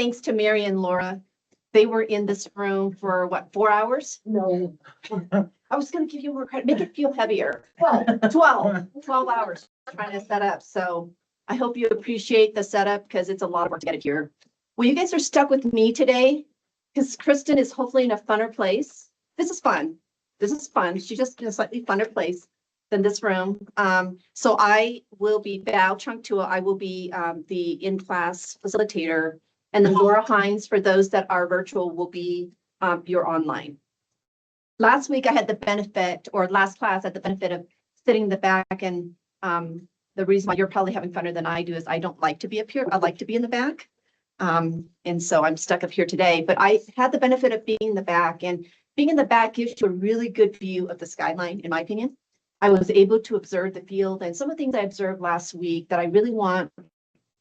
thanks to Mary and Laura. They were in this room for what, 4 hours? No. I was going to give you more credit, make it feel heavier. 12 hours trying to set up. So I hope you appreciate the setup because it's a lot of work to get it here. Well, you guys are stuck with me today because Kristen is hopefully in a funner place. This is fun. This is fun. She's just in a slightly funner place than this room. So I will be Bao Changtua. I will be the in-class facilitator. And then Laura Hines, for those that are virtual, will be your online. Last week I had the benefit, or last class had the benefit of sitting in the back, and the reason why you're probably having funner than I do is I don't like to be up here. I like to be in the back. And so I'm stuck up here today, but I had the benefit of being in the back, and being in the back gives you a really good view of the skyline, in my opinion. I was able to observe the field, and some of the things I observed last week that I really want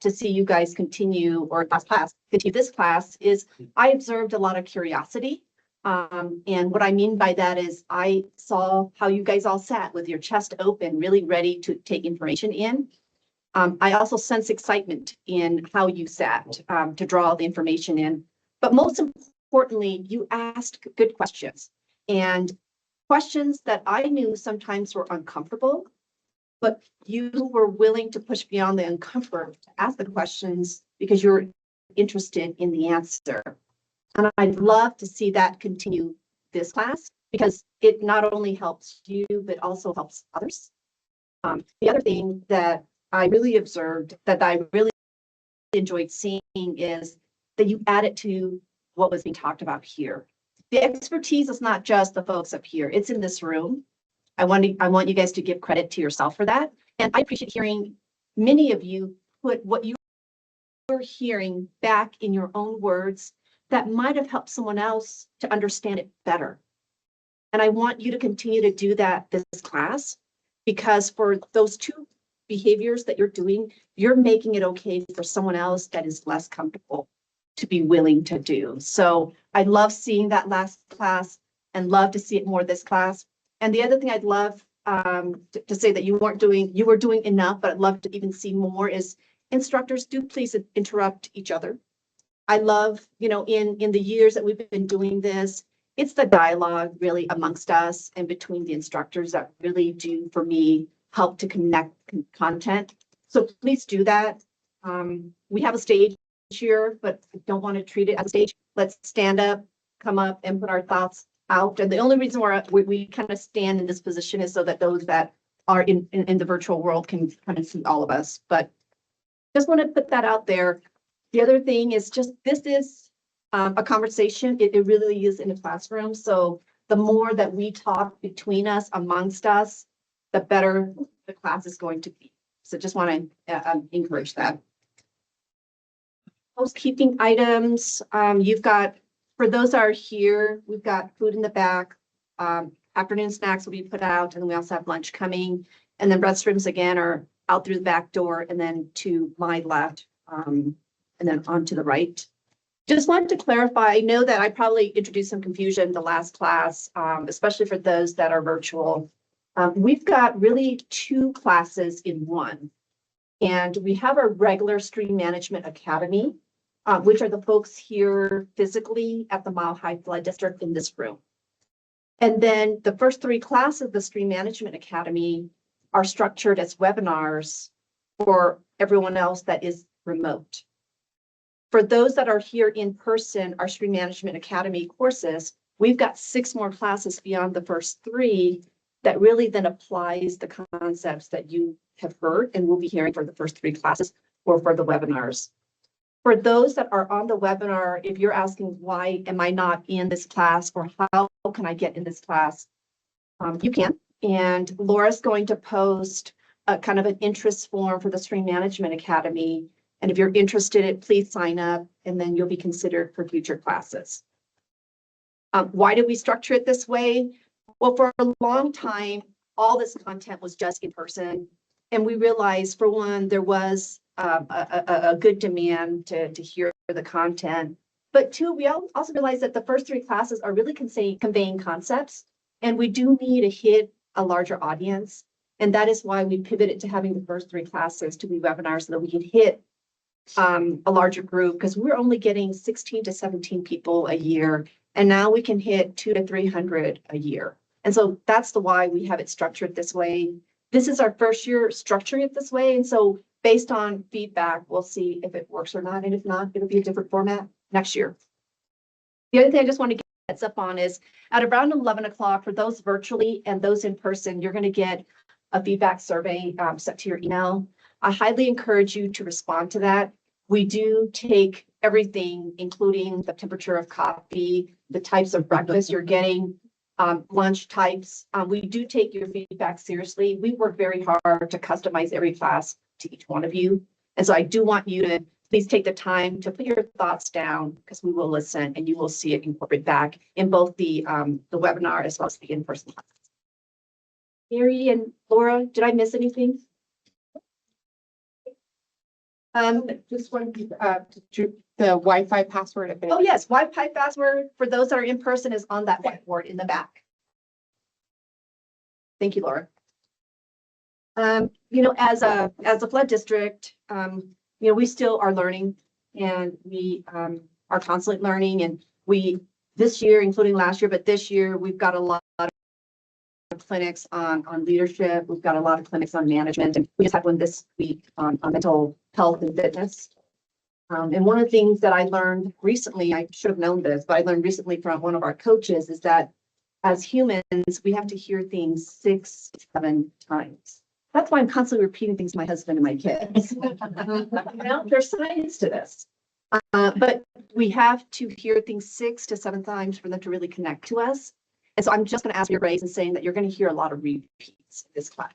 to see you guys continue, or continue this class, is I observed a lot of curiosity. And what I mean by that is I saw how you guys all sat with your chest open, really ready to take information in. I also sense excitement in how you sat to draw the information in. But most importantly, you asked good questions, and questions that I knew sometimes were uncomfortable, but you were willing to push beyond the uncomfort to ask the questions because you're interested in the answer. And I'd love to see that continue this class because it not only helps you, but also helps others. The other thing that I really observed that I really enjoyed seeing is that you add it to what was being talked about here. The expertise is not just the folks up here, it's in this room. I want you guys to give credit to yourself for that. And I appreciate hearing many of you put what you were hearing back in your own words that might have helped someone else to understand it better. And I want you to continue to do that this class, because for those two behaviors that you're doing, you're making it okay for someone else that is less comfortable to be willing to do. So I love seeing that last class and love to see it more this class. And the other thing I'd love to say that you were doing enough, but I'd love to even see more is instructors, do please interrupt each other. I love, in the years that we've been doing this, it's the dialogue really amongst us and between the instructors that really do, for me, help to connect content. So please do that. We have a stage here, but I don't want to treat it as a stage. Let's stand up, come up, and put our thoughts out. And the only reason we kind of stand in this position is so that those that are in the virtual world can kind of see all of us. But just want to put that out there. The other thing is just, this is a conversation. It really is in a classroom. So the more that we talk between us, amongst us, the better the class is going to be. So just want to encourage that. Housekeeping items. You've got, for those that are here, we've got food in the back. Afternoon snacks will be put out, and we also have lunch coming. And then restrooms again are out through the back door, and then to my left, and then on to the right. Just wanted to clarify, I know that I probably introduced some confusion the last class, especially for those that are virtual. We've got really two classes in one. And we have our regular Stream Management Academy, which are the folks here physically at the Mile High Flood District in this room. And then the first three classes of the Stream Management Academy are structured as webinars for everyone else that is remote. For those that are here in person, our Stream Management Academy courses, we've got 6 more classes beyond the first 3 that really then applies the concepts that you have heard and will be hearing for the first 3 classes or for the webinars. For those that are on the webinar, if you're asking why am I not in this class or how can I get in this class, you can. And Laura's going to post a kind of an interest form for the Stream Management Academy. And if you're interested, please sign up and then you'll be considered for future classes. Why did we structure it this way? Well, for a long time, all this content was just in person. And we realized, for one, there was a good demand to hear the content. But 2, we also realized that the first 3 classes are really conveying concepts. And we do need to hit a larger audience. And that is why we pivoted to having the first 3 classes to be webinars so that we can hit a larger group because we're only getting 16 to 17 people a year. And now we can hit 200 to 300 a year. And so that's the why we have it structured this way. This is our first year structuring it this way. And so based on feedback, we'll see if it works or not. And if not, it'll be a different format next year. The other thing I just want to get heads up on is at around 11 o'clock for those virtually and those in person, you're going to get a feedback survey sent to your email. I highly encourage you to respond to that. We do take everything, including the temperature of coffee, the types of breakfast you're getting, lunch types. We do take your feedback seriously. We work very hard to customize every class to each one of you. And so I do want you to please take the time to put your thoughts down because we will listen and you will see it incorporated back in both the webinar as well as the in-person classes. Mary and Laura, did I miss anything? Just one, the Wi-Fi password. Oh yes, Wi-Fi password for those that are in person is on that whiteboard in the back. Thank you, Laura. You know, as a flood district, you know, we still are learning and we are constantly learning, and we this year, including last year, but this year we've got a lot of clinics on leadership. We've got a lot of clinics on management, and we just had one this week on mental health and fitness. And one of the things that I learned recently, I should have known this, but I learned recently from one of our coaches is that as humans, we have to hear things 6, 7 times. That's why I'm constantly repeating things to my husband and my kids. You know, there's science to this. But we have to hear things 6 to 7 times for them to really connect to us. And so I'm just going to ask your grace and saying that you're going to hear a lot of repeats in this class.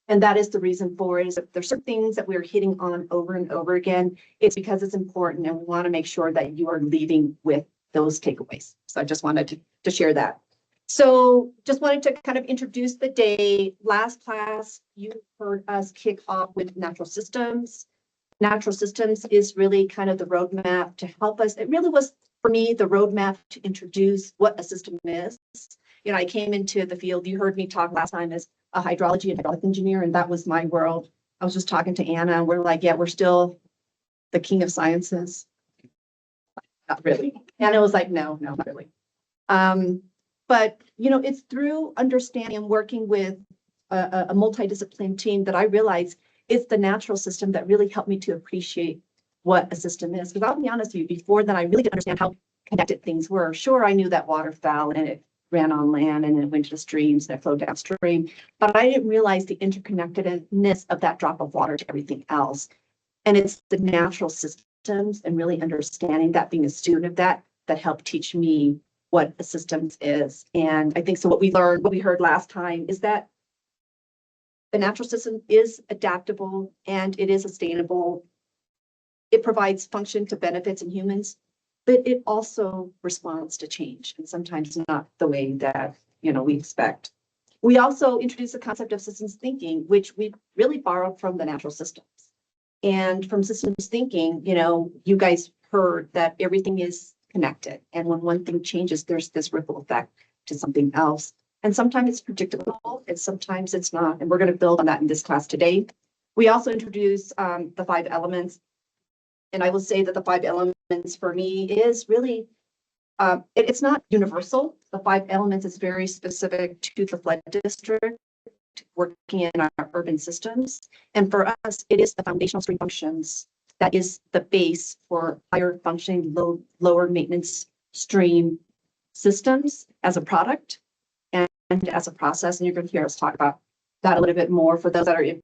And that is the reason for it, is if there's certain things that we're hitting on over and over again, it's because it's important and we want to make sure that you are leaving with those takeaways. So I just wanted to share that. So just wanted to kind of introduce the day. Last class, you heard us kick off with natural systems. Natural systems is really kind of the roadmap to help us. It really was, for me, the roadmap to introduce what a system is. You know, I came into the field, you heard me talk last time as a hydrology and hydraulic engineer, and that was my world. I was just talking to Anna, and we're like, yeah, we're still the king of sciences. Not really. Anna was like, no, not really. But, you know, it's through understanding and working with a multidisciplinary team that I realized it's the natural system that really helped me to appreciate what a system is. Because I'll be honest with you, before that, I really didn't understand how connected things were. Sure, I knew that water fell and it ran on land and it went to the streams and it flowed downstream, but I didn't realize the interconnectedness of that drop of water to everything else. And it's the natural systems and really understanding that, being a student of that, that helped teach me what a systems is. And I think so what we learned, what we heard last time is that the natural system is adaptable and it is sustainable. It provides function to benefits in humans, but it also responds to change, and sometimes not the way that, you know, we expect. We also introduced the concept of systems thinking, which we really borrowed from the natural systems. And from systems thinking, you know, you guys heard that everything is connected. And when one thing changes, there's this ripple effect to something else. And sometimes it's predictable and sometimes it's not. And we're going to build on that in this class today. We also introduced the 5 elements. And I will say that the 5 elements for me is really, it's not universal. The 5 elements is very specific to the flood district, working in our urban systems. And for us, it is the foundational stream functions that is the base for higher functioning, lower maintenance stream systems as a product and as a process. And you're going to hear us talk about that a little bit more for those that are in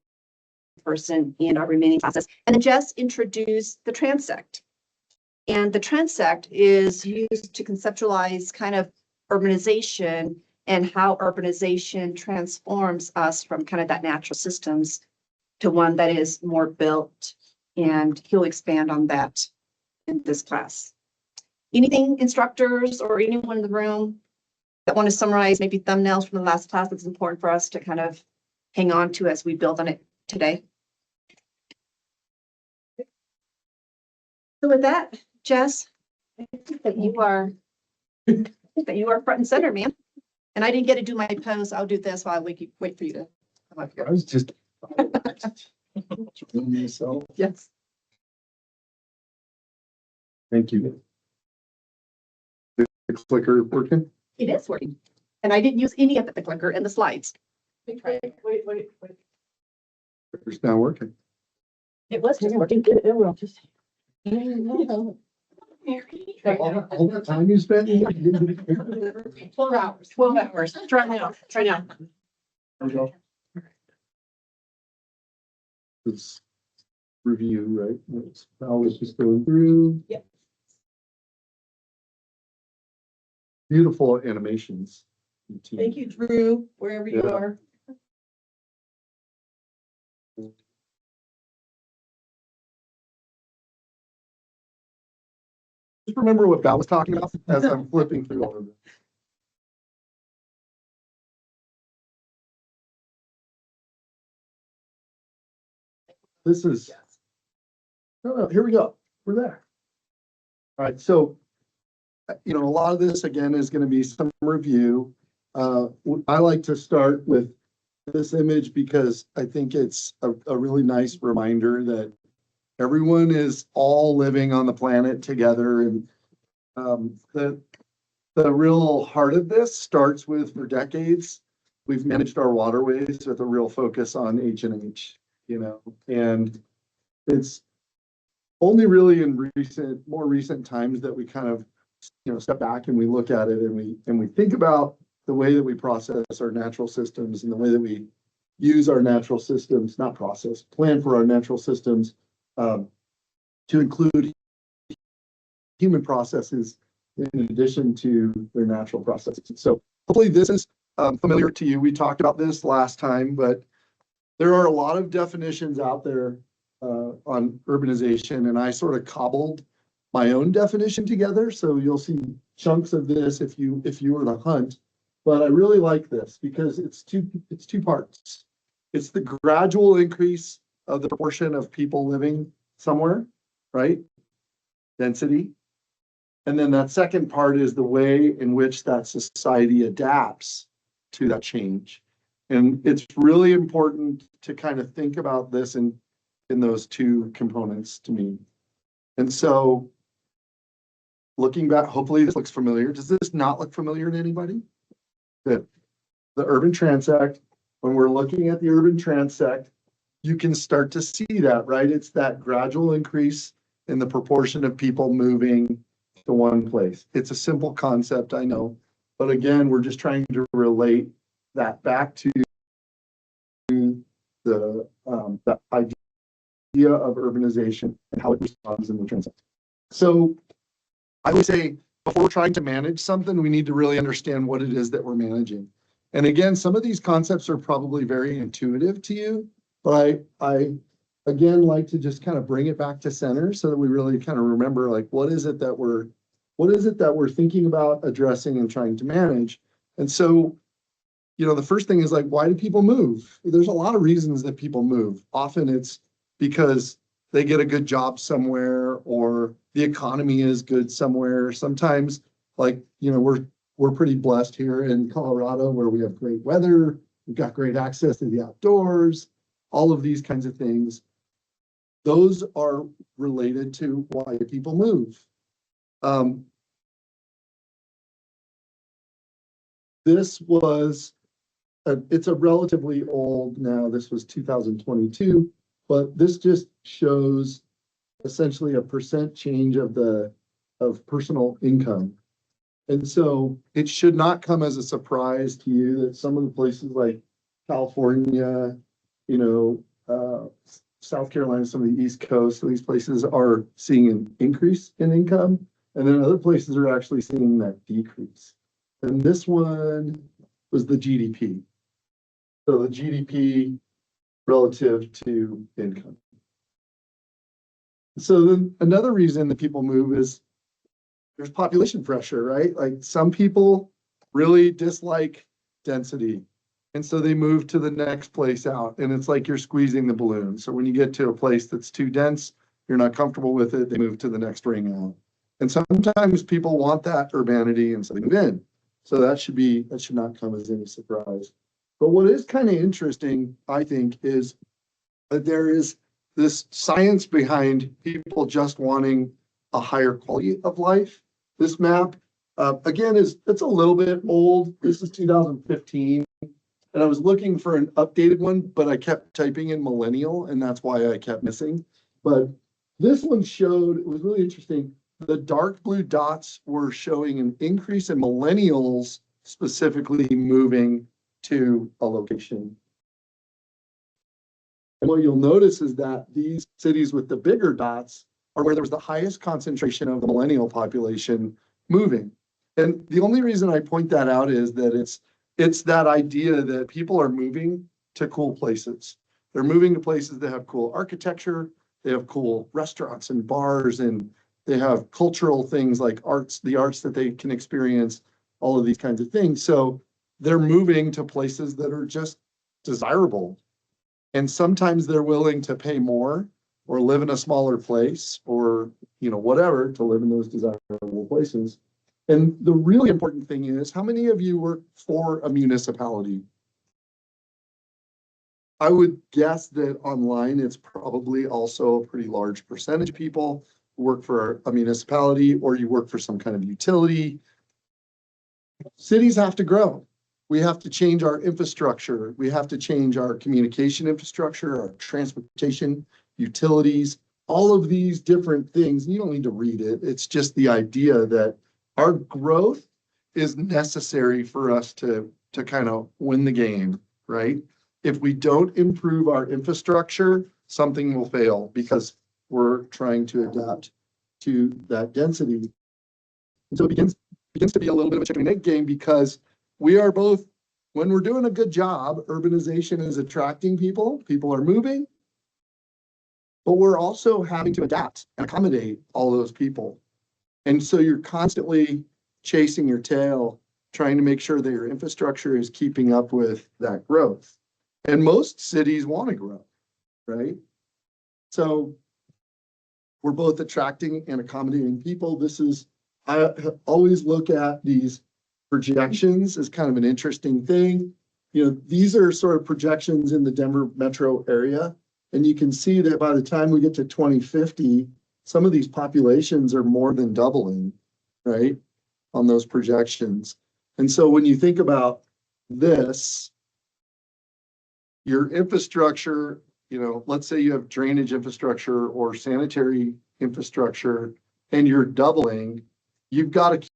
person in our remaining classes. And then Jess introduced the transect. And the transect is used to conceptualize kind of urbanization and how urbanization transforms us from kind of that natural systems to one that is more built. And he'll expand on that in this class. Anything, instructors or anyone in the room that want to summarize maybe thumbnails from the last class that's important for us to kind of hang on to as we build on it today? So with that, Jess, I think that you are front and center, man. And I didn't get to do my pose. I'll do this while we wait for you to come up here. I was just. Myself. Yes. Thank you. The clicker working? It is working. And I didn't use any of the clicker in the slides. Wait. It's now working. It was just working. It will just. All that time you spent. 12 hours. 12 hours. Try now. Try now. It's review, right? It's always just going through. Yep. Beautiful animations. Thank you, Drew, wherever you Yeah. are. Just remember what Val was talking about as I'm flipping through all of it. This is, no, here we go. We're there. All right, so, a lot of this again is going to be some review. I like to start with this image because I think it's a really nice reminder that everyone is all living on the planet together, and the real heart of this starts with, for decades, we've managed our waterways with a real focus on H&H, and it's only really in more recent times that we kind of, step back and we look at it and we think about the way that we process our natural systems and the way that we use our natural systems, not process, plan for our natural systems, to include human processes in addition to their natural processes. So hopefully this is familiar to you. We talked about this last time, but there are a lot of definitions out there on urbanization, and I sort of cobbled my own definition together. So you'll see chunks of this if you were to hunt. But I really like this because it's two parts. It's the gradual increase of the proportion of people living somewhere, right? Density. And then that second part is the way in which that society adapts to that change. And it's really important to kind of think about this in those two components to me. And so looking back, hopefully this looks familiar. Does this not look familiar to anybody? Good. The urban transect, when we're looking at the urban transect, you can start to see that, right? It's that gradual increase in the proportion of people moving to one place. It's a simple concept, I know, but again, we're just trying to relate that back to the idea of urbanization and how it responds in the transect. So I would say before we're trying to manage something, we need to really understand what it is that we're managing. And again, some of these concepts are probably very intuitive to you, but I again like to just kind of bring it back to center so that we really kind of remember, like, what is it that we're thinking about addressing and trying to manage. And so, the first thing is, like, why do people move? There's a lot of reasons that people move. Often it's because they get a good job somewhere, or the economy is good somewhere. Sometimes, like, we're pretty blessed here in Colorado where we have great weather, we've got great access to the outdoors, all of these kinds of things. Those are related to why people move. This was, it's a relatively old now, this was 2022, but this just shows essentially a percent change of personal income. And so it should not come as a surprise to you that some of the places like California, South Carolina, some of the East Coast, so these places are seeing an increase in income, and then other places are actually seeing that decrease. And this one was the GDP. So the GDP relative to income. So then another reason that people move is there's population pressure, right? Like, some people really dislike density, and so they move to the next place out, and it's like you're squeezing the balloon. So when you get to a place that's too dense, you're not comfortable with it, they move to the next ring out. And sometimes people want that urbanity, and so they move in. So that should not come as any surprise. But what is kind of interesting, I think, is that there is this science behind people just wanting a higher quality of life. This map, again, it's a little bit old. This is 2015. And I was looking for an updated one, but I kept typing in millennial, and that's why I kept missing. But this one showed, it was really interesting. The dark blue dots were showing an increase in millennials specifically moving to a location. And what you'll notice is that these cities with the bigger dots are where there was the highest concentration of the millennial population moving. And the only reason I point that out is that it's that idea that people are moving to cool places. They're moving to places that have cool architecture, they have cool restaurants and bars, and they have cultural things like arts, the arts that they can experience, all of these kinds of things. So they're moving to places that are just desirable. And sometimes they're willing to pay more or live in a smaller place or, whatever to live in those desirable places. And the really important thing is, how many of you work for a municipality? I would guess that online, it's probably also a pretty large percentage of people who work for a municipality or you work for some kind of utility. Cities have to grow. We have to change our infrastructure. We have to change our communication infrastructure, our transportation, utilities, all of these different things. You don't need to read it. It's just the idea that our growth is necessary for us to kind of win the game, right? If we don't improve our infrastructure, something will fail because we're trying to adapt to that density. And so it begins to be a little bit of a chicken and egg game because we are both, when we're doing a good job, urbanization is attracting people, people are moving, but we're also having to adapt and accommodate all those people. And so you're constantly chasing your tail, trying to make sure that your infrastructure is keeping up with that growth. And most cities want to grow, right? So we're both attracting and accommodating people. I always look at these projections as kind of an interesting thing. These are sort of projections in the Denver metro area. And you can see that by the time we get to 2050, some of these populations are more than doubling, right, on those projections. And so when you think about this, your infrastructure, let's say you have drainage infrastructure or sanitary infrastructure, and you're doubling, you've got to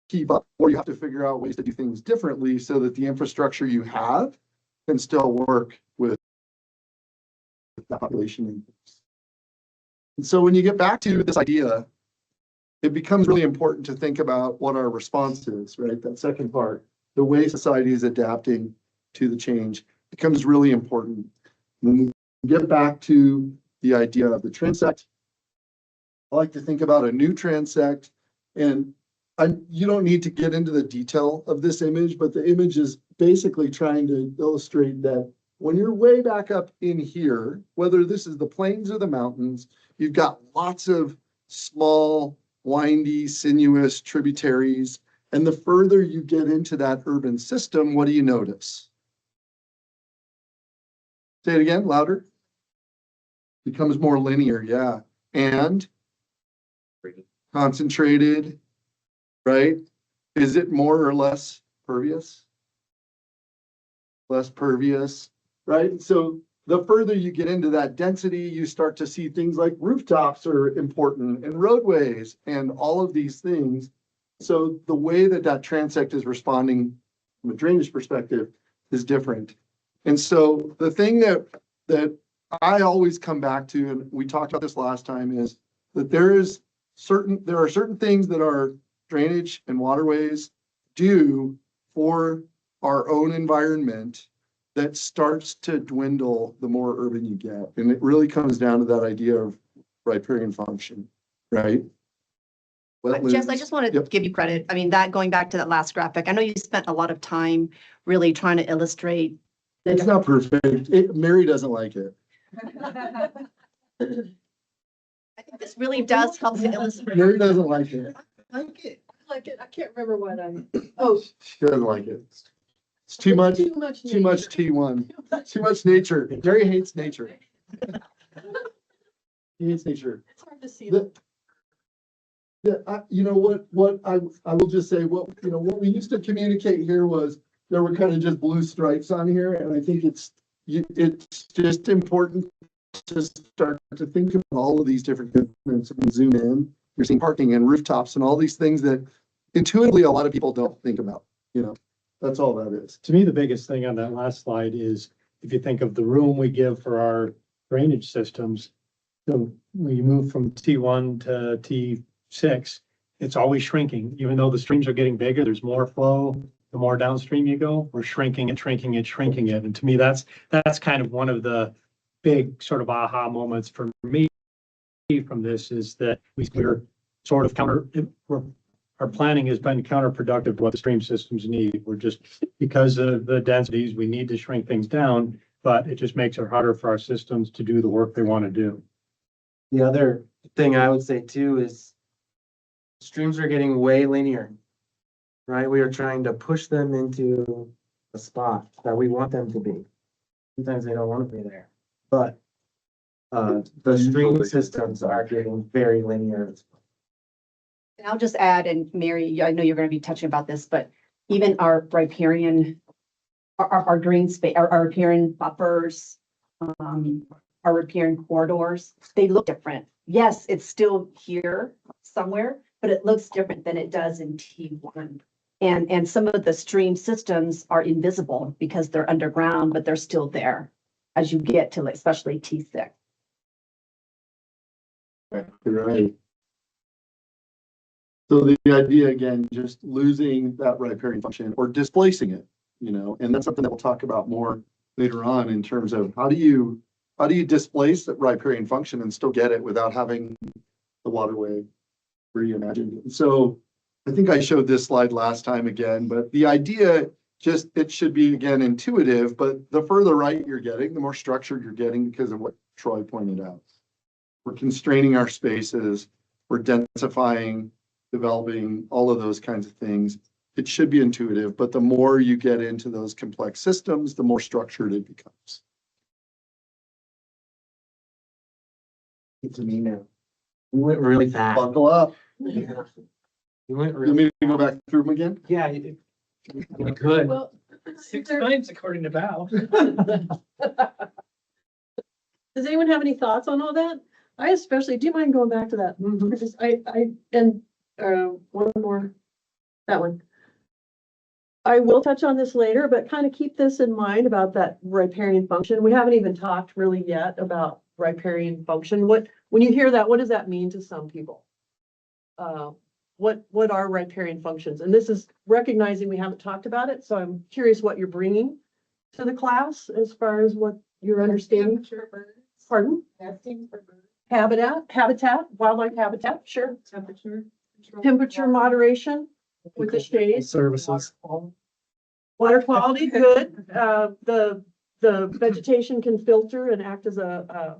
keep up, or you have to figure out ways to do things differently so that the infrastructure you have can still work with the population increase. And so when you get back to this idea, it becomes really important to think about what our response is, right? That second part, the way society is adapting to the change becomes really important. When we get back to the idea of the transect, I like to think about a new transect, and you don't need to get into the detail of this image, but the image is basically trying to illustrate that when you're way back up in here, whether this is the plains or the mountains, you've got lots of small, windy, sinuous tributaries. And the further you get into that urban system, what do you notice? Say it again, louder. Becomes more linear, yeah. And concentrated, right? Is it more or less pervious? Less pervious, right? So the further you get into that density, you start to see things like rooftops are important and roadways and all of these things. So the way that transect is responding from a drainage perspective is different. And so the thing that I always come back to, and we talked about this last time, is that there are certain things that our drainage and waterways do for our own environment that starts to dwindle the more urban you get. And it really comes down to that idea of riparian function, right? Jess, I just want to give you credit. I mean, that going back to that last graphic, I know you spent a lot of time really trying to illustrate. It's not perfect. Mary doesn't like it. I think this really does help to illustrate. Mary doesn't like it. I like it. I can't remember what She doesn't like it. It's too much T1, too much nature. Mary hates nature. He hates nature. It's hard to see. you know what I will just say, what we used to communicate here was there were kind of just blue stripes on here, and I think it's just important to start to think of all of these different components and zoom in. You're seeing parking and rooftops and all these things that intuitively a lot of people don't think about, that's all that is. To me, the biggest thing on that last slide is if you think of the room we give for our drainage systems, so when you move from T1 to T6, it's always shrinking. Even though the streams are getting bigger, there's more flow. The more downstream you go, we're shrinking it, shrinking it, shrinking it. And to me, that's kind of one of the big sort of aha moments for me from this is that we're sort of our planning has been counterproductive to what the stream systems need. We're just, because of the densities, we need to shrink things down, but it just makes it harder for our systems to do the work they want to do. The other thing I would say too is streams are getting way linear, right? We are trying to push them into a spot that we want them to be. Sometimes they don't want to be there, but the stream systems are getting very linear. And I'll just add, and Mary, I know you're going to be touching about this, but even our riparian, our green space, our riparian buffers, our riparian corridors, they look different. Yes, it's still here somewhere, but it looks different than it does in T1. And some of the stream systems are invisible because they're underground, but they're still there as you get to especially T6. You're right. So the idea, again, just losing that riparian function or displacing it, and that's something that we'll talk about more later on in terms of how do you displace that riparian function and still get it without having the waterway reimagined. And so I think I showed this slide last time again, but the idea it should be again intuitive, but the further right you're getting, the more structured you're getting because of what Troy pointed out. We're constraining our spaces, we're densifying, developing, all of those kinds of things. It should be intuitive, but the more you get into those complex systems, the more structured it becomes. To me now. We went really fast. Buckle up. Yeah. We went You really, want me to go back through them again? yeah, we could. Well, 6 times according to Val. does anyone have any thoughts on all that? I especially, do you mind going back to that? Because one more, that one. I will touch on this later, but kind of keep this in mind about that riparian function. We haven't even talked really yet about riparian function. When you hear that, what does that mean to some people? What are riparian functions? And this is recognizing we haven't talked about it, so I'm curious what you're bringing to the class as far as what you're understanding. Pardon? Habitat, wildlife habitat, sure. Temperature moderation with the shade. Services. Water quality, good. The vegetation can filter and act as a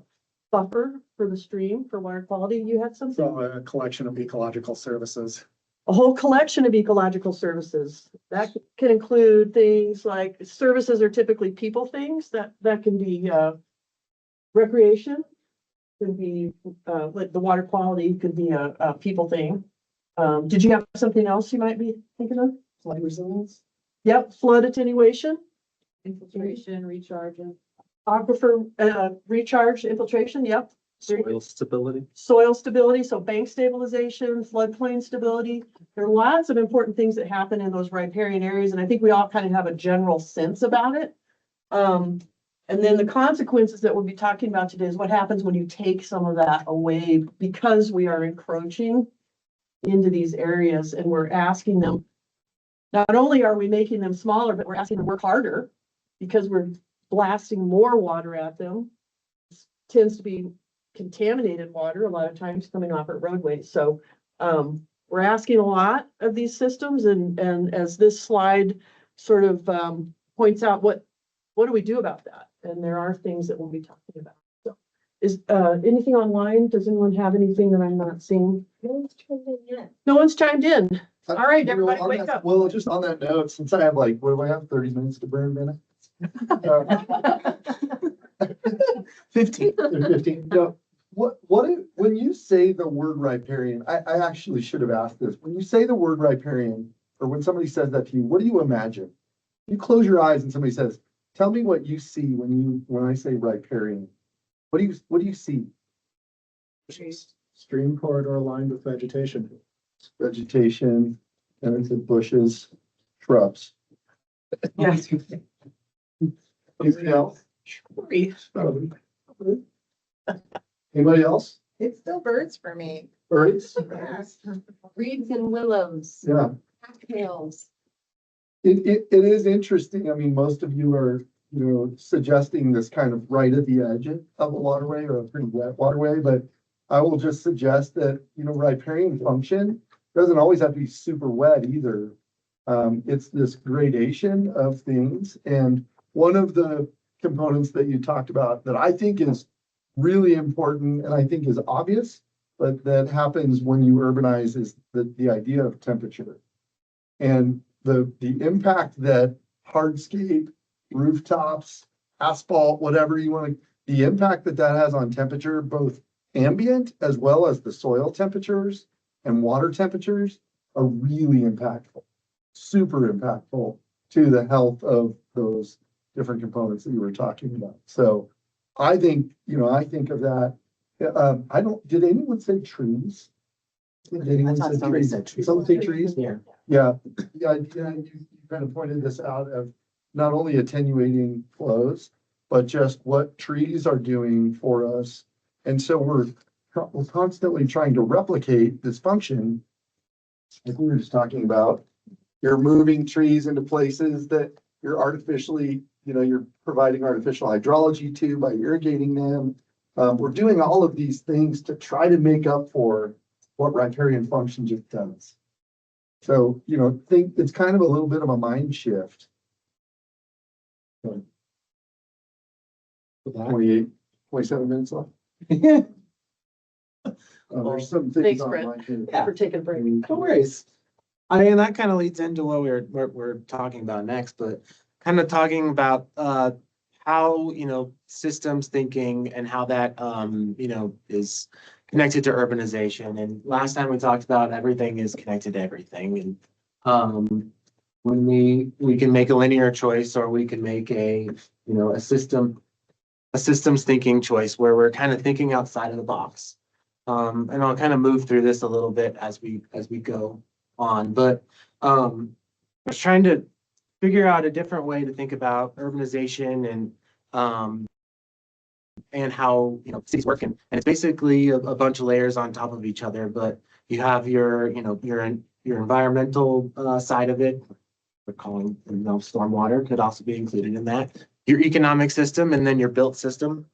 buffer for the stream for water quality. You had something? So a collection of ecological services. A whole collection of ecological services. That can include things like services are typically people things that can be recreation, can be like the water quality could be a people thing. Did you have something else you might be thinking of? Flood resilience. Yep, flood attenuation, Infiltration, recharging. aquifer recharge, infiltration. Yep. Soil stability. Soil stability, so bank stabilization, floodplain stability. There are lots of important things that happen in those riparian areas, and I think we all kind of have a general sense about it. And then the consequences that we'll be talking about today is what happens when you take some of that away because we are encroaching into these areas and we're asking them, not only are we making them smaller, but we're asking them to work harder because we're blasting more water at them. It tends to be contaminated water a lot of times coming off at roadways. So we're asking a lot of these systems and as this slide sort of points out, what do we do about that? And there are things that we'll be talking about. So is anything online? Does anyone have anything that I'm not seeing? No one's turned in yet. No one's chimed in. All right, You know, everybody on wake that- up. Well, just on that note, since I have what do I have, 30 minutes to burn minutes? 15. 15. No, when you say the word riparian, I actually should have asked this. When you say the word riparian, or when somebody says that to you, what do you imagine? You close your eyes and somebody says, tell me what you see when I say riparian. What do you see? Stream corridor lined with vegetation. Vegetation, and it's bushes, shrubs. Yes. Anything else? Anybody else? It's still birds for me. Birds? Reeds and willows, Yeah. cattails. It is interesting. I mean, most of you are, suggesting this kind of right at the edge of a waterway or a pretty wet waterway, but I will just suggest that, riparian function doesn't always have to be super wet either. It's this gradation of things. And one of the components that you talked about that I think is really important and I think is obvious, but that happens when you urbanize is the idea of temperature. And the impact that hardscape, rooftops, asphalt, whatever you want to, the impact that has on temperature, both ambient as well as the soil temperatures and water temperatures are really impactful, super impactful to the health of those different components that you were talking about. So I think, I think of that. Did anyone say trees? Did anyone thought say somebody trees? said trees. Someone say trees? Yeah. Yeah, you kind of pointed this out of not only attenuating flows, but just what trees are doing for us. And so we're constantly trying to replicate this function. Like we were just talking about, you're moving trees into places that you're artificially, you're providing artificial hydrology to by irrigating them. We're doing all of these things to try to make up for what riparian function just does. So, think it's kind of a little bit of a mind shift. 28, 27 minutes left. There's some things Thanks, on Brett. my head. Yeah, for taking a break. No worries. I mean, that kind of leads into what we're talking about next, but kind of talking about how, systems thinking and how that, is connected to urbanization. And last time we talked about everything is connected to everything. And when we can make a linear choice or we can make a systems thinking choice where we're kind of thinking outside of the box. And I'll kind of move through this a little bit as we go on, but I was trying to figure out a different way to think about urbanization and how cities work, and it's basically a bunch of layers on top of each other. But you have your environmental side of it. We're calling stormwater could also be included in that. Your economic system, and then your built system.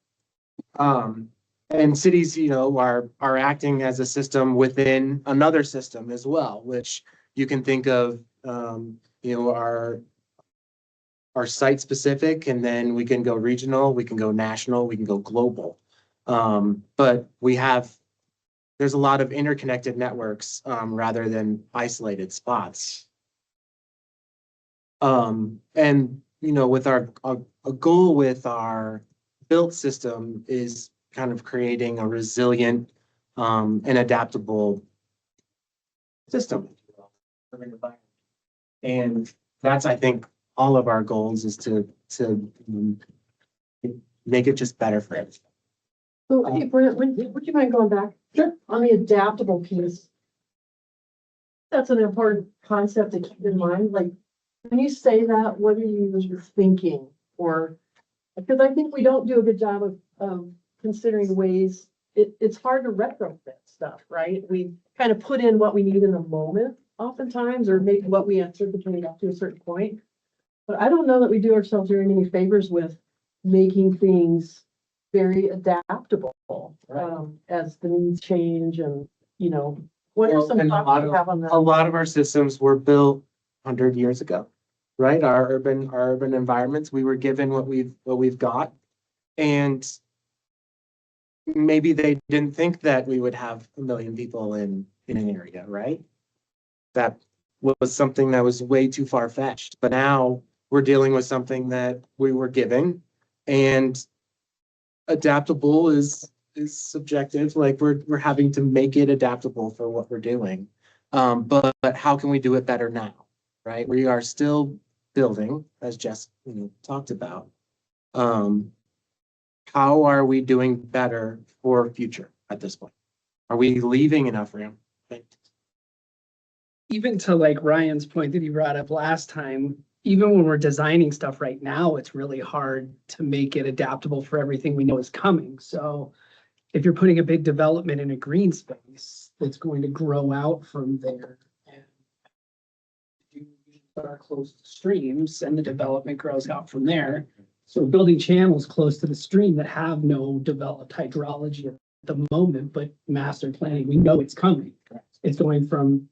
And cities, are acting as a system within another system as well, which you can think of, our site specific, and then we can go regional, we can go national, we can go global. But there's a lot of interconnected networks, rather than isolated spots. And, with a goal with our built system is kind of creating a resilient, and adaptable system. And that's, I think, all of our goals is to make it just better for everyone. So, hey, Brent, would you mind going back? Sure. On the adaptable piece. That's an important concept to keep in mind. Like, when you say that, what are you thinking? Or, because I think we don't do a good job of considering ways, it's hard to retrofit stuff, right? We kind of put in what we need in the moment oftentimes, or maybe what we anticipate up to a certain point. But I don't know that we do ourselves very many favors with making things very adaptable, as the needs change and, what are some And thoughts you have on a that? lot of our systems were built 100 years ago, right? Our urban environments, we were given what we've got. And maybe they didn't think that we would have 1 million people in an area, right? That was something that was way too far fetched, but now we're dealing with something that we were given, and adaptable is is subjective, like we're having to make it adaptable for what we're doing. But how can we do it better now, right? We are still building, as Jess, talked about. How are we doing better for future at this point? Are we leaving enough room? Even to like Ryan's point that he brought up last time, even when we're designing stuff right now, it's really hard to make it adaptable for everything we know is coming. So if you're putting a big development in a green space, it's going to grow out from there. And you are close to streams and the development grows out from there. So building channels close to the stream that have no developed hydrology at the moment, but master planning, we know it's coming. It's going from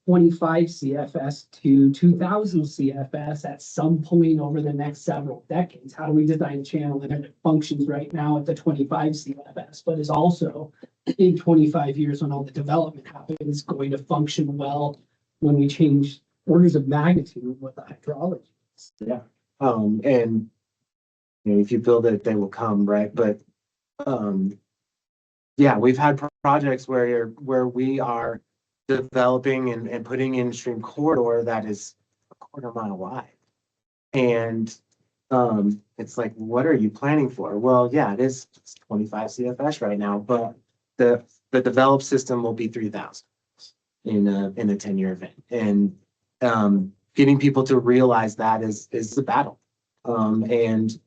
25 CFS to 2000 CFS at some point over the next several decades. How do we design a channel that functions right now at the 25 CFS, but is also in 25 years when all the development happens, going to function well when we change orders of magnitude with the hydrology? Yeah. And if you build it, they will come, right? But yeah, we've had projects where we are developing and putting in stream corridor that is a quarter mile wide. And it's like, what are you planning for? Well, yeah, it's 25 CFS right now, but the developed system will be 3,000 in a 10-year event. And getting people to realize that is the battle. And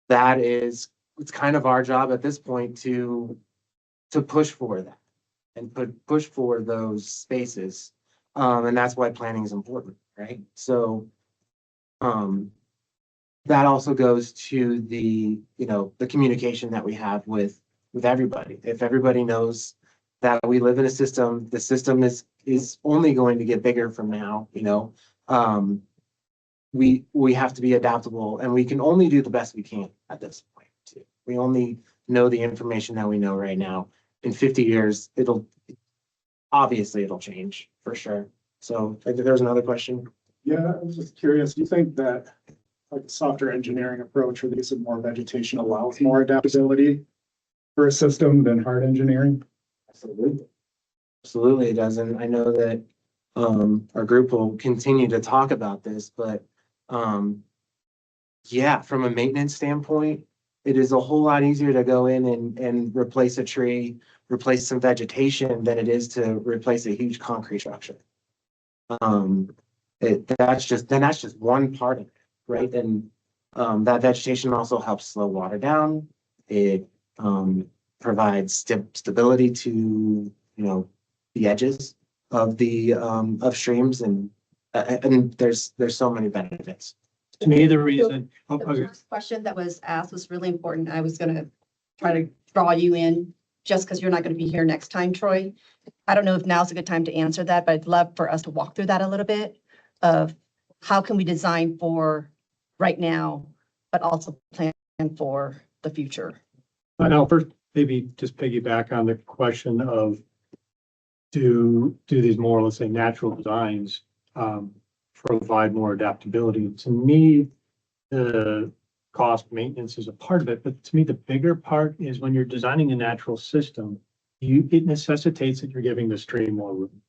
that is, it's kind of our job at this point to push for that and push for those spaces. And that's why planning is important, right? So that also goes to the communication that we have with everybody. If everybody knows that we live in a system, the system is only going to get bigger from now, we have to be adaptable, and we can only do the best we can at this point too. We only know the information that we know right now. In 50 years, it'll change for sure. So I think there's another question. Yeah, I was just curious, do you think that like a software engineering approach or the use of more vegetation allows more adaptability for a system than hard engineering? Absolutely. Absolutely it does. And I know that our group will continue to talk about this, but yeah, from a maintenance standpoint, it is a whole lot easier to go in and replace a tree, replace some vegetation than it is to replace a huge concrete structure. That's just one part of it, right? And that vegetation also helps slow water down. It provides stability to the edges of the of streams, and there's so many benefits. To me, the reason, The first question that was asked was really important. I was gonna try to draw you in just because you're not gonna be here next time, Troy. I don't know if now's a good time to answer that, but I'd love for us to walk through that a little bit of how can we design for right now, but also plan for the future. I know first, maybe just piggyback on the question of do these more, let's say, natural designs provide more adaptability? To me, the cost maintenance is a part of it, but to me, the bigger part is when you're designing a natural system, it necessitates that you're giving the stream more room.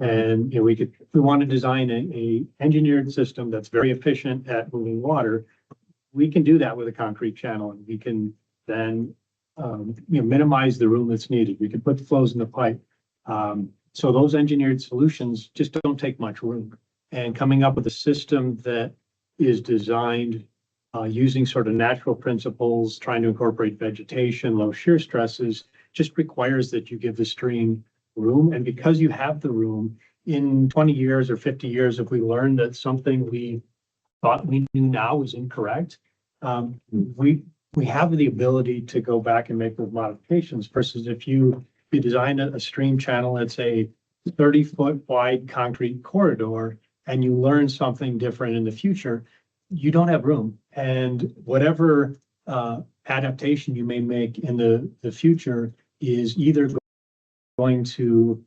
And if we want to design a engineered system that's very efficient at moving water, we can do that with a concrete channel, and we can then minimize the room that's needed. We can put the flows in the pipe. So those engineered solutions just don't take much room. And coming up with a system that is designed using sort of natural principles, trying to incorporate vegetation, low shear stresses, just requires that you give the stream room. And because you have the room, in 20 years or 50 years, if we learn that something we thought we knew now is incorrect, we have the ability to go back and make those modifications versus if you design a stream channel that's a 30-foot wide concrete corridor and you learn something different in the future, you don't have room. And whatever adaptation you may make in the future is either going to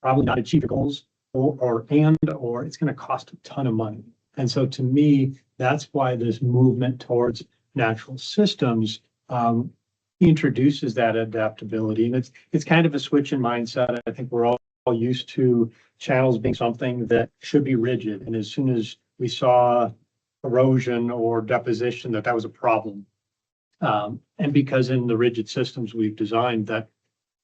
probably not achieve your goals or it's going to cost a ton of money. And so to me, that's why this movement towards natural systems introduces that adaptability. And it's kind of a switch in mindset. I think we're all used to channels being something that should be rigid. And as soon as we saw erosion or deposition, that was a problem. And because in the rigid systems we've designed, that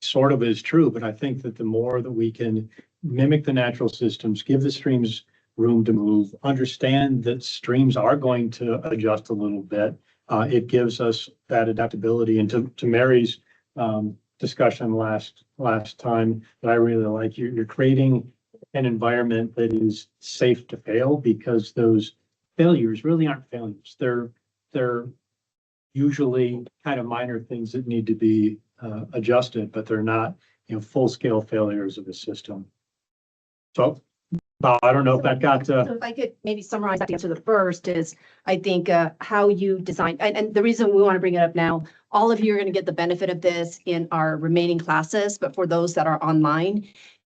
sort of is true, but I think that the more that we can mimic the natural systems, give the streams room to move, understand that streams are going to adjust a little bit, it gives us that adaptability. And to Mary's discussion last time that I really like, you're creating an environment that is safe to fail, because those failures really aren't failures. They're usually kind of minor things that need to be adjusted, but they're not, full-scale failures of the system. So, Bob, I don't know if that got So if I could maybe summarize that answer, the first is, I think, how you design, and the reason we want to bring it up now, all of you are going to get the benefit of this in our remaining classes, but for those that are online,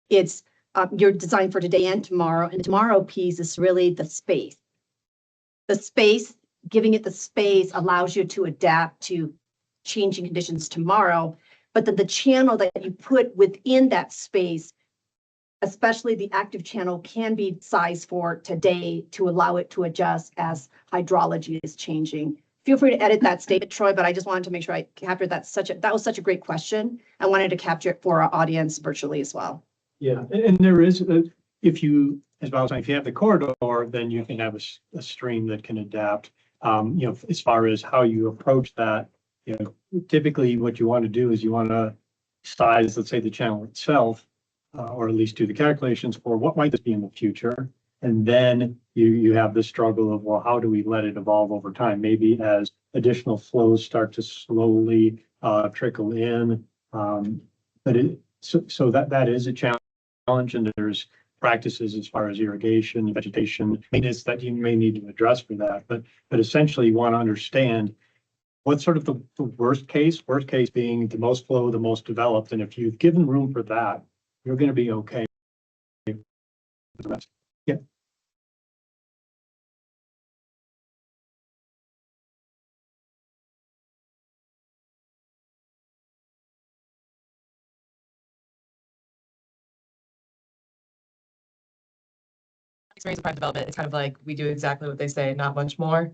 it's your design for today and tomorrow. And the tomorrow piece is really the space. The space, giving it the space allows you to adapt to changing conditions tomorrow, but then the channel that you put within that space, especially the active channel, can be sized for today to allow it to adjust as hydrology is changing. Feel free to edit that statement, Troy, but I just wanted to make sure I captured that. That was such a great question. I wanted to capture it for our audience virtually as well. Yeah, and there is, if you, as Bob was saying, if you have the corridor, then you can have a stream that can adapt. As far as how you approach that, typically what you want to do is you want to size, let's say, the channel itself, or at least do the calculations for what might this be in the future. And then you have the struggle of, well, how do we let it evolve over time? Maybe as additional flows start to slowly trickle in. So that is a challenge, and there's practices as far as irrigation, vegetation maintenance that you may need to address for that. But essentially, you want to understand what's sort of the worst case being the most flow, the most developed. And if you've given room for that, you're going to be okay with the rest. Yeah. Experience of private development, it's kind of like we do exactly what they say, not much more.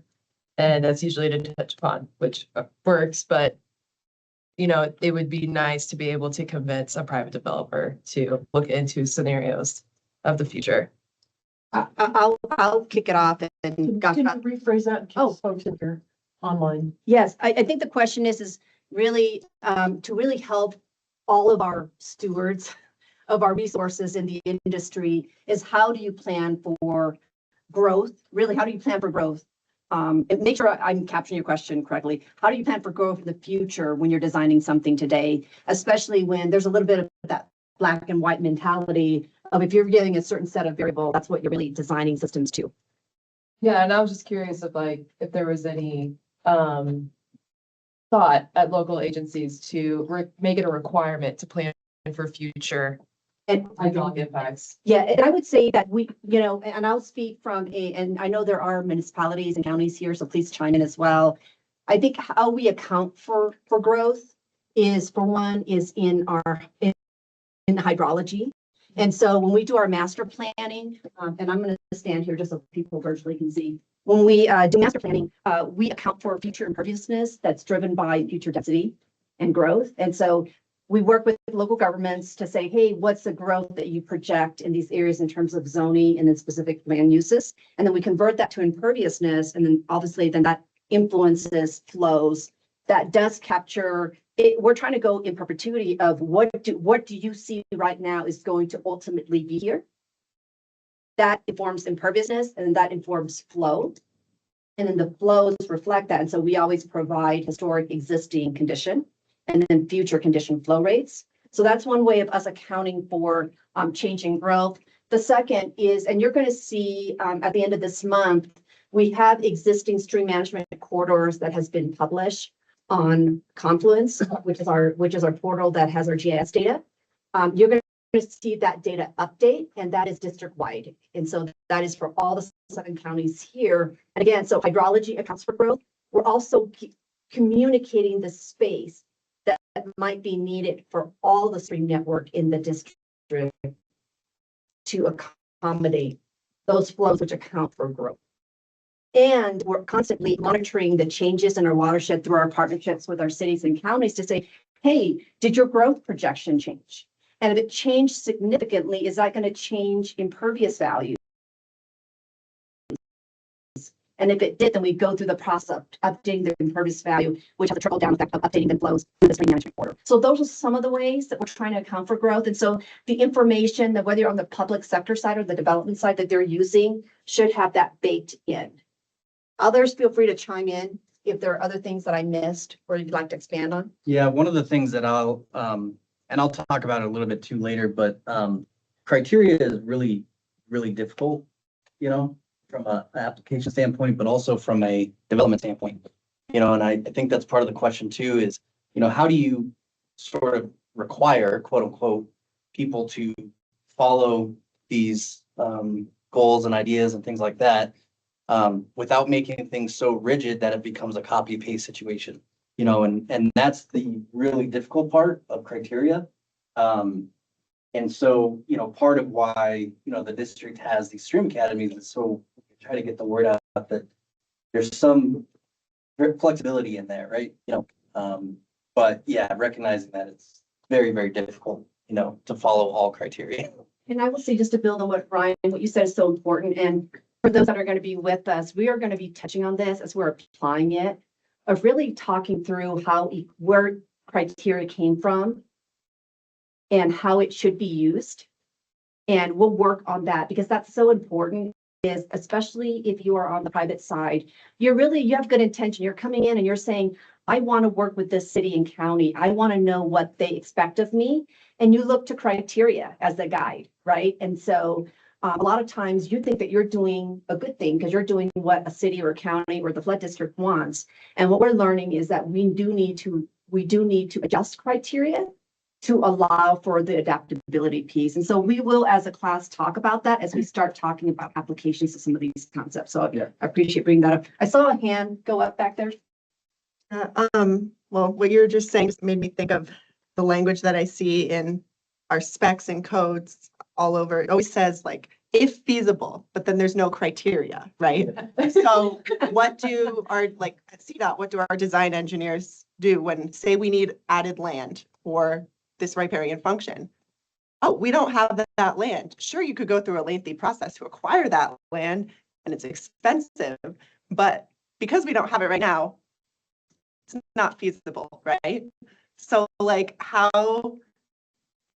And that's usually to touch upon, which works, but it would be nice to be able to convince a private developer to look into scenarios of the future. I'll kick it off and Can you rephrase that in case folks in here online? yes, I think the question is really to really help all of our stewards of our resources in the industry is, how do you plan for growth? Really, how do you plan for growth? And make sure I'm capturing your question correctly. How do you plan for growth in the future when you're designing something today, especially when there's a little bit of that black and white mentality of, if you're getting a certain set of variables, that's what you're really designing systems to. Yeah, and I was just curious if there was any thought at local agencies to make it a requirement to plan for future And hydraulic impacts. yeah, and I would say that we, and I'll speak from and I know there are municipalities and counties here, so please chime in as well. I think how we account for growth is, for one, is in the hydrology. And so when we do our master planning, and I'm going to stand here just so people virtually can see. When we do master planning, we account for future imperviousness that's driven by future density and growth. And so we work with local governments to say, hey, what's the growth that you project in these areas in terms of zoning and then specific land uses? And then we convert that to imperviousness. And then obviously then that influences flows. That does capture it. We're trying to go in perpetuity of what do you see right now is going to ultimately be here? That informs imperviousness, and that informs flow. And then the flows reflect that. And so we always provide historic existing condition and then future condition flow rates. So that's one way of us accounting for changing growth. The second is, and you're going to see at the end of this month, we have existing stream management corridors that has been published on Confluence, which is our portal that has our GIS data. You're going to see that data update, and that is district wide. And so that is for all the 7 counties here. And again, so hydrology accounts for growth. We're also communicating the space might be needed for all the stream network in the district to accommodate those flows which account for growth. And we're constantly monitoring the changes in our watershed through our partnerships with our cities and counties to say, hey, did your growth projection change? And if it changed significantly, is that going to change impervious value? And if it did, then we go through the process of updating the impervious value, which has a trickle down effect of updating the flows through the stream management order. So those are some of the ways that we're trying to account for growth. And so the information that whether you're on the public sector side or the development side that they're using should have that baked in. Others, feel free to chime in if there are other things that I missed or you'd like to expand on. Yeah, one of the things that and I'll talk about it a little bit too later, but criteria is really, really difficult, you know, from an application standpoint, but also from a development standpoint. You know, and I think that's part of the question too is, you know, how do you sort of require, quote unquote, people to follow these goals and ideas and things like that without making things so rigid that it becomes a copy paste situation, you know, and that's the really difficult part of criteria. And so, you know, part of why, you know, the district has these stream academies is so we can try to get the word out that there's some flexibility in there, right? You know, but yeah, recognizing that it's very, very difficult, you know, to follow all criteria. And I will say, just to build on what Ryan, what you said is so important. And for those that are going to be with us, we are going to be touching on this as we're applying it, of really talking through where criteria came from and how it should be used. And we'll work on that because that's so important, is especially if you are on the private side, you have good intention. You're coming in and you're saying, I want to work with this city and county. I want to know what they expect of me. And you look to criteria as a guide, right? And so a lot of times you think that you're doing a good thing because you're doing what a city or a county or the flood district wants. And what we're learning is that we do need to adjust criteria to allow for the adaptability piece. And so we will, as a class, talk about that as we start talking about applications to some of these concepts. So Yeah. I appreciate bringing that up. I saw a hand go up back there. Well, what you were just saying just made me think of the language that I see in our specs and codes all over. It always says like, if feasible, but then there's no criteria, right? So what do our, like at CDOT, what do our design engineers do when, say, we need added land for this riparian function? Oh, we don't have that land. Sure, you could go through a lengthy process to acquire that land and it's expensive, but because we don't have it right now, it's not feasible, right? So like how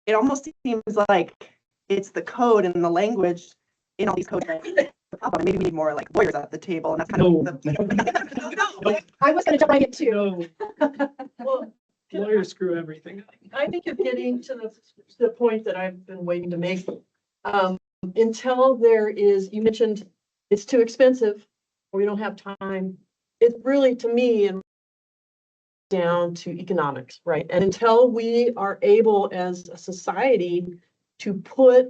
it almost seems like it's the code and the language in all these codes. The problem. Maybe we need more like lawyers at the table, and that's kind of the. I was going to jump right into. Well, Lawyers screw everything up. I think you're getting to the point that I've been waiting to make. Until there is, you mentioned it's too expensive or we don't have time. It really, to me, and down to economics, right? And until we are able as a society to put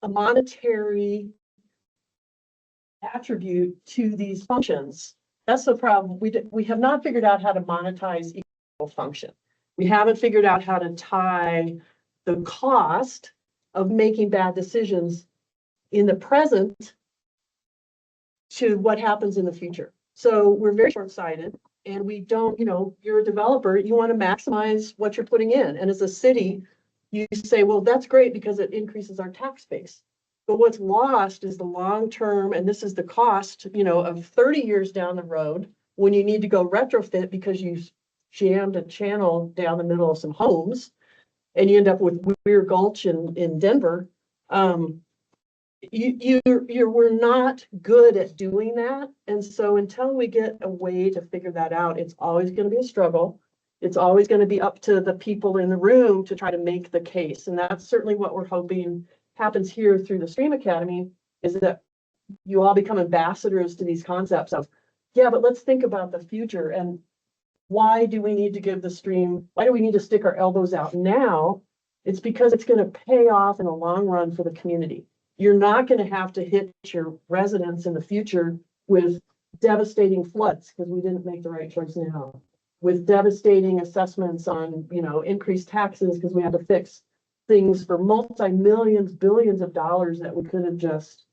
a monetary attribute to these functions, that's the problem. We have not figured out how to monetize function. We haven't figured out how to tie the cost of making bad decisions in the present to what happens in the future. So we're very short-sighted and we don't, you know, you're a developer, you want to maximize what you're putting in. And as a city, you say, well, that's great because it increases our tax base. But what's lost is the long-term, and this is the cost, you know, of 30 years down the road when you need to go retrofit because you jammed a channel down the middle of some homes and you end up with Weir Gulch in Denver. We're not good at doing that. And so until we get a way to figure that out, it's always going to be a struggle. It's always going to be up to the people in the room to try to make the case. And that's certainly what we're hoping happens here through the Stream Academy, is that you all become ambassadors to these concepts of, yeah, but let's think about the future. And why do we need to give the stream? Why do we need to stick our elbows out now? It's because it's going to pay off in the long run for the community. You're not going to have to hit your residents in the future with devastating floods because we didn't make the right choice now. with devastating assessments on, increased taxes because we had to fix things for multi-millions, billions of dollars that we could have just,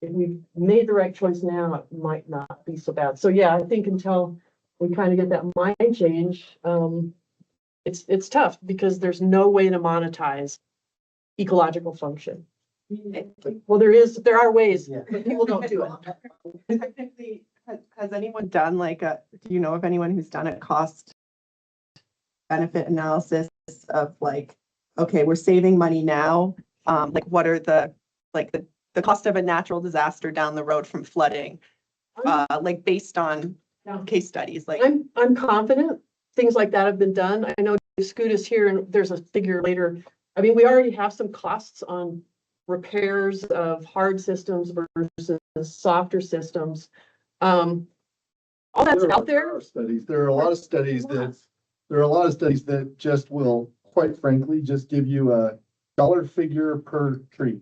if we made the right choice now, it might not be so bad. So yeah, I think until we kind of get that mind change, it's tough because there's no way to monetize ecological function. Well, there are ways, Yeah. but people don't do it. Technically, has anyone done do you know of anyone who's done a cost benefit analysis of like, okay, we're saving money now. Like what are the cost of a natural disaster down the road from flooding? Like based on Yeah. case studies, like. I'm confident things like that have been done. I know Scoot is here and there's a figure later. I mean, we already have some costs on repairs of hard systems versus softer systems. All that's out there. There are a lot of studies that just will, quite frankly, just give you a dollar figure per tree.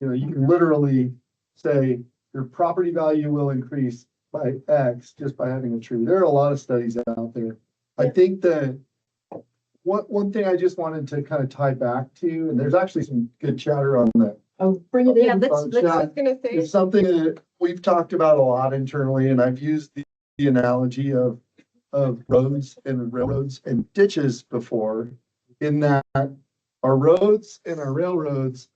You can literally say your property value will increase by X just by having a tree. There are a lot of studies out there. I think that one thing I just wanted to kind of tie back to, and there's actually some good chatter on that. I'll bring it Yeah, in. It's something that we've talked about a lot internally, and I've used the analogy of roads and railroads and ditches before, in that our roads and our railroads,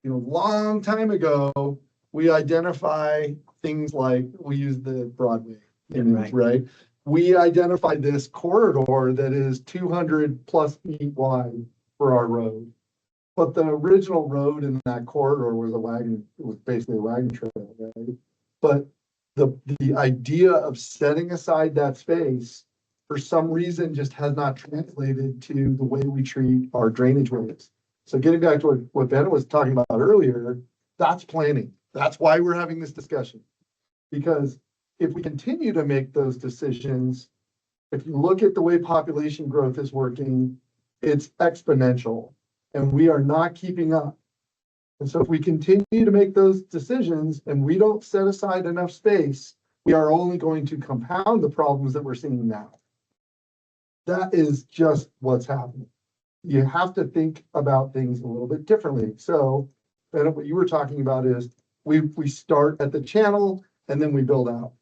long time ago, we identify things like, we use the Broadway image, right? We identified this corridor that is 200+ feet wide for our road. But the original road in that corridor was basically a wagon trail, right? But the idea of setting aside that space, for some reason, just has not translated to the way we treat our drainage ways. So getting back to what Ben was talking about earlier, that's planning. That's why we're having this discussion. Because if we continue to make those decisions, if you look at the way population growth is working, it's exponential. And we are not keeping up. And so if we continue to make those decisions and we don't set aside enough space, we are only going to compound the problems that we're seeing now. That is just what's happening. You have to think about things a little bit differently. So, Ben, what you were talking about is we start at the channel and then we build out.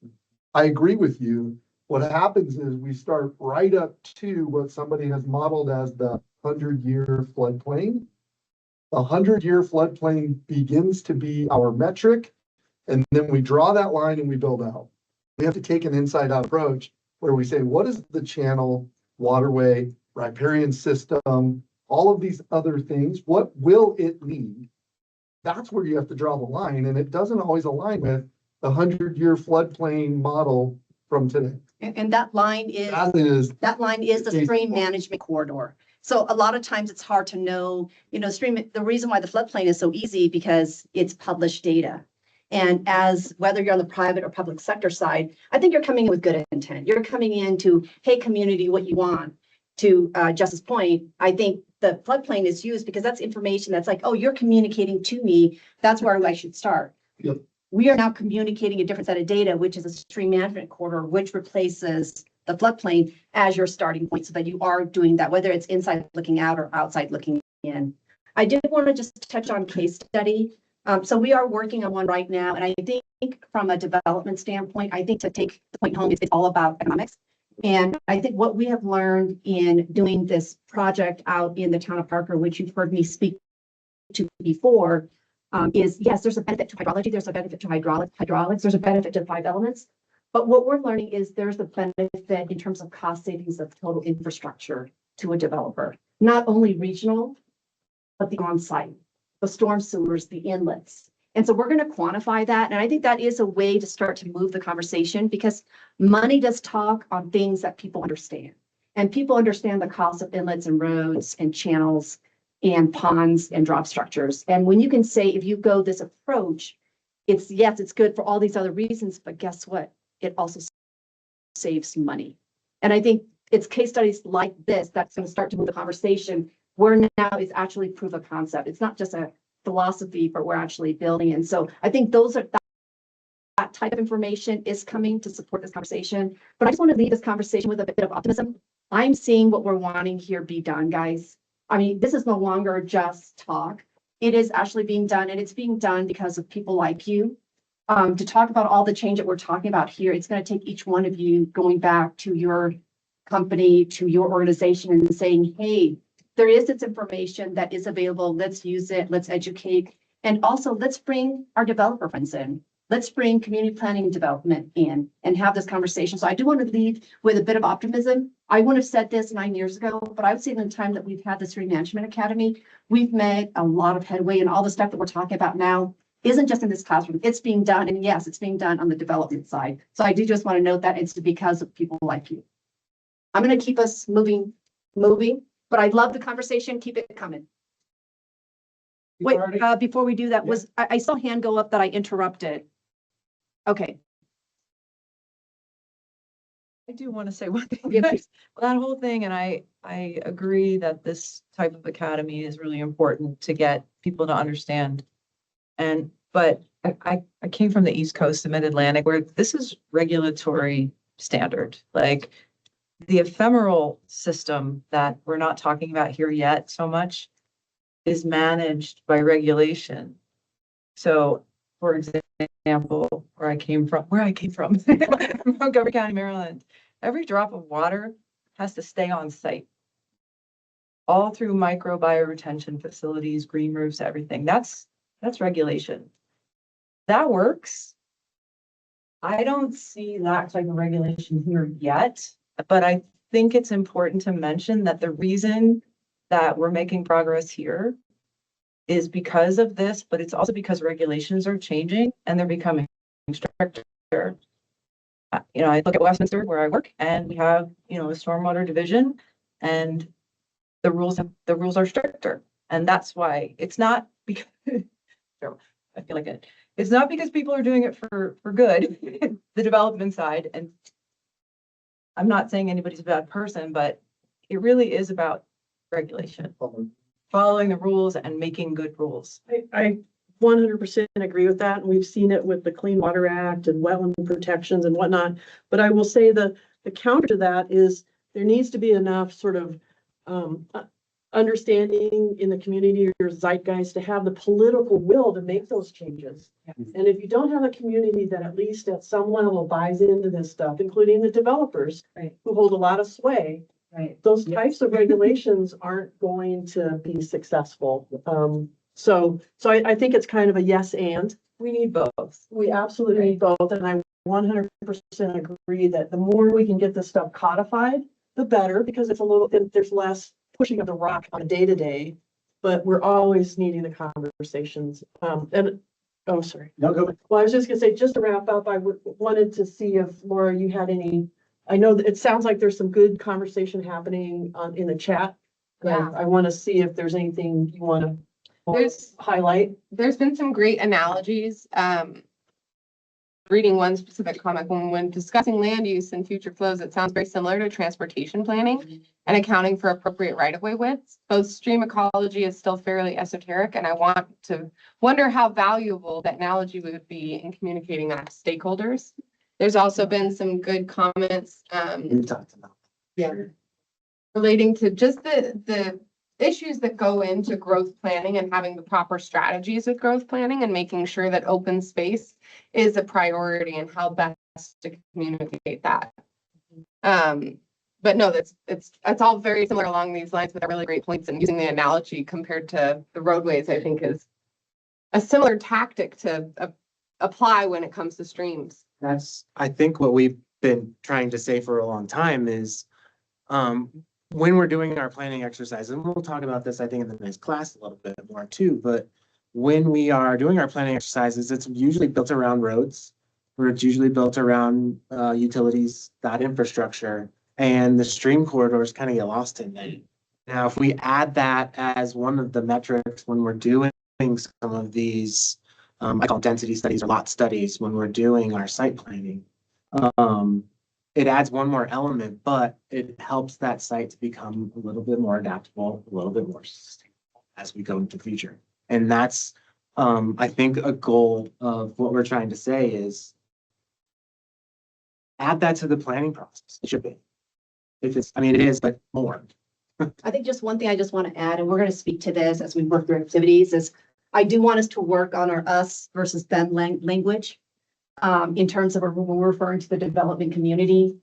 I agree with you. What happens is we start right up to what somebody has modeled as the 100-year floodplain. The 100-year floodplain begins to be our metric, and then we draw that line and we build out. We have to take an inside-out approach where we say, what is the channel, waterway, riparian system, all of these other things, what will it need? That's where you have to draw the line, and it doesn't always align with the 100-year floodplain model from today. And that line is the case stream point. management corridor. So a lot of times it's hard to know, the reason why the floodplain is so easy because it's published data. And as whether you're on the private or public sector side, I think you're coming in with good intent. You're coming in to, hey, community, what you want. To Jess's point, I think the floodplain is used because that's information that's like, oh, you're communicating to me. That's where I should start. Yep. We are now communicating a different set of data, which is a stream management corridor, which replaces the floodplain as your starting point so that you are doing that, whether it's inside looking out or outside looking in. I did want to just touch on case study. So we are working on one right now. And I think from a development standpoint, I think to take the point home, it's all about economics. And I think what we have learned in doing this project out in the town of Parker, which you've heard me speak to before, is yes, there's a benefit to hydrology, there's a benefit to hydraulics, there's a benefit to 5 elements. But what we're learning is there's a benefit in terms of cost savings of total infrastructure to a developer, not only regional, but the on-site, the storm sewers, the inlets. And so we're going to quantify that. And I think that is a way to start to move the conversation because money does talk on things that people understand. And people understand the cost of inlets and roads and channels and ponds and drop structures. And when you can say, if you go this approach, it's yes, it's good for all these other reasons, but guess what? It also saves money. And I think it's case studies like this that's going to start to move the conversation where now it's actually proof of concept. It's not just a philosophy, but we're actually building. And so I think those are that type type of information is coming to support this conversation, but I just want to leave this conversation with a bit of optimism. I'm seeing what we're wanting here be done, guys. I mean, this is no longer just talk. It is actually being done, and it's being done because of people like you. To talk about all the change that we're talking about here, it's going to take each one of you going back to your company, to your organization and saying, hey, there is this information that is available. Let's use it. Let's educate. And also let's bring our developer friends in. Let's bring community planning and development in and have this conversation. So I do want to lead with a bit of optimism. I wouldn't have said this 9 years ago, but I would say in the time that we've had the City Management Academy, we've made a lot of headway, and all the stuff that we're talking about now isn't just in this classroom. It's being done. And yes, it's being done on the development side. So I do just want to note that it's because of people like you. I'm going to keep us moving, but I love the conversation. Keep it coming. Wait, before we do that, I saw a hand go up that I interrupted. Okay. I do want to say one thing. Yeah, please. That whole thing, and I agree that this type of academy is really important to get people to understand. But I came from the East Coast, the Mid-Atlantic, where this is regulatory standard. Like the ephemeral system that we're not talking about here yet so much is managed by regulation. So, for example, where I came from, Montgomery County, Maryland, every drop of water has to stay on site. All through micro bioretention facilities, green roofs, everything. That's regulation. That works. I don't see that type of regulation here yet, but I think it's important to mention that the reason that we're making progress here is because of this, but it's also because regulations are changing and they're becoming stricter. I look at Westminster where I work, and we have, a stormwater division, and the rules are stricter. And that's why it's not because I feel like it's not because people are doing it for good, the development side. And I'm not saying anybody's a bad person, but it really is about regulation, following the rules and making good rules. I 100% agree with that. And we've seen it with the Clean Water Act and wetland protections and whatnot. But I will say the counter to that is there needs to be enough sort of understanding in the community or zeitgeist to have the political will to make those changes. And if you don't have a community that at least at some level buys into this stuff, including the developers who hold a lot of sway, those types of regulations aren't going to be successful. So I think it's kind of a yes and. We need both. We absolutely need both. And I 100% agree that the more we can get this stuff codified, the better, because there's less pushing of the rock on a day-to-day, but we're always needing the conversations. Sorry. No, go. Well, I was just gonna say, just to wrap up, I wanted to see if Laura, you had any, I know that it sounds like there's some good conversation happening in the chat. Yeah. I want to see if there's anything you want to highlight. There's been some great analogies. Reading one specific comment, when discussing land use and future flows, it sounds very similar to transportation planning and accounting for appropriate right-of-way widths. Both stream ecology is still fairly esoteric, and I want to wonder how valuable that analogy would be in communicating that to stakeholders. There's also been some good comments We've talked about. relating to just the issues that go into growth planning and having the proper strategies with growth planning and making sure that open space is a priority and how best to communicate that. But no, it's all very similar along these lines, but they're really great points, and using the analogy compared to the roadways, I think, is a similar tactic to apply when it comes to streams. That's, I think, what we've been trying to say for a long time is, when we're doing our planning exercise, and we'll talk about this, I think, in the next class a little bit more too, but when we are doing our planning exercises, it's usually built around roads, or it's usually built around utilities, that infrastructure, and the stream corridors kind of get lost in that. Now, if we add that as one of the metrics when we're doing some of these, I call density studies or lot studies, when we're doing our site planning, it adds one more element, but it helps that site to become a little bit more adaptable, a little bit more sustainable as we go into the future. And that's, I think, a goal of what we're trying to say is add that to the planning process. It should be. If it's, I mean, it is, but more. I think just one thing I just want to add, and we're going to speak to this as we work through activities, is I do want us to work on our us versus them language. In terms of when we're referring to the development community,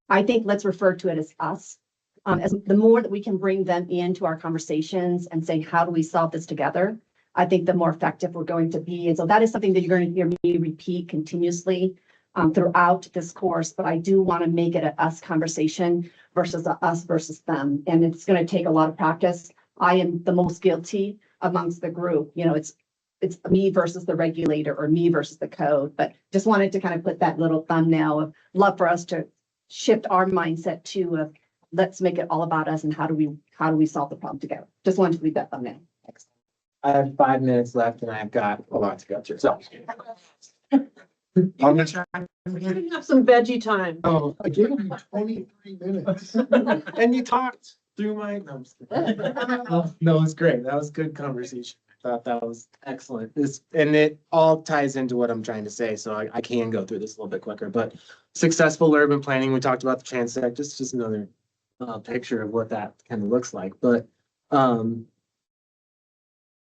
I think let's refer to it as us. As the more that we can bring them into our conversations and say, how do we solve this together? I think the more effective we're going to be. And so that is something that you're going to hear me repeat continuously throughout this course, but I do want to make it an us conversation versus a us versus them. And it's going to take a lot of practice. I am the most guilty amongst the group. You know, it's me versus the regulator or me versus the code, but just wanted to kind of put that little thumbnail of love for us to shift our mindset to let's make it all about us and how do we solve the problem together. Just wanted to leave that thumbnail. Thanks. I have 5 minutes left and I've got a lot to go through, so. I'm gonna try. Have some veggie time. Oh, I gave you 23 minutes. and you talked through my, no, I'm just kidding. No, it was great. That was good conversation. I thought that was excellent. And it all ties into what I'm trying to say, so I can go through this a little bit quicker, but successful urban planning, we talked about the transect, just another picture of what that kind of looks like, but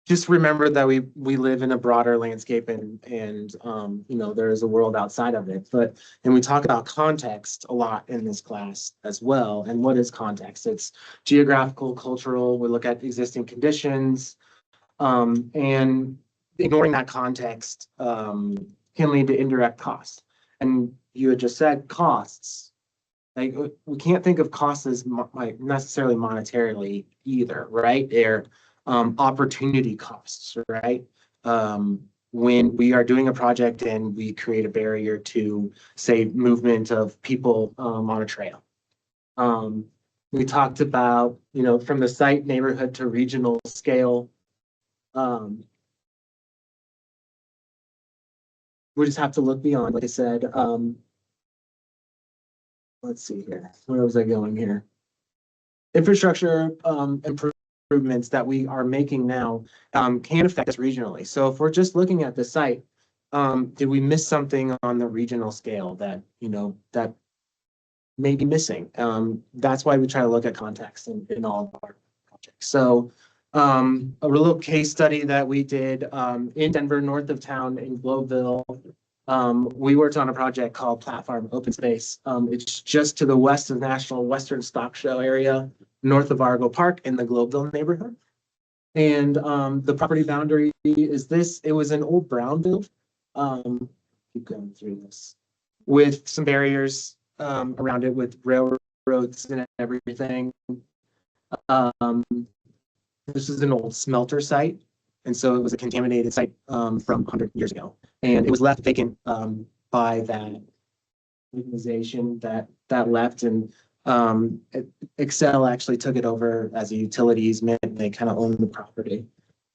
just remember that we live in a broader landscape and you know, there is a world outside of it, and we talk about context a lot in this class as well. And what is context? It's geographical, cultural, we look at existing conditions, and ignoring that context can lead to indirect costs. And you had just said costs. Like, we can't think of costs as like necessarily monetarily either, right? They're opportunity costs, right? When we are doing a project and we create a barrier to, say, movement of people on a trail. We talked about, you know, from the site, neighborhood to regional scale. We just have to look beyond, like I said. Let's see here. Where was I going here? Infrastructure improvements that we are making now can affect us regionally. So if we're just looking at the site, did we miss something on the regional scale that, you know, that may be missing? That's why we try to look at context in all of our projects. So a little case study that we did in Denver, north of town in Globeville. We worked on a project called Platform Open Space. It's just to the west of National Western Stock Show area, north of Argo Park in the Globeville neighborhood. And the property boundary is this. It was an old brown build. Keep going through this with some barriers around it with railroads and everything. This is an old smelter site. And so it was a contaminated site from 100 years ago. And it was left vacant by that organization that left. And Excel actually took it over as a utility easement. And they kind of owned the property.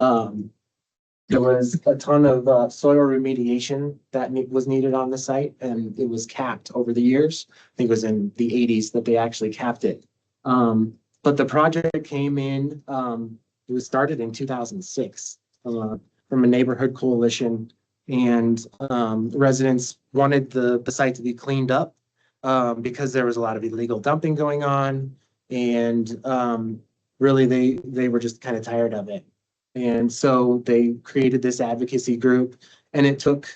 There was a ton of soil remediation that was needed on the site, and it was capped over the years. I think it was in the 80s that they actually capped it. But the project came in, it was started in 2006 from a neighborhood coalition, and residents wanted the site to be cleaned up because there was a lot of illegal dumping going on, and really they were just kind of tired of it. And so they created this advocacy group, and it took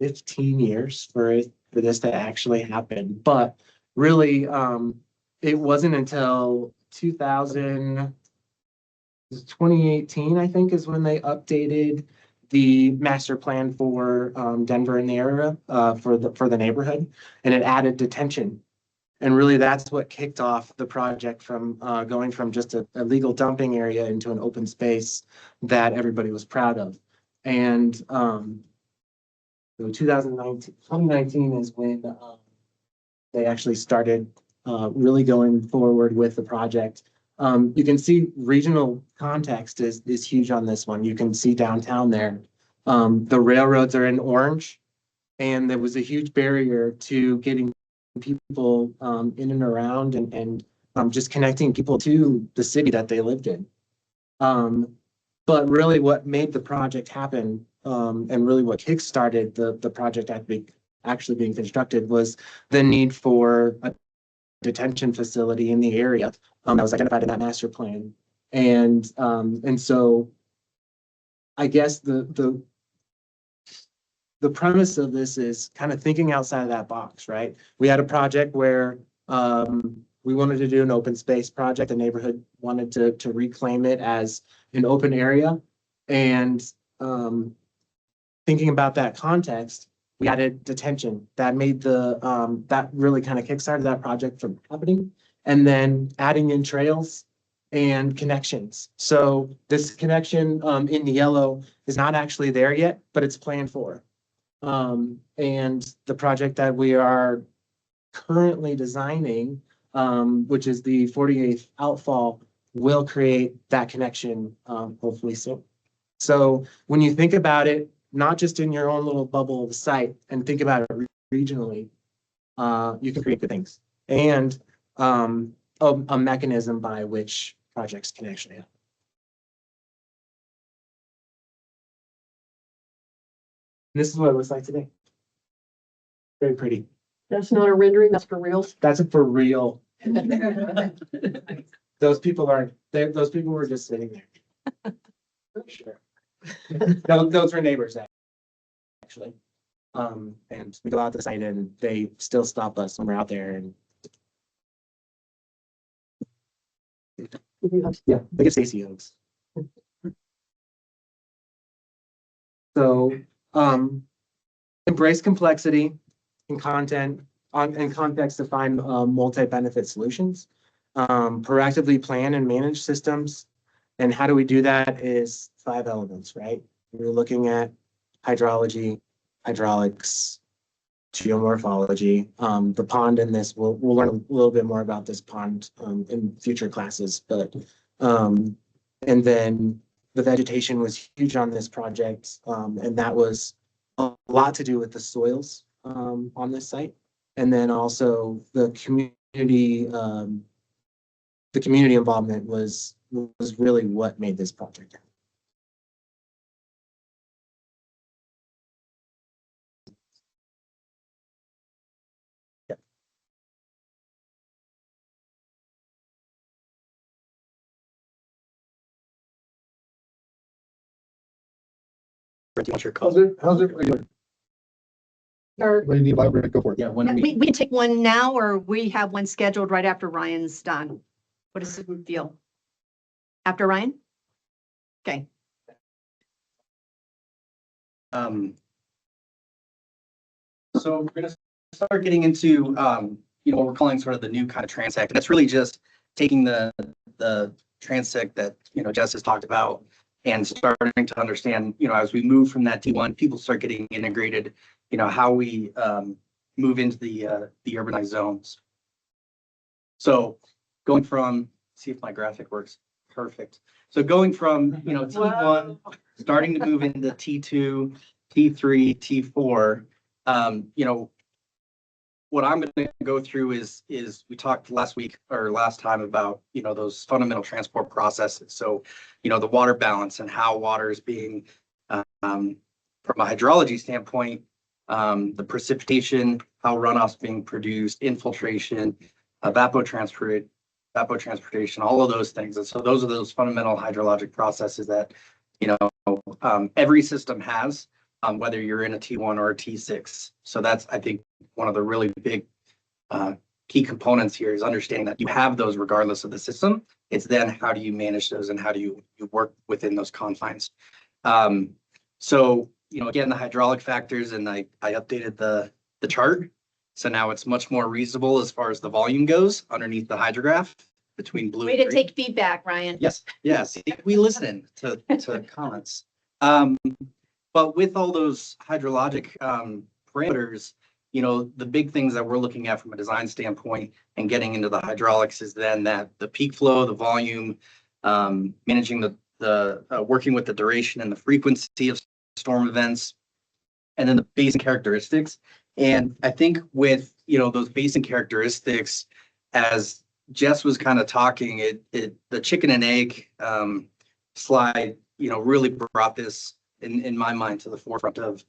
15 years for this to actually happen. But really, it wasn't until 2018, I think, is when they updated the master plan for Denver and the area for the neighborhood, and it added detention. And really, that's what kicked off the project from going from just a legal dumping area into an open space that everybody was proud of. And so 2019 is when they actually started really going forward with the project. You can see regional context is huge on this one. You can see downtown there. The railroads are in orange, and there was a huge barrier to getting people in and around and just connecting people to the city that they lived in. But really what made the project happen and really what kickstarted the project actually being constructed was the need for a detention facility in the area that was identified in that master plan. And so I guess the premise of this is kind of thinking outside of that box, right? We had a project where we wanted to do an open space project. The neighborhood wanted to reclaim it as an open area. And thinking about that context, we added detention. That made that really kind of kickstarted that project from happening. And then adding in trails and connections. So this connection in the yellow is not actually there yet, but it's planned for. And the project that we are currently designing, which is the 48th outfall, will create that connection hopefully soon. So when you think about it, not just in your own little bubble of site, and think about it regionally, you can create good things. And a mechanism by which projects can actually happen. This is what it looks like today. Very pretty. That's not a rendering, that's for real. That's for real. Those people aren't, those people were just sitting there. For sure. Those were neighbors, actually. And we go out to the site and they still stop us when we're out there and yeah, they get Stacy hugs. So, embrace complexity in content and context to find multi-benefit solutions. Proactively plan and manage systems. And how do we do that is 5 elements, right? We're looking at hydrology, hydraulics, geomorphology. The pond in this, we'll learn a little bit more about this pond in future classes, but and then the vegetation was huge on this project, and that was a lot to do with the soils on this site, and then also the community involvement was really what made this project happen. How's it? Or Ready to elaborate? Go for it. Yeah, when We can take one now, or we have one scheduled right after Ryan's done. What does it feel? After Ryan? Okay. So we're gonna start getting into, what we're calling sort of the new kind of transect. And it's really just taking the transect that, Jess has talked about and starting to understand, as we move from that T1, people start getting integrated, how we move into the urbanized zones. So going from, see if my graphic works. Perfect. So going from, T1, starting to move into T2, T3, T4, what I'm going to go through is we talked last week or last time about, those fundamental transport processes. So, the water balance and how water is being, from a hydrology standpoint, the precipitation, how runoff's being produced, infiltration, evapotranspiration, all of those things. And so those are those fundamental hydrologic processes that, every system has, whether you're in a T1 or a T6. So that's, I think, one of the really big key components here is understanding that you have those regardless of the system. It's then how do you manage those and how do you work within those confines. So, again, the hydraulic factors, and I updated the chart. So now it's much more reasonable as far as the volume goes underneath the hydrograph between blue Way and to green. take feedback, Ryan. Yes, yes, we listen to comments. But with all those hydrologic parameters, the big things that we're looking at from a design standpoint and getting into the hydraulics is then that the peak flow, the volume, managing the working with the duration and the frequency of storm events, and then the basin characteristics. And I think with, those basin characteristics, as Jess was kind of talking, the chicken and egg slide, really brought this in my mind to the forefront of,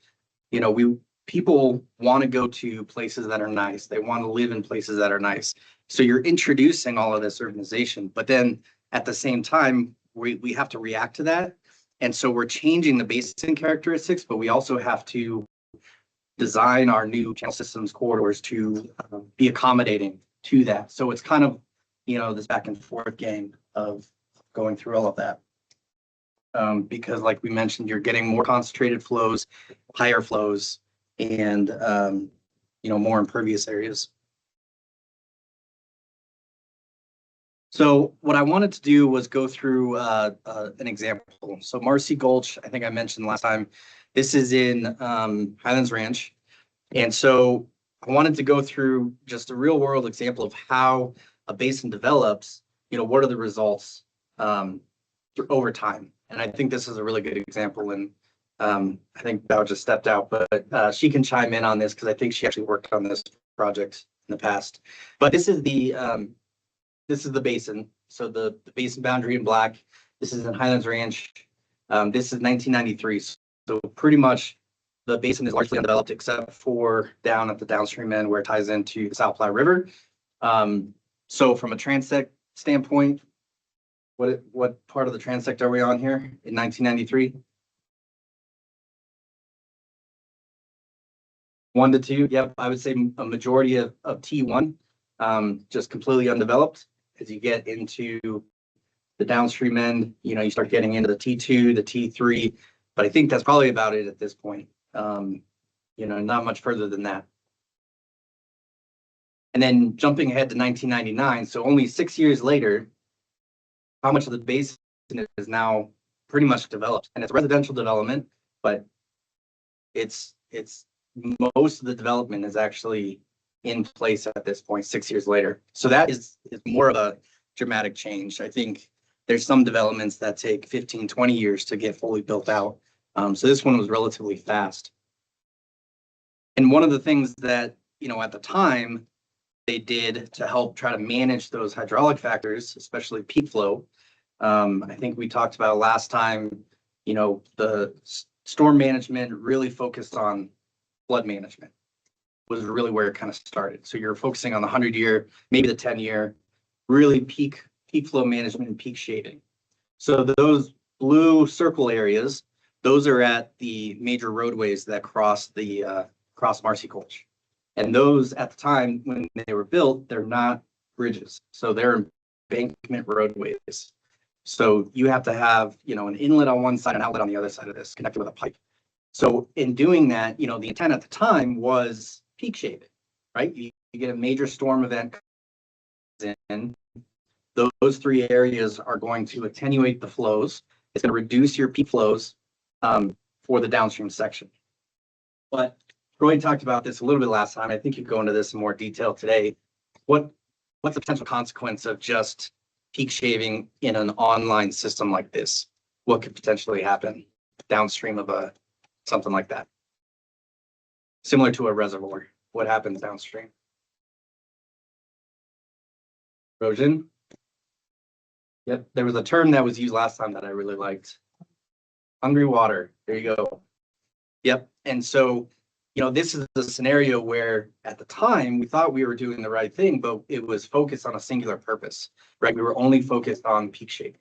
we people want to go to places that are nice. They want to live in places that are nice. So you're introducing all of this urbanization, but then at the same time, we have to react to that. And so we're changing the basin characteristics, but we also have to design our new channel systems corridors to be accommodating to that. So it's kind of, this back and forth game of going through all of that. Because like we mentioned, you're getting more concentrated flows, higher flows, and, more impervious areas. So what I wanted to do was go through an example. So Marcy Gulch, I think I mentioned last time, this is in Highlands Ranch. And so I wanted to go through just a real world example of how a basin develops, what are the results over time. And I think this is a really good example. And I think Val just stepped out, but she can chime in on this because I think she actually worked on this project in the past. But this is the basin. So the basin boundary in black. This is in Highlands Ranch. This is 1993. So pretty much the basin is largely undeveloped except for down at the downstream end where it ties into the South Platte River. So from a transect standpoint, what part of the transect are we on here in 1993? 1 to 2. Yep, I would say a majority of T1, just completely undeveloped. As you get into the downstream end, you start getting into the T2, the T3, but I think that's probably about it at this point. Not much further than that. And then jumping ahead to 1999, so only 6 years later, how much of the basin is now pretty much developed? And it's residential development, but it's most of the development is actually in place at this point, 6 years later. So that is more of a dramatic change. I think there's some developments that take 15, 20 years to get fully built out. So this one was relatively fast. And one of the things that, at the time they did to help try to manage those hydraulic factors, especially peak flow. I think we talked about last time, the storm management really focused on flood management was really where it kind of started. So you're focusing on the 100-year, maybe the 10-year, really peak flow management and peak shading. So those blue circle areas, those are at the major roadways that cross Marcy Gulch. And those at the time when they were built, they're not bridges. So they're embankment roadways. So you have to have, an inlet on one side and outlet on the other side of this connected with a pipe. So in doing that, the intent at the time was peak shaving, right? You get a major storm event in, those 3 areas are going to attenuate the flows. It's going to reduce your peak flows for the downstream section. But Roy talked about this a little bit last time. I think you go into this in more detail today. What's the potential consequence of just peak shaving in an online system like this? What could potentially happen downstream of something like that? Similar to a reservoir, what happens downstream? Erosion. Yep, there was a term that was used last time that I really liked. Hungry water, there you go. Yep, and so, this is a scenario where at the time we thought we were doing the right thing, but it was focused on a singular purpose, right? We were only focused on peak shaving.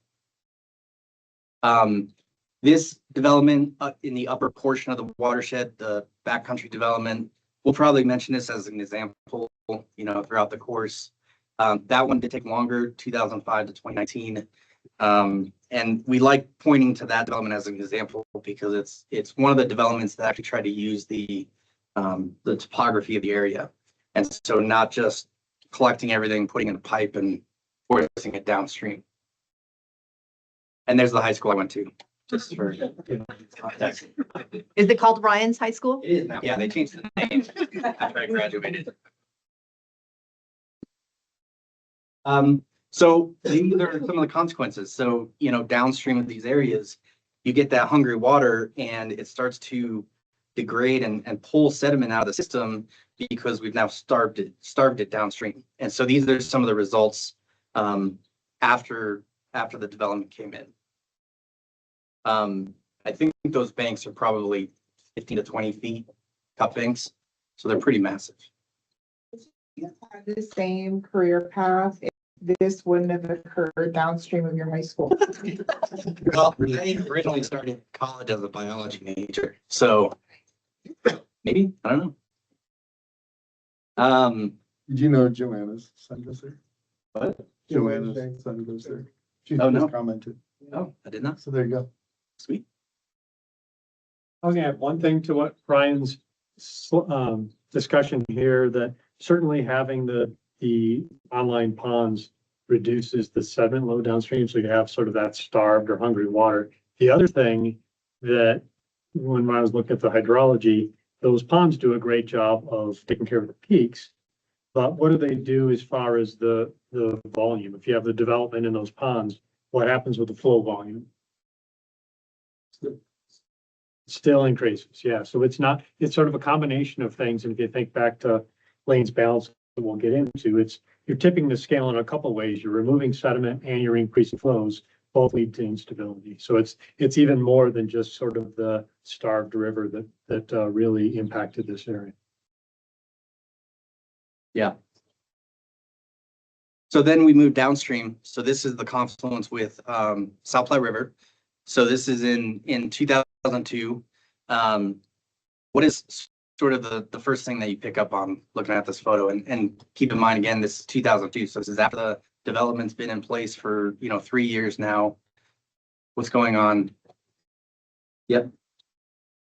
This development in the upper portion of the watershed, the backcountry development, we'll probably mention this as an example, throughout the course. That one did take longer, 2005 to 2019. And we like pointing to that development as an example because it's one of the developments that actually try to use the topography of the area. And so not just collecting everything, putting in a pipe and forcing it downstream. And there's the high school I went to, just for context. Is it called Ryan's High School? It is now. Yeah, they changed the name after I graduated. So these are some of the consequences. So, downstream of these areas, you get that hungry water and it starts to degrade and pull sediment out of the system because we've now starved it downstream. And so these are some of the results after the development came in. I think those banks are probably 15 to 20 feet cut banks. So they're pretty massive. Had the same career path, if this wouldn't have occurred downstream of your high school. Well, I originally started college as a biology major, so maybe, I don't know. Did you know Joanna's son goes there? What? Joanna's son goes there. She Oh, no. just commented. Oh, I did not. So there you go. Sweet. I was gonna add one thing to what Brian's discussion here, that certainly having the online ponds reduces the sediment load downstream, so you have sort of that starved or hungry water. The other thing that when I was looking at the hydrology, those ponds do a great job of taking care of the peaks. But what do they do as far as the volume? If you have the development in those ponds, what happens with the flow volume? Still increases, yeah. So it's sort of a combination of things. And if you think back to Lane's balance that we'll get into, you're tipping the scale in a couple of ways. You're removing sediment and you're increasing flows, both lead to instability. So it's even more than just sort of the starved river that really impacted this area. Yeah. So then we move downstream. So this is the confluence with South Platte River. So this is in 2002. What is sort of the first thing that you pick up on looking at this photo? And keep in mind, again, this is 2002. So this is after the development's been in place for, 3 years now. What's going on? Yep.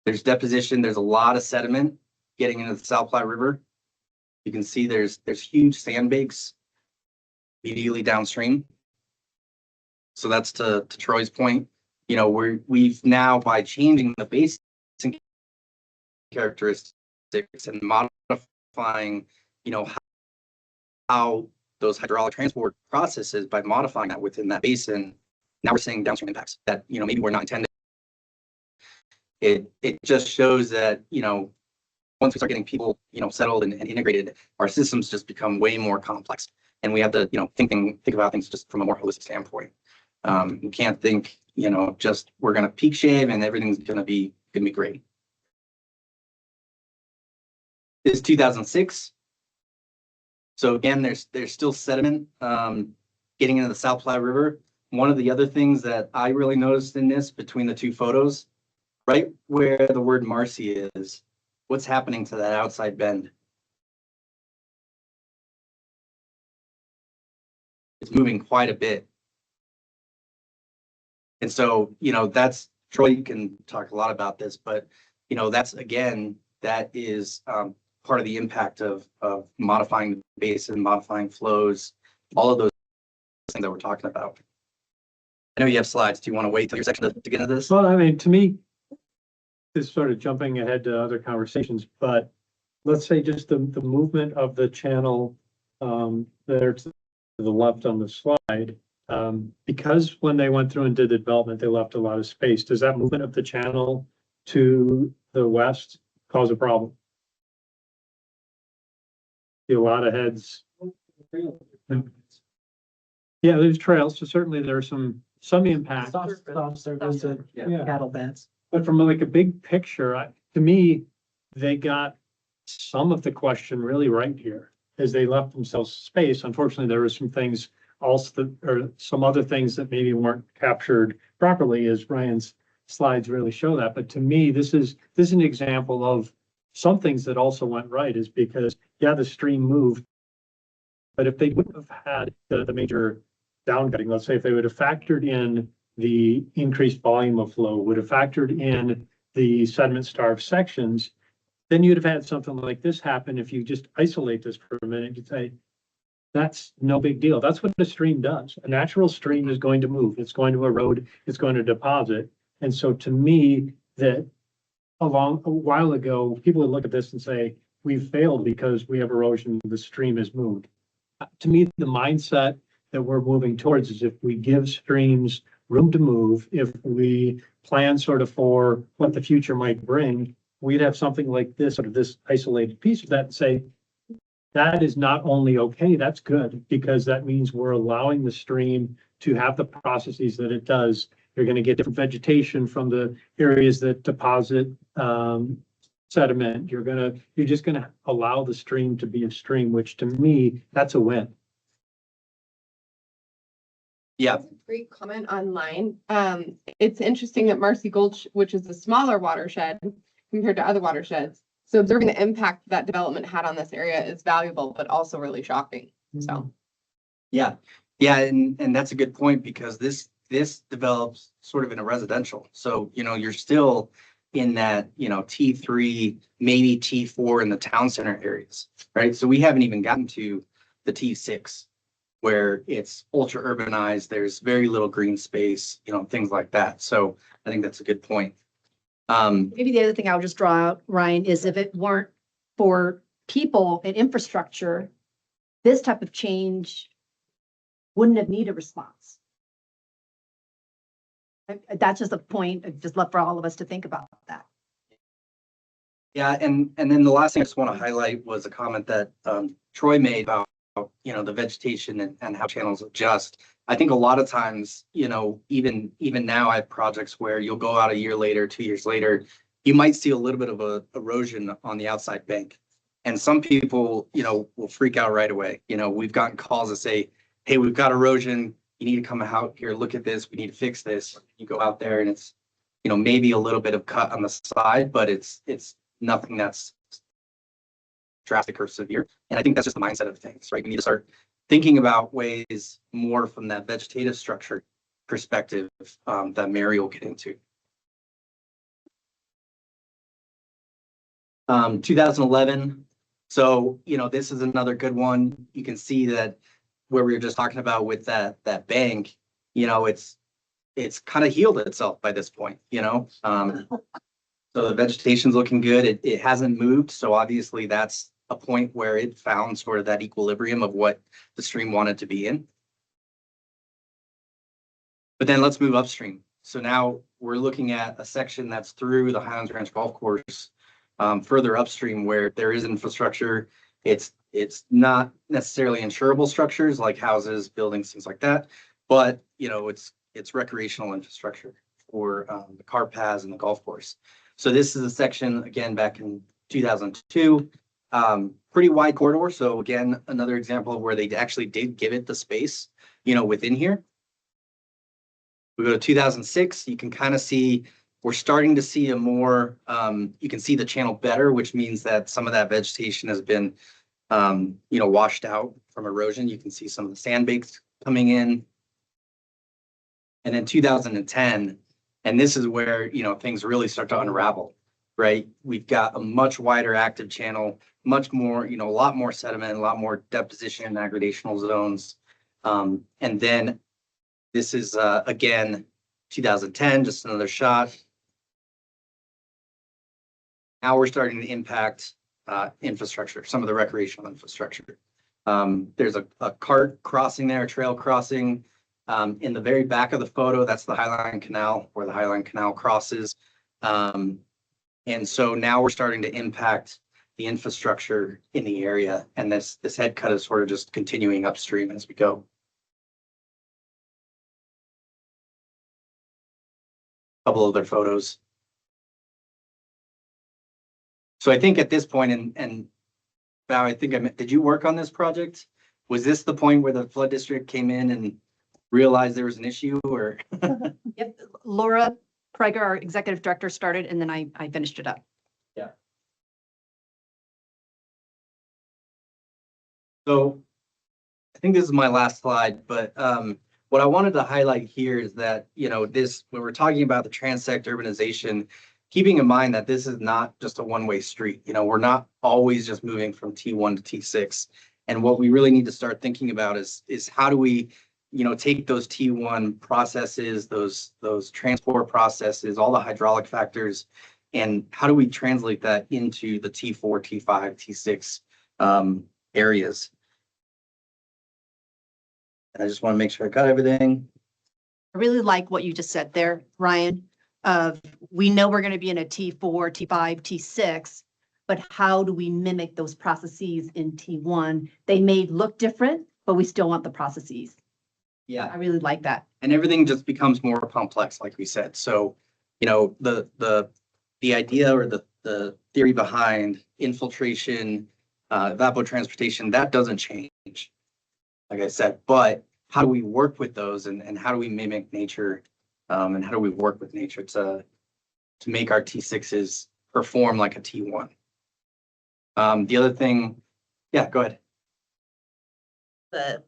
There's deposition. There's a lot of sediment getting into the South Platte River. You can see there's huge sandbanks immediately downstream. So that's to Troy's point. We've now, by changing the basin characteristics and modifying, how those hydraulic transport processes, by modifying that within that basin, now we're seeing downstream impacts that, maybe we're not intending. It just shows that, once we start getting people, settled and integrated, our systems just become way more complex. And we have to, think about things just from a more holistic standpoint. You can't think, just we're going to peak shave and everything's going to be great. This is 2006. So again, there's still sediment getting into the South Platte River. One of the other things that I really noticed in this, between the two photos, right where the word Marcy is, what's happening to that outside bend? It's moving quite a bit. And so, that's, Troy, you can talk a lot about this, but, that's, again, that is part of the impact of modifying the basin, modifying flows, all of those things that we're talking about. I know you have slides. Do you want to wait till your section to get into this? Well, I mean, to me, this is sort of jumping ahead to other conversations, but let's say just the movement of the channel there to the left on the slide, because when they went through and did the development, they left a lot of space. Does that movement of the channel to the west cause a problem? See a lot of heads. Yeah, there's trails, so certainly there are some impact. Yeah. Cattle beds. But from like a big picture, to me, they got some of the question really right here, as they left themselves space. Unfortunately, there were some things also, or some other things that maybe weren't captured properly, as Ryan's slides really show that. But to me, this is an example of some things that also went right, is because, yeah, the stream moved, but if they wouldn't have had the major downcutting, let's say if they would have factored in the increased volume of flow, would have factored in the sediment starved sections, then you'd have had something like this happen. If you just isolate this for a minute, you'd say, that's no big deal. That's what a stream does. A natural stream is going to move. It's going to erode. It's going to deposit. And so to me, that a while ago, people would look at this and say, we've failed because we have erosion. The stream has moved. To me, the mindset that we're moving towards is if we give streams room to move, if we plan sort of for what the future might bring, we'd have something like this, sort of this isolated piece of that, and say, that is not only okay, that's good, because that means we're allowing the stream to have the processes that it does. You're going to get different vegetation from the areas that deposit sediment, you're just gonna allow the stream to be a stream, which to me, that's a win. Yeah, Great comment online. It's interesting that Marcy Gulch, which is a smaller watershed compared to other watersheds. So observing the impact that development had on this area is valuable, but also really shocking. So. yeah, and that's a good point because this develops sort of in a residential. So, you're still in that, T3, maybe T4 in the town center areas, right? So we haven't even gotten to the T6 where it's ultra urbanized. There's very little green space, things like that. So I think that's a good point. Maybe the other thing I'll just draw out, Ryan, is if it weren't for people and infrastructure, this type of change wouldn't have needed a response. That's just a point. I'd just love for all of us to think about that. Yeah, and then the last thing I just want to highlight was a comment that Troy made about, the vegetation and how channels adjust. I think a lot of times, even now I have projects where you'll go out a year later, 2 years later, you might see a little bit of a erosion on the outside bank. And some people, will freak out right away. We've gotten calls that say, hey, we've got erosion. You need to come out here, look at this. We need to fix this. You go out there and it's, maybe a little bit of cut on the side, but it's nothing that's drastic or severe. And I think that's just the mindset of things, right? We need to start thinking about ways more from that vegetative structure perspective that Mary will get into. 2011. So, this is another good one. You can see that where we were just talking about with that bank, it's kind of healed itself by this point, So the vegetation's looking good. It hasn't moved. So obviously that's a point where it found sort of that equilibrium of what the stream wanted to be in. But then let's move upstream. So now we're looking at a section that's through the Highlands Ranch Golf Course, further upstream where there is infrastructure. It's not necessarily insurable structures like houses, buildings, things like that, but it's recreational infrastructure for the car paths and the golf course. So this is a section again back in 2002, pretty wide corridor. So again, another example of where they actually did give it the space, within here. We go to 2006, you can kind of see, we're starting to see a more, you can see the channel better, which means that some of that vegetation has been, washed out from erosion. You can see some of the sand banks coming in. And then 2010, and this is where, things really start to unravel, right? We've got a much wider active channel, much more, a lot more sediment, a lot more deposition and aggradational zones. And then this is, again, 2010, just another shot. Now we're starting to impact infrastructure, some of the recreational infrastructure. There's a cart crossing there, a trail crossing. In the very back of the photo, that's the Highline Canal, where the Highline Canal crosses. And so now we're starting to impact the infrastructure in the area. And this head cut is sort of just continuing upstream as we go. Couple other photos. So I think at this point, and Val, I think did you work on this project? Was this the point where the flood district came in and realized there was an issue, or? Yep, Laura Prager, our executive director, started, and then I finished it up. Yeah. So I think this is my last slide, but what I wanted to highlight here is that, when we're talking about the transect urbanization, keeping in mind that this is not just a one-way street. We're not always just moving from T1 to T6. And what we really need to start thinking about is how do we take those T1 processes, those transport processes, all the hydraulic factors, and how do we translate that into the T4, T5, T6 areas? And I just want to make sure I got everything. I really like what you just said there, Ryan, of we know we're going to be in a T4, T5, T6, but how do we mimic those processes in T1? They may look different, but we still want the processes. Yeah. I really like that. And everything just becomes more complex, like we said. So, the idea or the theory behind infiltration, evapotranspiration, that doesn't change. Like I said, but how do we work with those and how do we mimic nature? And how do we work with nature to make our T6s perform like a T1? The other thing, yeah, go ahead. The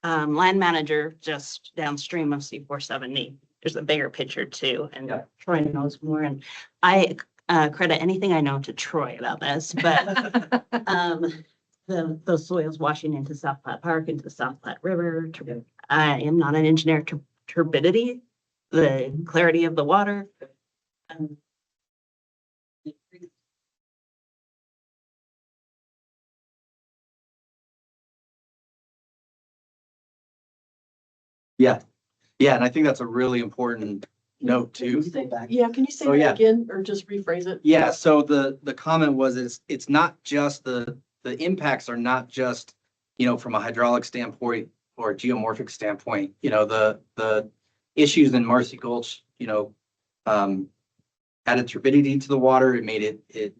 land manager just downstream of C470. There's a bigger picture too, and Yeah. Troy knows more. And I credit anything I know to Troy about this, but those soils washing into South Platte Park, into the South Platte River. I am not an engineer. Turbidity, the clarity of the water. Yeah, yeah, and I think that's a really important note Can you too. say- Yeah, can you say Oh, that yeah. again or just rephrase it? Yeah, so the comment was it's not just the impacts are not just, from a hydraulic standpoint or a geomorphic standpoint, the issues in Marcy Gulch, added turbidity to the water. It made it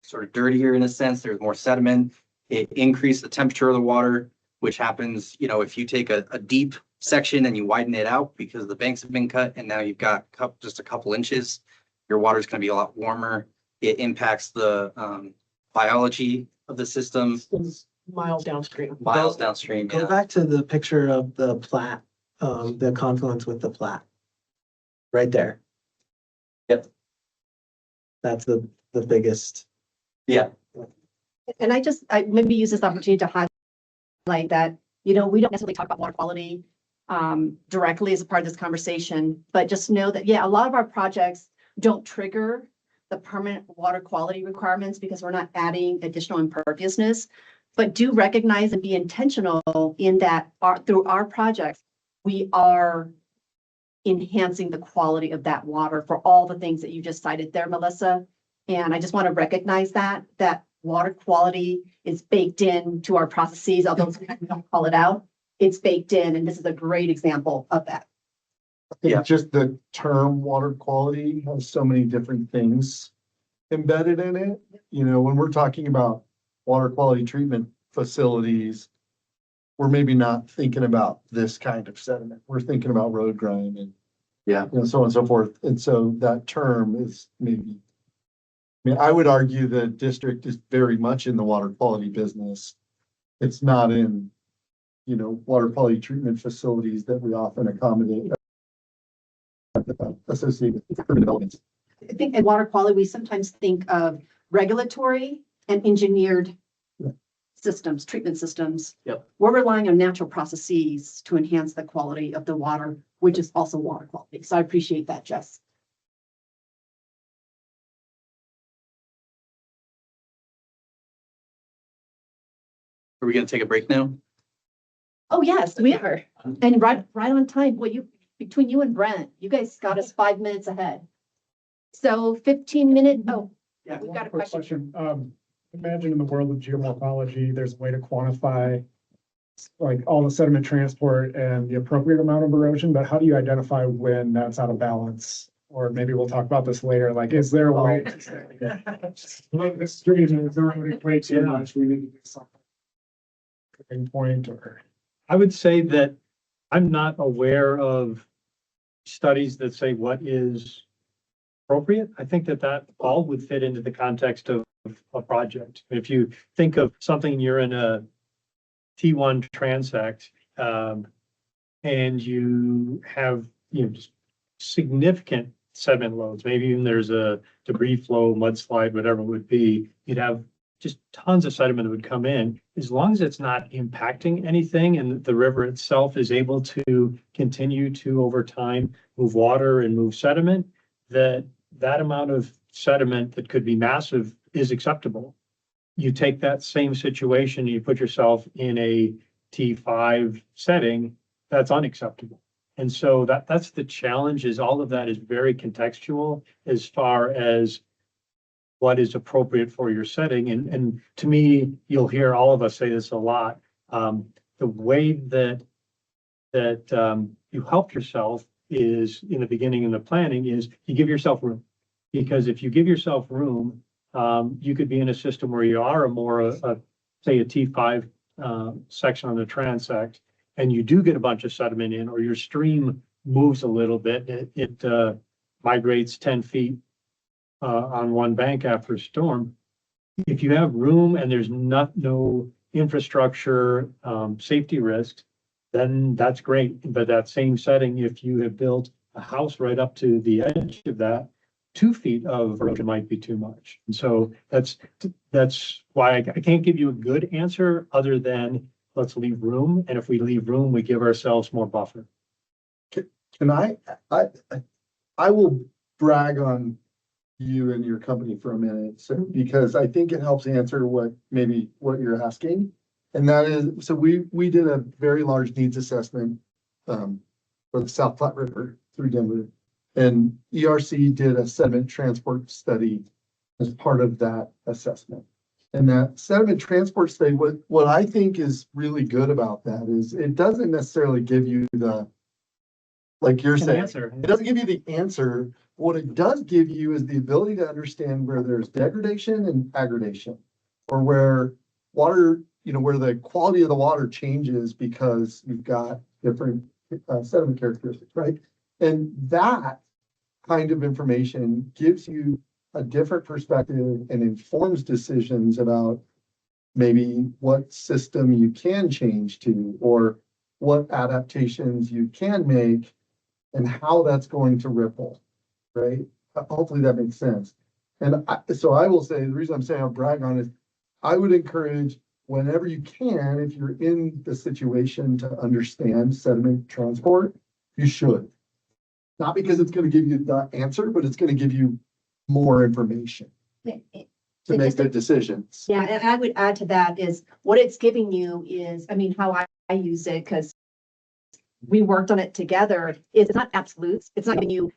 sort of dirtier in a sense. There's more sediment. It increased the temperature of the water, which happens, if you take a deep section and you widen it out because the banks have been cut and now you've got just a couple inches, your water is going to be a lot warmer. It impacts the biology of the system It's miles downstream. miles downstream. Go Yeah. back to the picture of the Platte, the confluence with the Platte. Right there. Yep. That's the biggest. Yeah. And I maybe use this opportunity to highlight that, we don't necessarily talk about water quality directly as a part of this conversation, but just know that, yeah, a lot of our projects don't trigger the permanent water quality requirements because we're not adding additional imperviousness, but do recognize and be intentional in that through our projects, we are enhancing the quality of that water for all the things that you just cited there, Melissa. And I just want to recognize that water quality is baked into our processes, although we don't call it out. It's baked in, and this is a great example of that. I think Yeah. just the term water quality has so many different things embedded in it. When we're talking about water quality treatment facilities, we're maybe not thinking about this kind of sediment. We're thinking about road grime and Yeah. so on and so forth. And so that term is maybe, I would argue the district is very much in the water quality business. It's not in, water quality treatment facilities that we often accommodate associated with urban developments. I think in water quality, we sometimes think of regulatory and engineered systems, treatment systems. Yep. We're relying on natural processes to enhance the quality of the water, which is also water quality. So I appreciate that, Jess. Are we going to take a break now? Oh, yes, we are. And right on time. Well, between you and Brent, you guys got us 5 minutes ahead. So 15-minute, Yeah, We've one got a quick question. Imagine in the world of geomorphology, there's a way to quantify like all the sediment transport and the appropriate amount of erosion, but how do you identify when that's out of balance? Or maybe we'll talk about this later, like, is there a way to say, look, this stream is eroding way too much, we need to do something. Tipping point or. I would say that I'm not aware of studies that say what is appropriate. I think that all would fit into the context of a project. If you think of something, you're in a T1 transect, and you have, just significant sediment loads, maybe even there's a debris flow, mudslide, whatever it would be, you'd have just tons of sediment that would come in. As long as it's not impacting anything and the river itself is able to continue to, over time, move water and move sediment, that amount of sediment that could be massive is acceptable. You take that same situation, you put yourself in a T5 setting, that's unacceptable. And so that's the challenge, is all of that is very contextual as far as what is appropriate for your setting. And to me, you'll hear all of us say this a lot. The way that you help yourself is in the beginning in the planning is you give yourself room. Because if you give yourself room, you could be in a system where you are say a T5 section on the transect, and you do get a bunch of sediment in, or your stream moves a little bit, it migrates 10 feet on one bank after a storm. If you have room and there's no infrastructure, safety risks, then that's great. But that same setting, if you have built a house right up to the edge of that, 2 feet of erosion might be too much. And so that's why I can't give you a good answer other than let's leave room. And if we leave room, we give ourselves more buffer. Can I will brag on you and your company for a minute, so, because I think it helps answer what you're asking. And that is, so we did a very large needs assessment for the South Platte River through Denver. And ERC did a sediment transport study as part of that assessment. And that sediment transport study, what I think is really good about that is it doesn't necessarily give you the, like you're saying, it doesn't give you the answer. What it does give you is the ability to understand where there's degradation and aggradation, or where water, where the quality of the water changes because you've got different sediment characteristics, right? And that kind of information gives you a different perspective and informs decisions about maybe what system you can change to, or what adaptations you can make, and how that's going to ripple, right? Hopefully that makes sense. And so I will say, the reason I'm saying I'll brag on it, I would encourage whenever you can, if you're in the situation to understand sediment transport, you should. Not because it's going to give you the answer, but it's going to give you more information to make good decisions. Yeah, and I would add to that is what it's giving you is, how I use it, because we worked on it together, is it's not absolutes. It's not giving you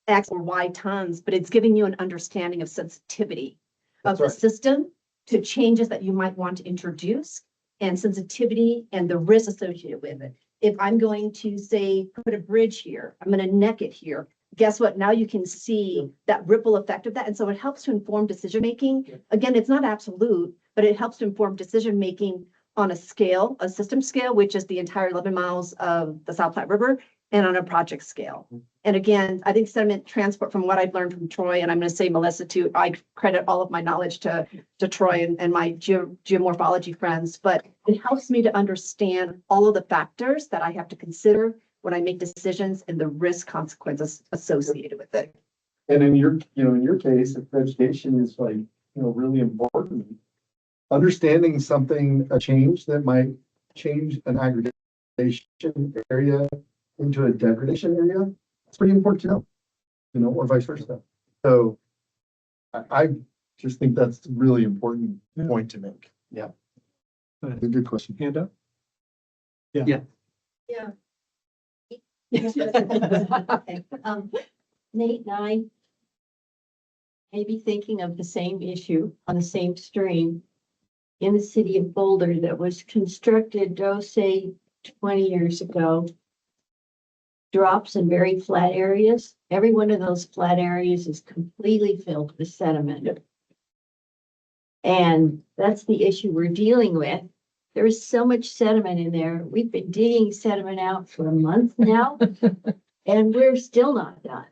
X or Y tons, but it's giving you an understanding of sensitivity of the system to changes that you might want to introduce, and sensitivity and the risk associated with it. If I'm going to say, put a bridge here, I'm going to neck it here. Guess what? Now you can see that ripple effect of that. And so it helps to inform decision-making. Again, it's not absolute, but it helps to inform decision-making on a scale, a system scale, which is the entire 11 miles of the South Platte River, and on a project scale. And again, I think sediment transport, from what I've learned from Troy, and I'm going to say Melissa too, I credit all of my knowledge to Troy and my geomorphology friends, but it helps me to understand all of the factors that I have to consider when I make decisions and the risk consequences associated with it. And in your case, if vegetation is really important, understanding a change that might change an aggregation area into a degradation area, it's pretty important to know, or vice versa. So I just think that's a really important point to make. Yeah. A good question. Hand up? Yeah. Nate and I may be thinking of the same issue on the same stream in the city of Boulder that was constructed, say 20 years ago. Drops in very flat areas. Every one of those flat areas is completely filled with sediment. Yep. And that's the issue we're dealing with. There is so much sediment in there. We've been digging sediment out for a month now, and we're still not done.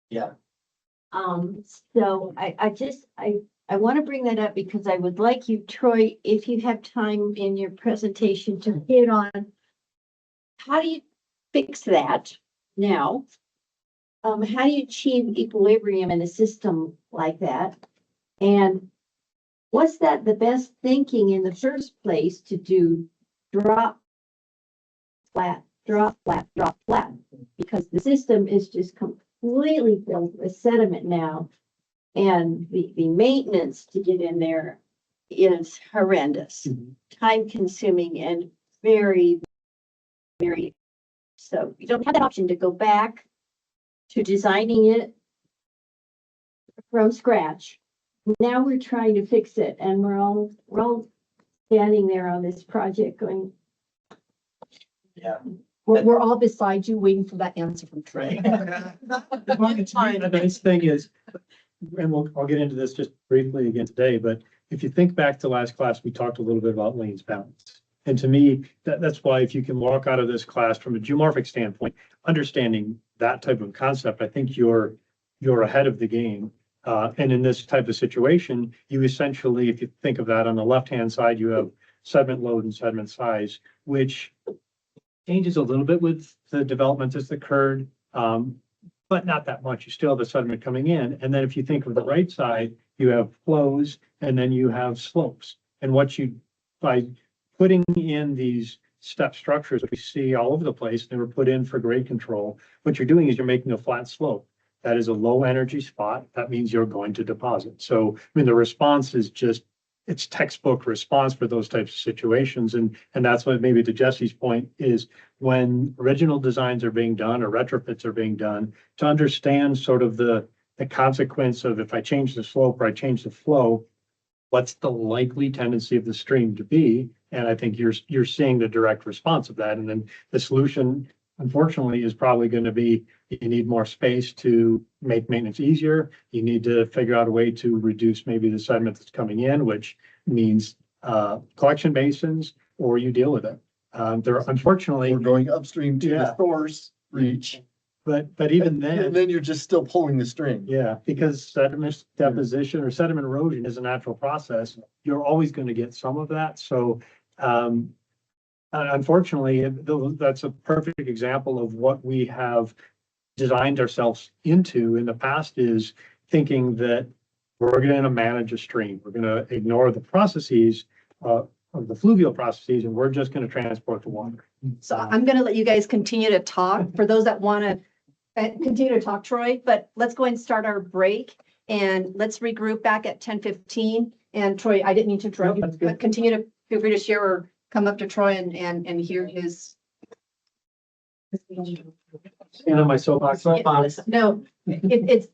Yeah. So I want to bring that up because I would like you, Troy, if you have time in your presentation, to hit on how do you fix that now? How do you achieve equilibrium in a system like that? And was that the best thinking in the first place to do drop, flat, drop, flat, drop, flat? Because the system is just completely filled with sediment now. And the maintenance to get in there is horrendous, time consuming, and very, very. So you don't have that option to go back to designing it from scratch. Now we're trying to fix it, and we're all standing there on this project going. Yeah. We're all beside you waiting for that answer from Troy. The nice thing is, and I'll get into this just briefly again today, but if you think back to last class, we talked a little bit about lanes balance. And to me, that's why if you can walk out of this class from a geomorphic standpoint, understanding that type of concept, I think you're ahead of the game. And in this type of situation, you essentially, if you think of that on the left-hand side, you have sediment load and sediment size, which changes a little bit with the development that's occurred. But not that much. You still have the sediment coming in. And then if you think of the right side, you have flows and then you have slopes. And by putting in these step structures that we see all over the place, they were put in for grade control. What you're doing is you're making a flat slope. That is a low energy spot. That means you're going to deposit. So, I mean, the response is just, it's textbook response for those types of situations. And that's what maybe to Jesse's point is when original designs are being done or retrofits are being done, to understand sort of the consequence of if I change the slope or I change the flow, what's the likely tendency of the stream to be? And I think you're seeing the direct response of that. And then the solution, unfortunately, is probably going to be you need more space to make maintenance easier. You need to figure out a way to reduce maybe the sediment that's coming in, which means collection basins, or you deal with it. There unfortunately, We're going upstream to the Yeah. source reach. but even And then, then you're just still pulling the string. yeah, because sediment deposition or sediment erosion is a natural process. You're always going to get some of that. So unfortunately, that's a perfect example of what we have designed ourselves into in the past is thinking that we're going to manage a stream. We're going to ignore the processes of the fluvial processes, and we're just going to transport the water. So I'm gonna let you guys continue to talk, for those that wanna continue to talk, Troy, but let's go and start our break. And let's regroup back at 10:15. And Troy, I didn't mean to interrupt No, that's you, good. but continue to feel free to share or come up to Troy and hear his. And on my soapbox. No, it's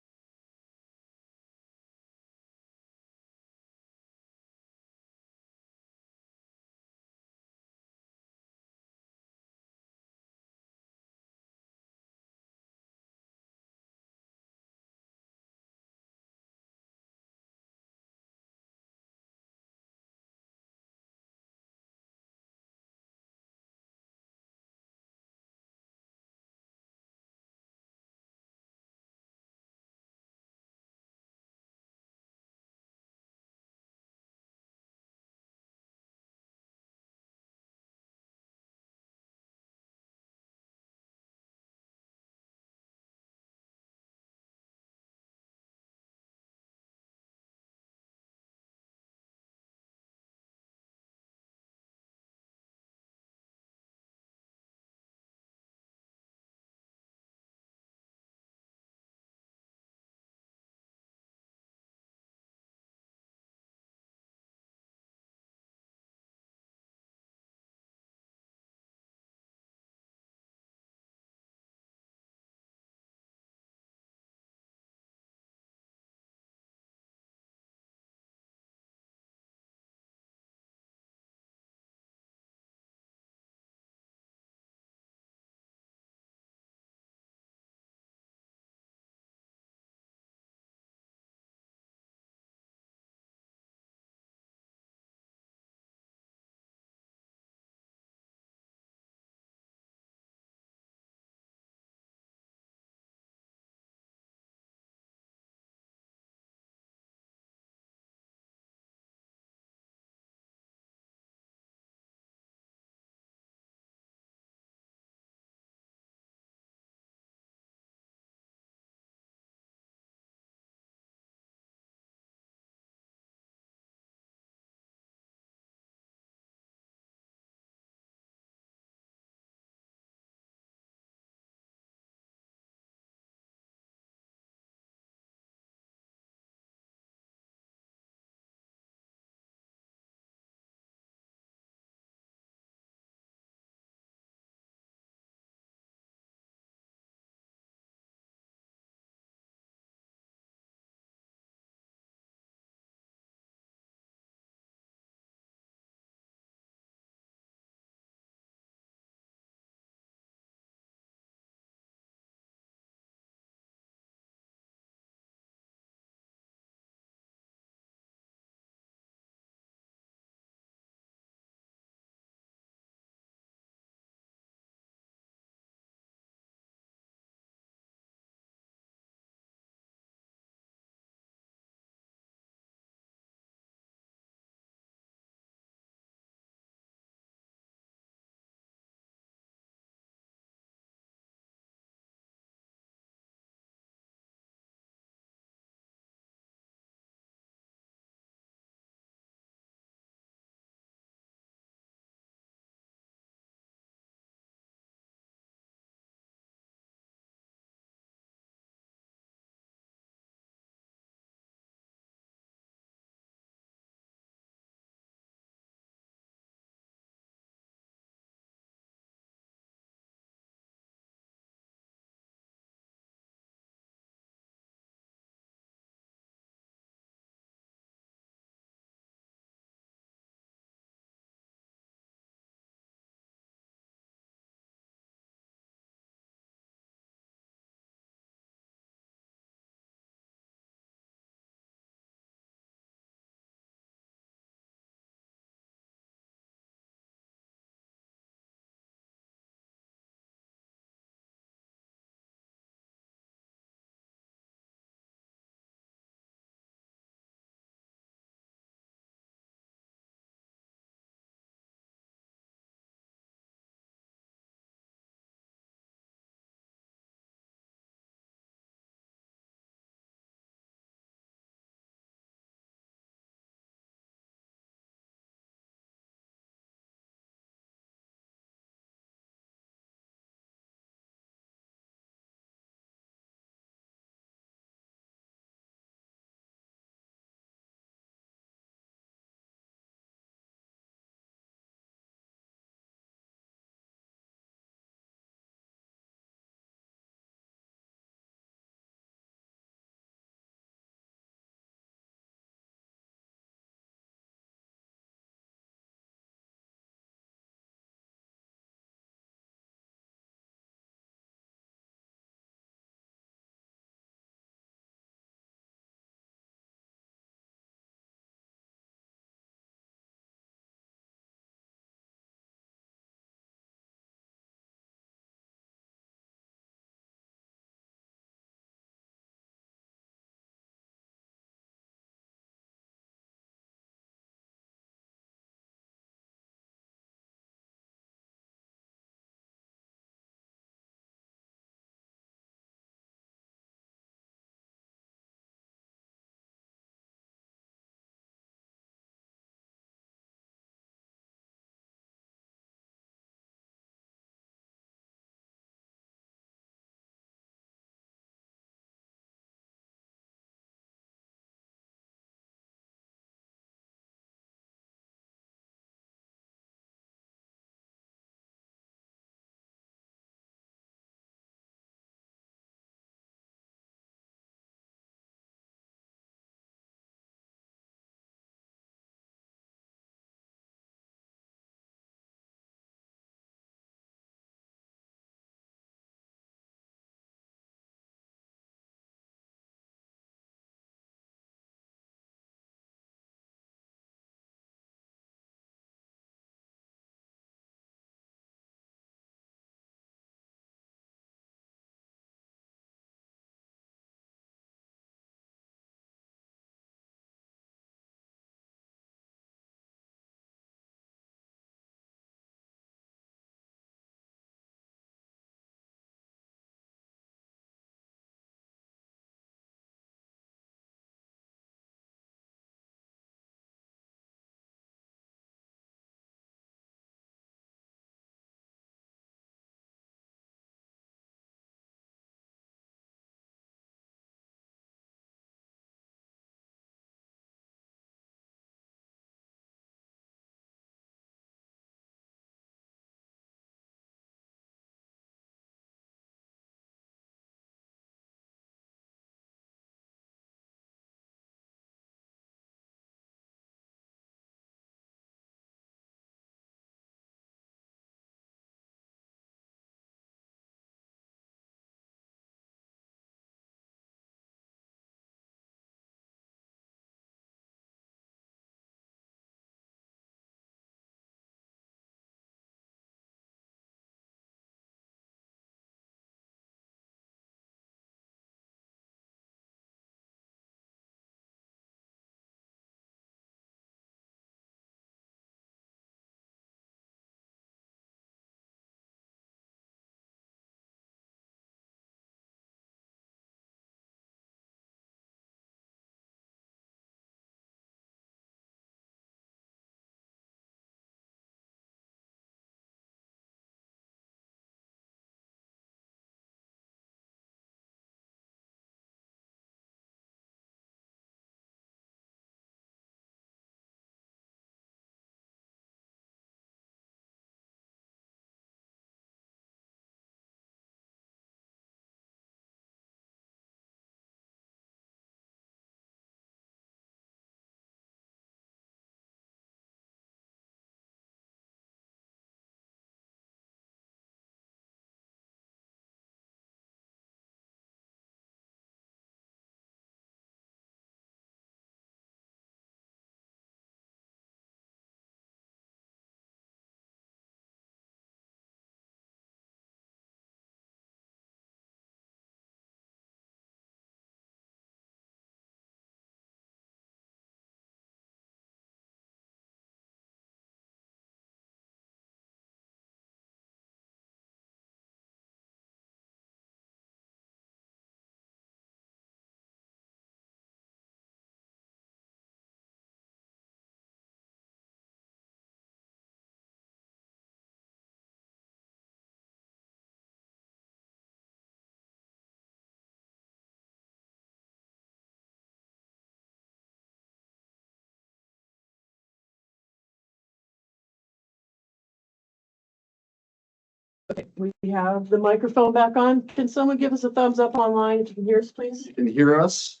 Okay, we have the microphone back on. Can someone give us a thumbs up online if you can hear us, please? You can hear us?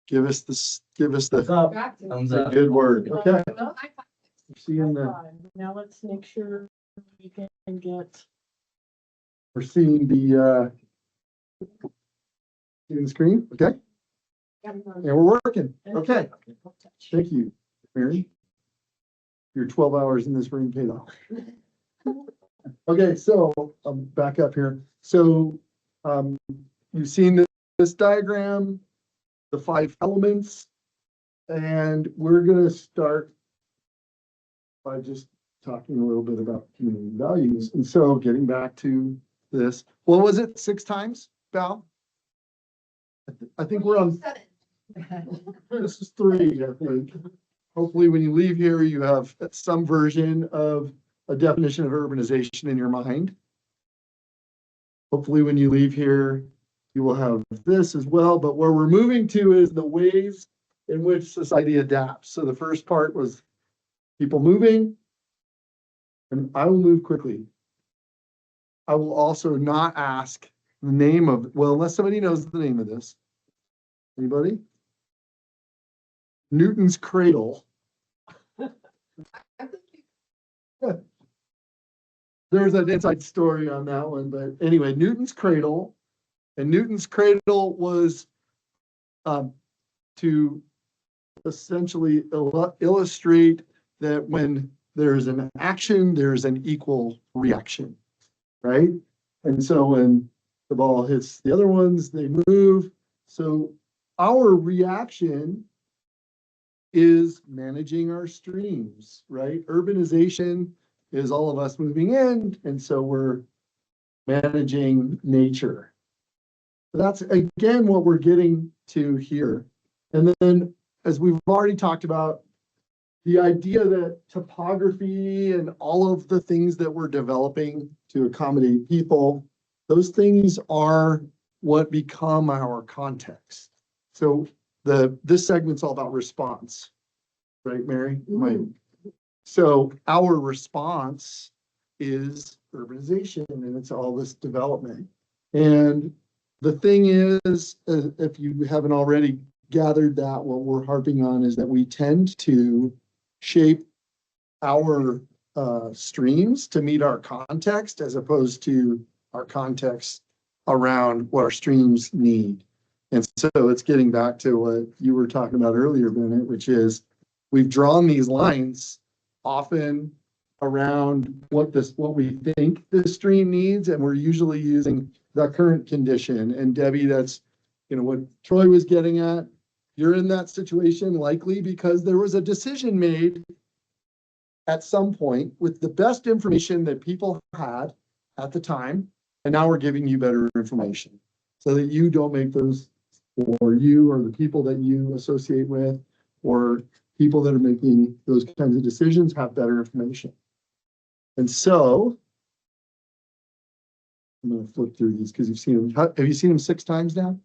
Give us this, give us the Thumbs up. good word. Okay. Seeing the, Now let's make sure we can get. we're seeing seeing the screen. Okay. And we're working. Okay. Thank you, Mary. Your 12 hours in this room paid off. Okay, so I'm back up here. So you've seen this diagram, the 5 elements, and we're gonna start by just talking a little bit about community values. And so getting back to this, what was it, 6 times, Val? I think we're on, this is 3, I think. Hopefully, when you leave here, you have some version of a definition of urbanization in your mind. Hopefully, when you leave here, you will have this as well. But where we're moving to is the ways in which society adapts. So the first part was people moving, and I will move quickly. I will also not ask the name of, well, unless somebody knows the name of this. Anybody? Newton's cradle. There's an inside story on that one, but anyway, Newton's cradle, and Newton's cradle was to essentially illustrate that when there's an action, there's an equal reaction, right? And so when the ball hits the other ones, they move. So our reaction is managing our streams, right? Urbanization is all of us moving in, and so we're managing nature. That's again what we're getting to here. And then, as we've already talked about, the idea that topography and all of the things that we're developing to accommodate people, those things are what become our context. So this segment's all about response, right, Mary? So our response is urbanization, and it's all this development. And the thing is, if you haven't already gathered that, what we're harping on is that we tend to shape our streams to meet our context as opposed to our context around what our streams need. And so it's getting back to what you were talking about earlier, Bennett, which is we've drawn these lines often around what we think the stream needs, and we're usually using the current condition. And Debbie, that's what Troy was getting at. You're in that situation likely because there was a decision made at some point with the best information that people had at the time, and now we're giving you better information so that you don't make those, or you or the people that you associate with, or people that are making those kinds of decisions have better information. And so I'm going to flip through these because you've seen them. Have you seen them 6 times now?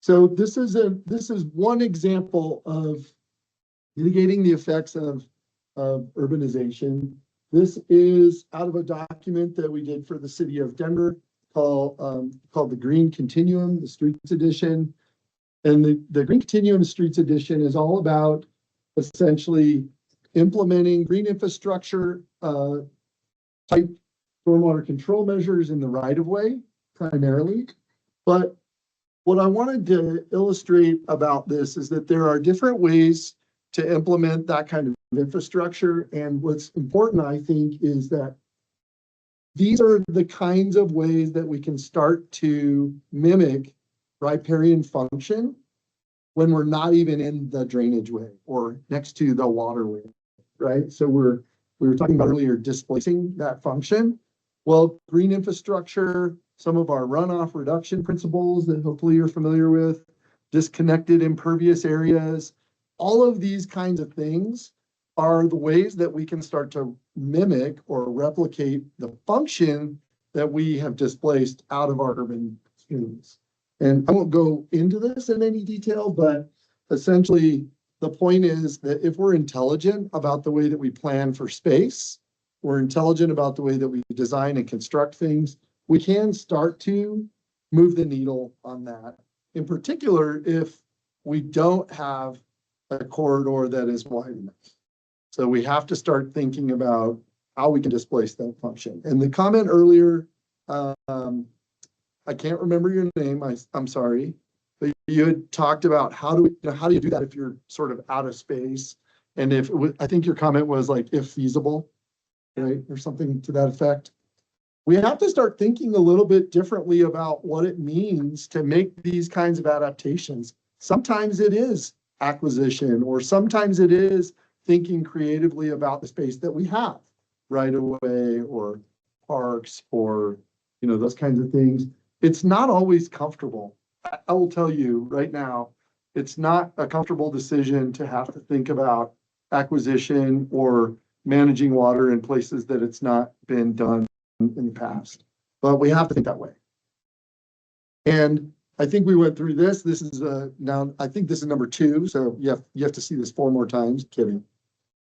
So this is one example of mitigating the effects of urbanization. This is out of a document that we did for the city of Denver called the Green Continuum, the Streets Edition. And the Green Continuum Streets Edition is all about essentially implementing green infrastructure type stormwater control measures in the right of way primarily. But what I wanted to illustrate about this is that there are different ways to implement that kind of infrastructure. And what's important, I think, is that these are the kinds of ways that we can start to mimic riparian function when we're not even in the drainage way or next to the waterway, right? So we were talking about earlier displacing that function. Well, green infrastructure, some of our runoff reduction principles that hopefully you're familiar with, disconnected impervious areas, all of these kinds of things are the ways that we can start to mimic or replicate the function that we have displaced out of our urban communities. And I won't go into this in any detail, but essentially the point is that if we're intelligent about the way that we plan for space, we're intelligent about the way that we design and construct things, we can start to move the needle on that. In particular, if we don't have a corridor that is wide enough. So we have to start thinking about how we can displace that function. And the comment earlier, I can't remember your name, I'm sorry, but you had talked about how do you do that if you're sort of out of space? And if, I think your comment was like, if feasible, right? Or something to that effect. We have to start thinking a little bit differently about what it means to make these kinds of adaptations. Sometimes it is acquisition, or sometimes it is thinking creatively about the space that we have right away, or parks, or, you know, those kinds of things. It's not always comfortable. I will tell you right now, it's not a comfortable decision to have to think about acquisition or managing water in places that it's not been done in the past, but we have to think that way. And I think we went through this. This is now, I think this is number 2. So you have to see this 4 more times. Kidding.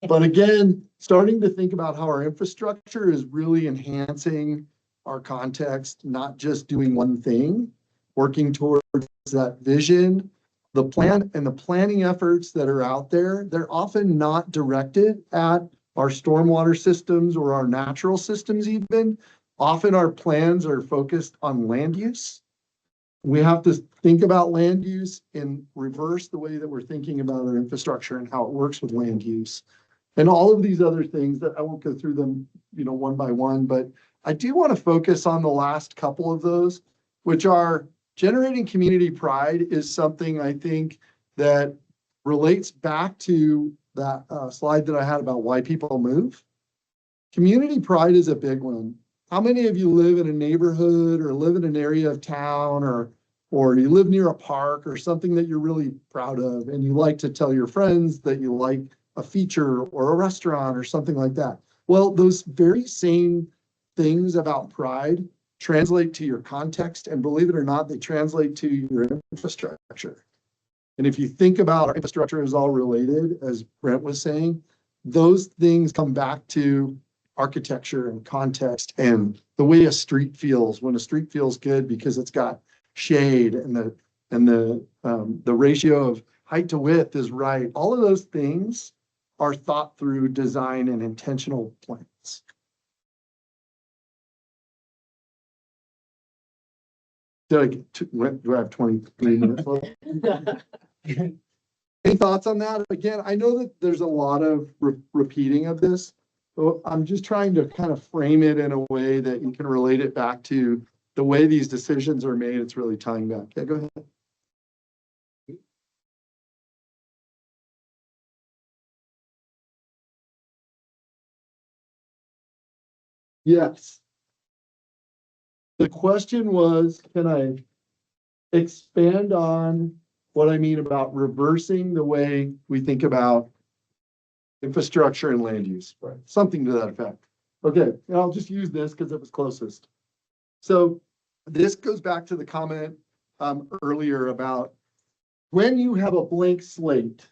But again, starting to think about how our infrastructure is really enhancing our context, not just doing one thing, working towards that vision. The plan and the planning efforts that are out there, they're often not directed at our stormwater systems or our natural systems even. Often our plans are focused on land use. We have to think about land use and reverse the way that we're thinking about our infrastructure and how it works with land use. And all of these other things that I won't go through them, you know, one by one, but I do want to focus on the last couple of those, which are generating community pride is something I think that relates back to that slide that I had about why people move. Community pride is a big one. How many of you live in a neighborhood or live in an area of town, or you live near a park or something that you're really proud of, and you like to tell your friends that you like a feature or a restaurant or something like that? Well, those very same things about pride translate to your context, and believe it or not, they translate to your infrastructure. And if you think about our infrastructure is all related, as Brent was saying, those things come back to architecture and context and the way a street feels. When a street feels good because it's got shade and the ratio of height to width is right. All of those things are thought through design and intentional plans. Do I have 23 minutes left? Any thoughts on that? Again, I know that there's a lot of repeating of this, but I'm just trying to kind of frame it in a way that you can relate it back to the way these decisions are made. It's really tying back. Yeah, go ahead. Yes. The question was, can I expand on what I mean about reversing the way we think about infrastructure and land use, right? Something to that effect. Okay, and I'll just use this because it was closest. So this goes back to the comment earlier about when you have a blank slate,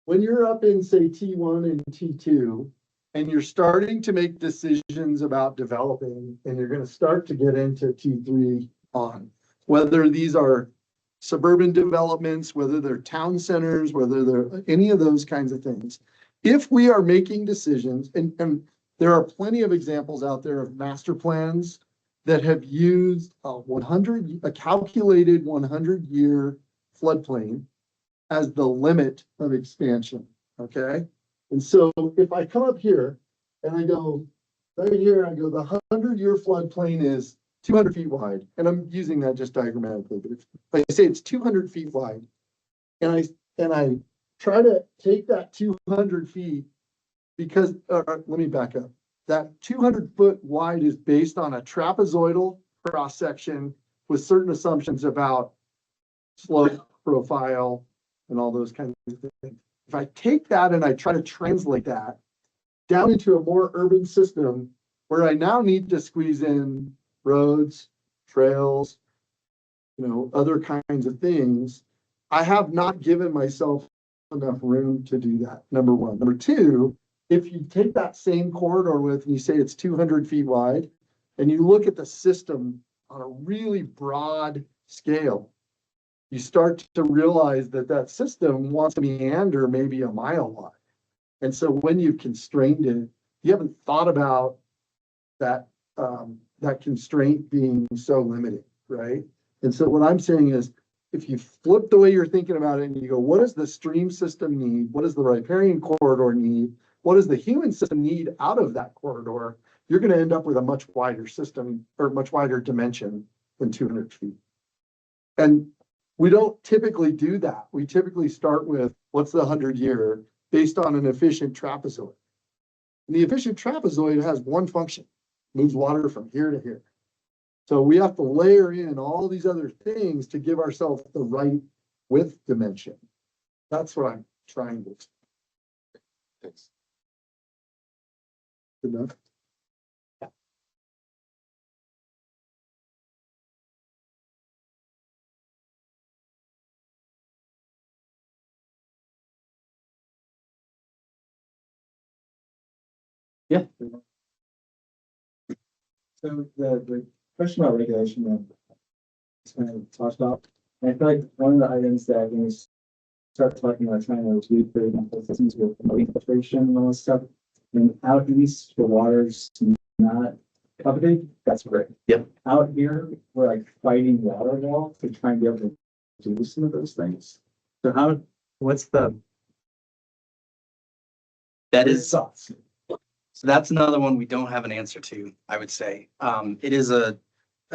when you're up in, say, T1 and T2, and you're starting to make decisions about developing, and you're going to start to get into T3 on, whether these are suburban developments, whether they're town centers, whether they're any of those kinds of things. If we are making decisions, and there are plenty of examples out there of master plans that have used a calculated 100-year floodplain as the limit of expansion, okay? And so if I come up here and I go right here, I go, the 100-year floodplain is 200 feet wide. And I'm using that just diagrammatically, but if I say it's 200 feet wide, and I try to take that 200 feet because, let me back up. That 200-foot wide is based on a trapezoidal cross section with certain assumptions about slope profile and all those kinds of things. If I take that and I try to translate that down into a more urban system where I now need to squeeze in roads, trails, you know, other kinds of things, I have not given myself enough room to do that, number one. Number two, if you take that same corridor width and you say it's 200 feet wide, and you look at the system on a really broad scale, you start to realize that that system wants to meander maybe a mile wide. And so when you've constrained it, you haven't thought about that, that constraint being so limited, right? And so what I'm saying is, if you flip the way you're thinking about it and you go, what does the stream system need? What does the riparian corridor need? What does the human system need out of that corridor? You're going to end up with a much wider system or much wider dimension than 200 feet. And we don't typically do that. We typically start with what's the 100-year based on an efficient trapezoid. And the efficient trapezoid has one function, moves water from here to here. So we have to layer in all these other things to give ourselves the right width dimension. That's what I'm trying to. Thanks. Good enough. Yeah. So the question about regulation that it's kind of talked about, and I feel like one of the items that when we start talking about trying to do the systems with infiltration and all this stuff, and out east, the water's not coveted, that's great. Yep. Out here, we're like fighting water wall to try and be able to do some of those things. So how, what's the? That is, Sucks. so that's another one we don't have an answer to, I would say. It is a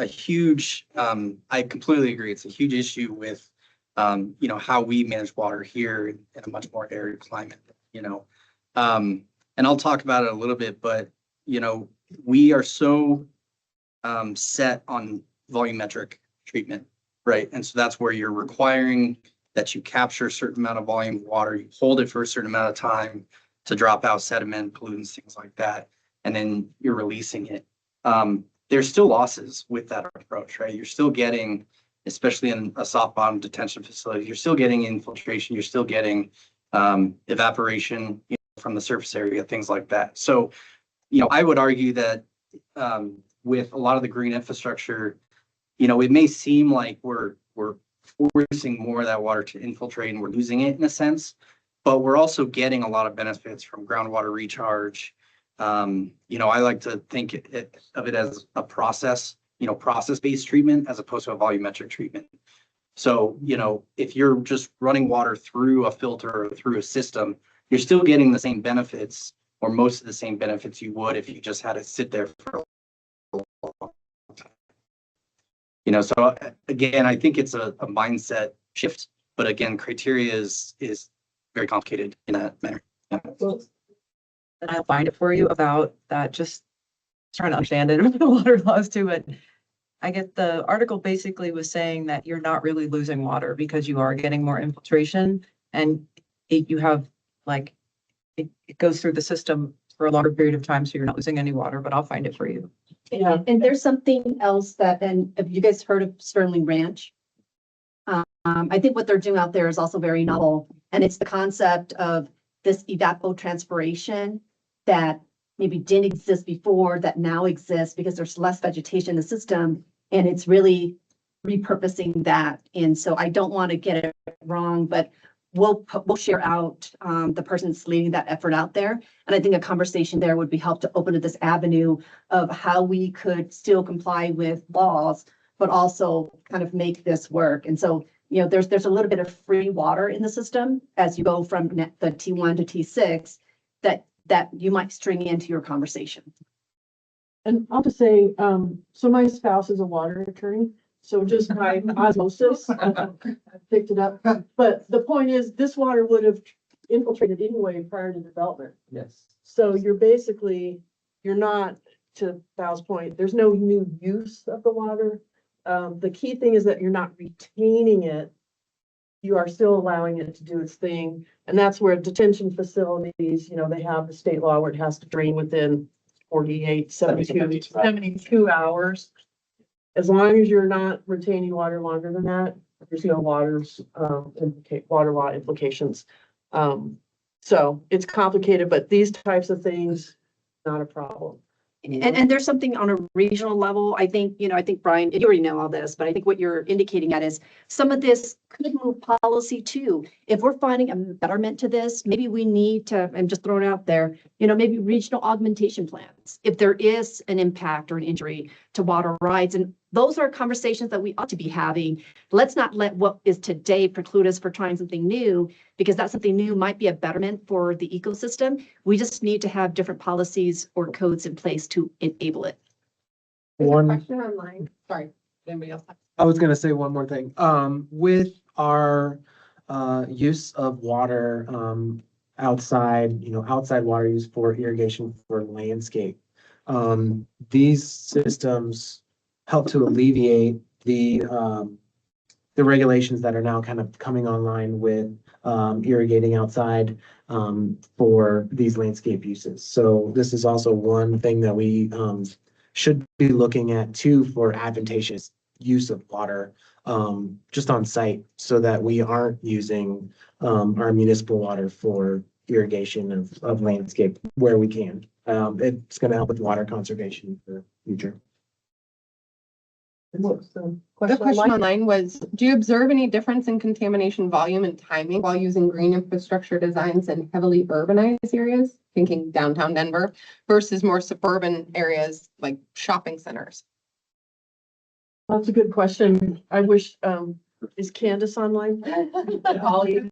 huge, I completely agree. It's a huge issue with, you know, how we manage water here in a much more arid climate, you know. And I'll talk about it a little bit, but, you know, we are so set on volumetric treatment, right? And so that's where you're requiring that you capture a certain amount of volume of water, you hold it for a certain amount of time to drop out sediment, pollutants, things like that, and then you're releasing it. There's still losses with that approach, right? You're still getting, especially in a soft bottom detention facility, you're still getting infiltration, you're still getting evaporation, you know, from the surface area, things like that. So, you know, I would argue that with a lot of the green infrastructure, you know, it may seem like we're forcing more of that water to infiltrate and we're losing it in a sense, but we're also getting a lot of benefits from groundwater recharge. You know, I like to think of it as a process, you know, process-based treatment as opposed to a volumetric treatment. So, you know, if you're just running water through a filter or through a system, you're still getting the same benefits or most of the same benefits you would if you just had it sit there for a long time. You know, so again, I think it's a mindset shift, but again, criteria is very complicated in that manner. Yeah. And I'll find it for you about that, just trying to understand it, the water laws too, but I get the article basically was saying that you're not really losing water because you are getting more infiltration and you have like, it goes through the system for a longer period of time, so you're not losing any water, but I'll find it for you. Yeah. And there's something else that, and have you guys heard of Sterling Ranch? I think what they're doing out there is also very novel, and it's the concept of this evapotranspiration that maybe didn't exist before that now exists because there's less vegetation in the system, and it's really repurposing that. And so I don't want to get it wrong, but we'll share out the person that's leading that effort out there. And I think a conversation there would be help to open to this avenue of how we could still comply with laws, but also kind of make this work. And so, you know, there's a little bit of free water in the system as you go from the T1 to T6 that you might string into your conversation. And I'll just say, so my spouse is a water attorney, so just by osmosis, I picked it up. But the point is, this water would have infiltrated anyway prior to development. Yes. So you're basically, you're not, to Val's point, there's no new use of the water. The key thing is that you're not retaining it. You are still allowing it to do its thing. And that's where detention facilities, you know, they have the state law where it has to drain within 72 hours. As long as you're not retaining water longer than that, there's no water law implications. So it's complicated, but these types of things, not a problem. And there's something on a regional level, I think, I think Brian, you already know all this, but I think what you're indicating at is some of this could move policy too. If we're finding a betterment to this, maybe we need to, I'm just throwing it out there, maybe regional augmentation plans. If there is an impact or an injury to water rights, and those are conversations that we ought to be having. Let's not let what is today preclude us for trying something new, because that something new might be a betterment for the ecosystem. We just need to have different policies or codes in place to enable it. There's a One, question online. Sorry, anybody else? I was gonna say one more thing. With our use of water, outside, outside water use for irrigation for landscape. These systems help to alleviate the regulations that are now kind of coming online with irrigating outside for these landscape uses. So this is also one thing that we should be looking at too for advantageous use of water just on site, so that we aren't using our municipal water for irrigation of landscape where we can. It's going to help with water conservation for the future. The question online was, do you observe any difference in contamination volume and timing while using green infrastructure designs in heavily urbanized areas, thinking downtown Denver, versus more suburban areas like shopping centers? That's a good question. I wish, is Candace online? Holly,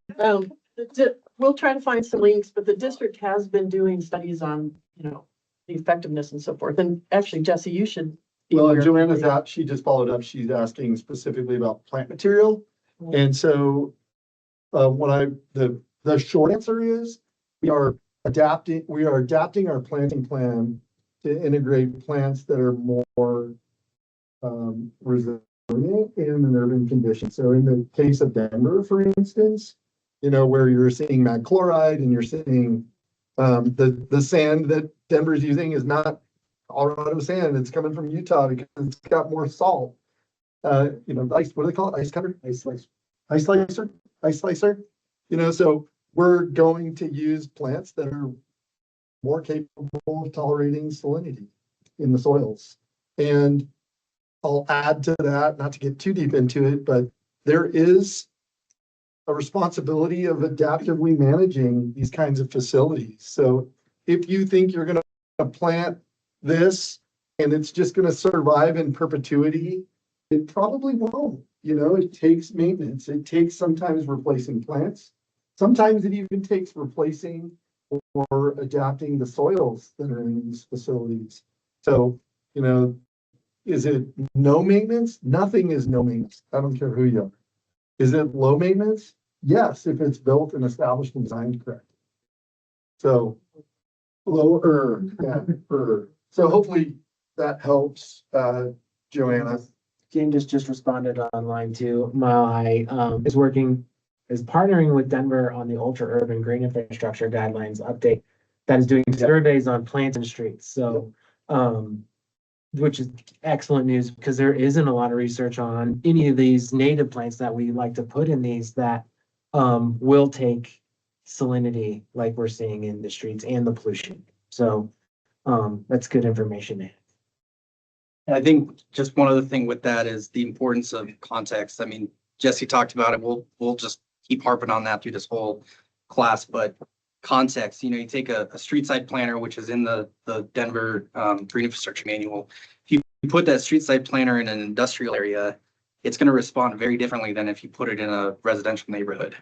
we'll try to find some links, but the district has been doing studies on, the effectiveness and so forth. And actually, Jesse, you should. Well, Joanna's out, she just followed up. She's asking specifically about plant material. And so, the short answer is we are adapting our planting plan to integrate plants that are more resilient in an urban condition. So in the case of Denver, for instance, where you're seeing mag chloride and you're seeing the sand that Denver's using is not Colorado sand, it's coming from Utah because it's got more salt. Ice, what do they call it? Ice cutter? Ice slicer. So we're going to use plants that are more capable of tolerating salinity in the soils. And I'll add to that, not to get too deep into it, but there is a responsibility of adaptively managing these kinds of facilities. So if you think you're going to plant this and it's just going to survive in perpetuity, it probably won't. It takes maintenance. It takes sometimes replacing plants. Sometimes it even takes replacing or adapting the soils that are in these facilities. So, is it no maintenance? Nothing is no maintenance. I don't care who you are. Is it low maintenance? Yes, if it's built and established and designed correctly. So lower, yeah. So hopefully that helps, Joanna. Candace just responded online too. Mile High is partnering with Denver on the ultra urban green infrastructure guidelines update that is doing surveys on plants and streets. So, which is excellent news because there isn't a lot of research on any of these native plants that we like to put in these that will take salinity like we're seeing in the streets and the pollution. So that's good information to have. And I think just one other thing with that is the importance of context. I mean, Jesse talked about it. We'll just keep harping on that through this whole class, but context, you take a street side planner, which is in the Denver Green Infrastructure Manual. If you put that street side planner in an industrial area, it's going to respond very differently than if you put it in a residential neighborhood,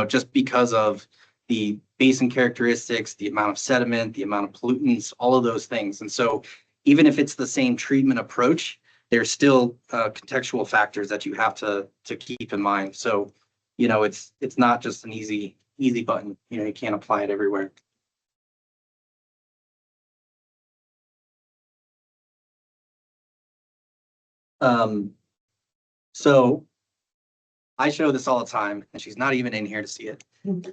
just because of the basin characteristics, the amount of sediment, the amount of pollutants, all of those things. And so even if it's the same treatment approach, there's still contextual factors that you have to keep in mind. So, it's not just an easy button. You can't apply it everywhere. So I show this all the time, and she's not even in here to see it.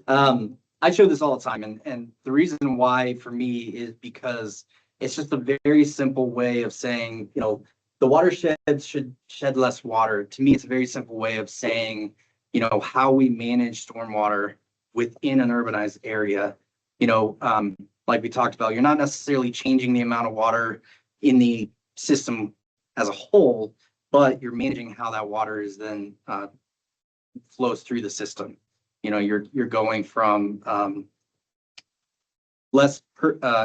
I show this all the time, and the reason why for me is because it's just a very simple way of saying, the watershed should shed less water. To me, it's a very simple way of saying, how we manage stormwater within an urbanized area like we talked about, you're not necessarily changing the amount of water in the system as a whole, but you're managing how that water is then flows through the system. You're going from less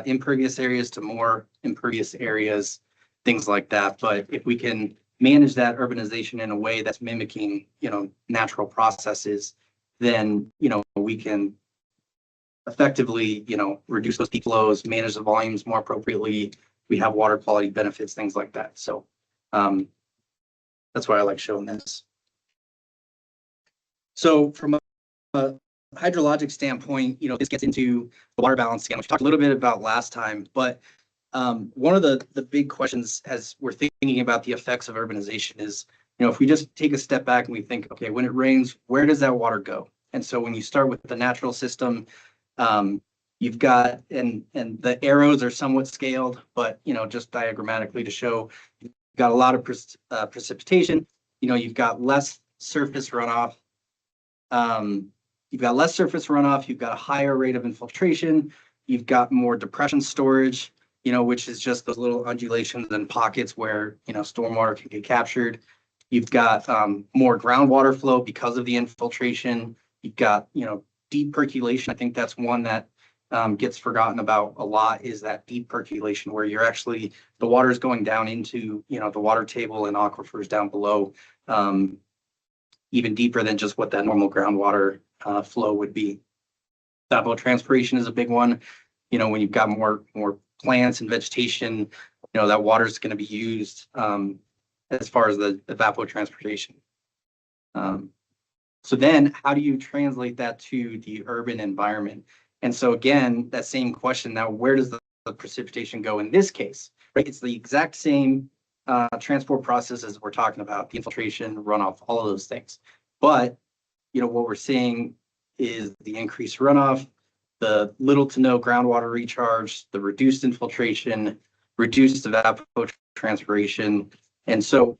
impervious areas to more impervious areas, things like that. But if we can manage that urbanization in a way that's mimicking, natural processes, then, we can effectively, reduce those peak flows, manage the volumes more appropriately. We have water quality benefits, things like that. So that's why I like showing this. So from a hydrologic standpoint, this gets into the water balance again, which we talked a little bit about last time. But one of the big questions as we're thinking about the effects of urbanization is, if we just take a step back and we think, okay, when it rains, where does that water go? And so when you start with the natural system, you've got, and the arrows are somewhat scaled, but, just diagrammatically to show, you've got a lot of precipitation, you've got less surface runoff. You've got less surface runoff, you've got a higher rate of infiltration, you've got more depression storage, which is just those little undulations and pockets where, stormwater can get captured. You've got more groundwater flow because of the infiltration. You've got, deep percolation. I think that's one that gets forgotten about a lot, is that deep percolation where you're actually, the water is going down into, the water table and aquifers down below, even deeper than just what that normal groundwater flow would be. Evapotranspiration is a big one. When you've got more plants and vegetation, that water is going to be used as far as the evapotranspiration. So then how do you translate that to the urban environment? And so again, that same question now, where does the precipitation go in this case? Right? It's the exact same transport processes we're talking about, the infiltration, runoff, all of those things. But, what we're seeing is the increased runoff, the little to no groundwater recharge, the reduced infiltration, reduced evapotranspiration. And so,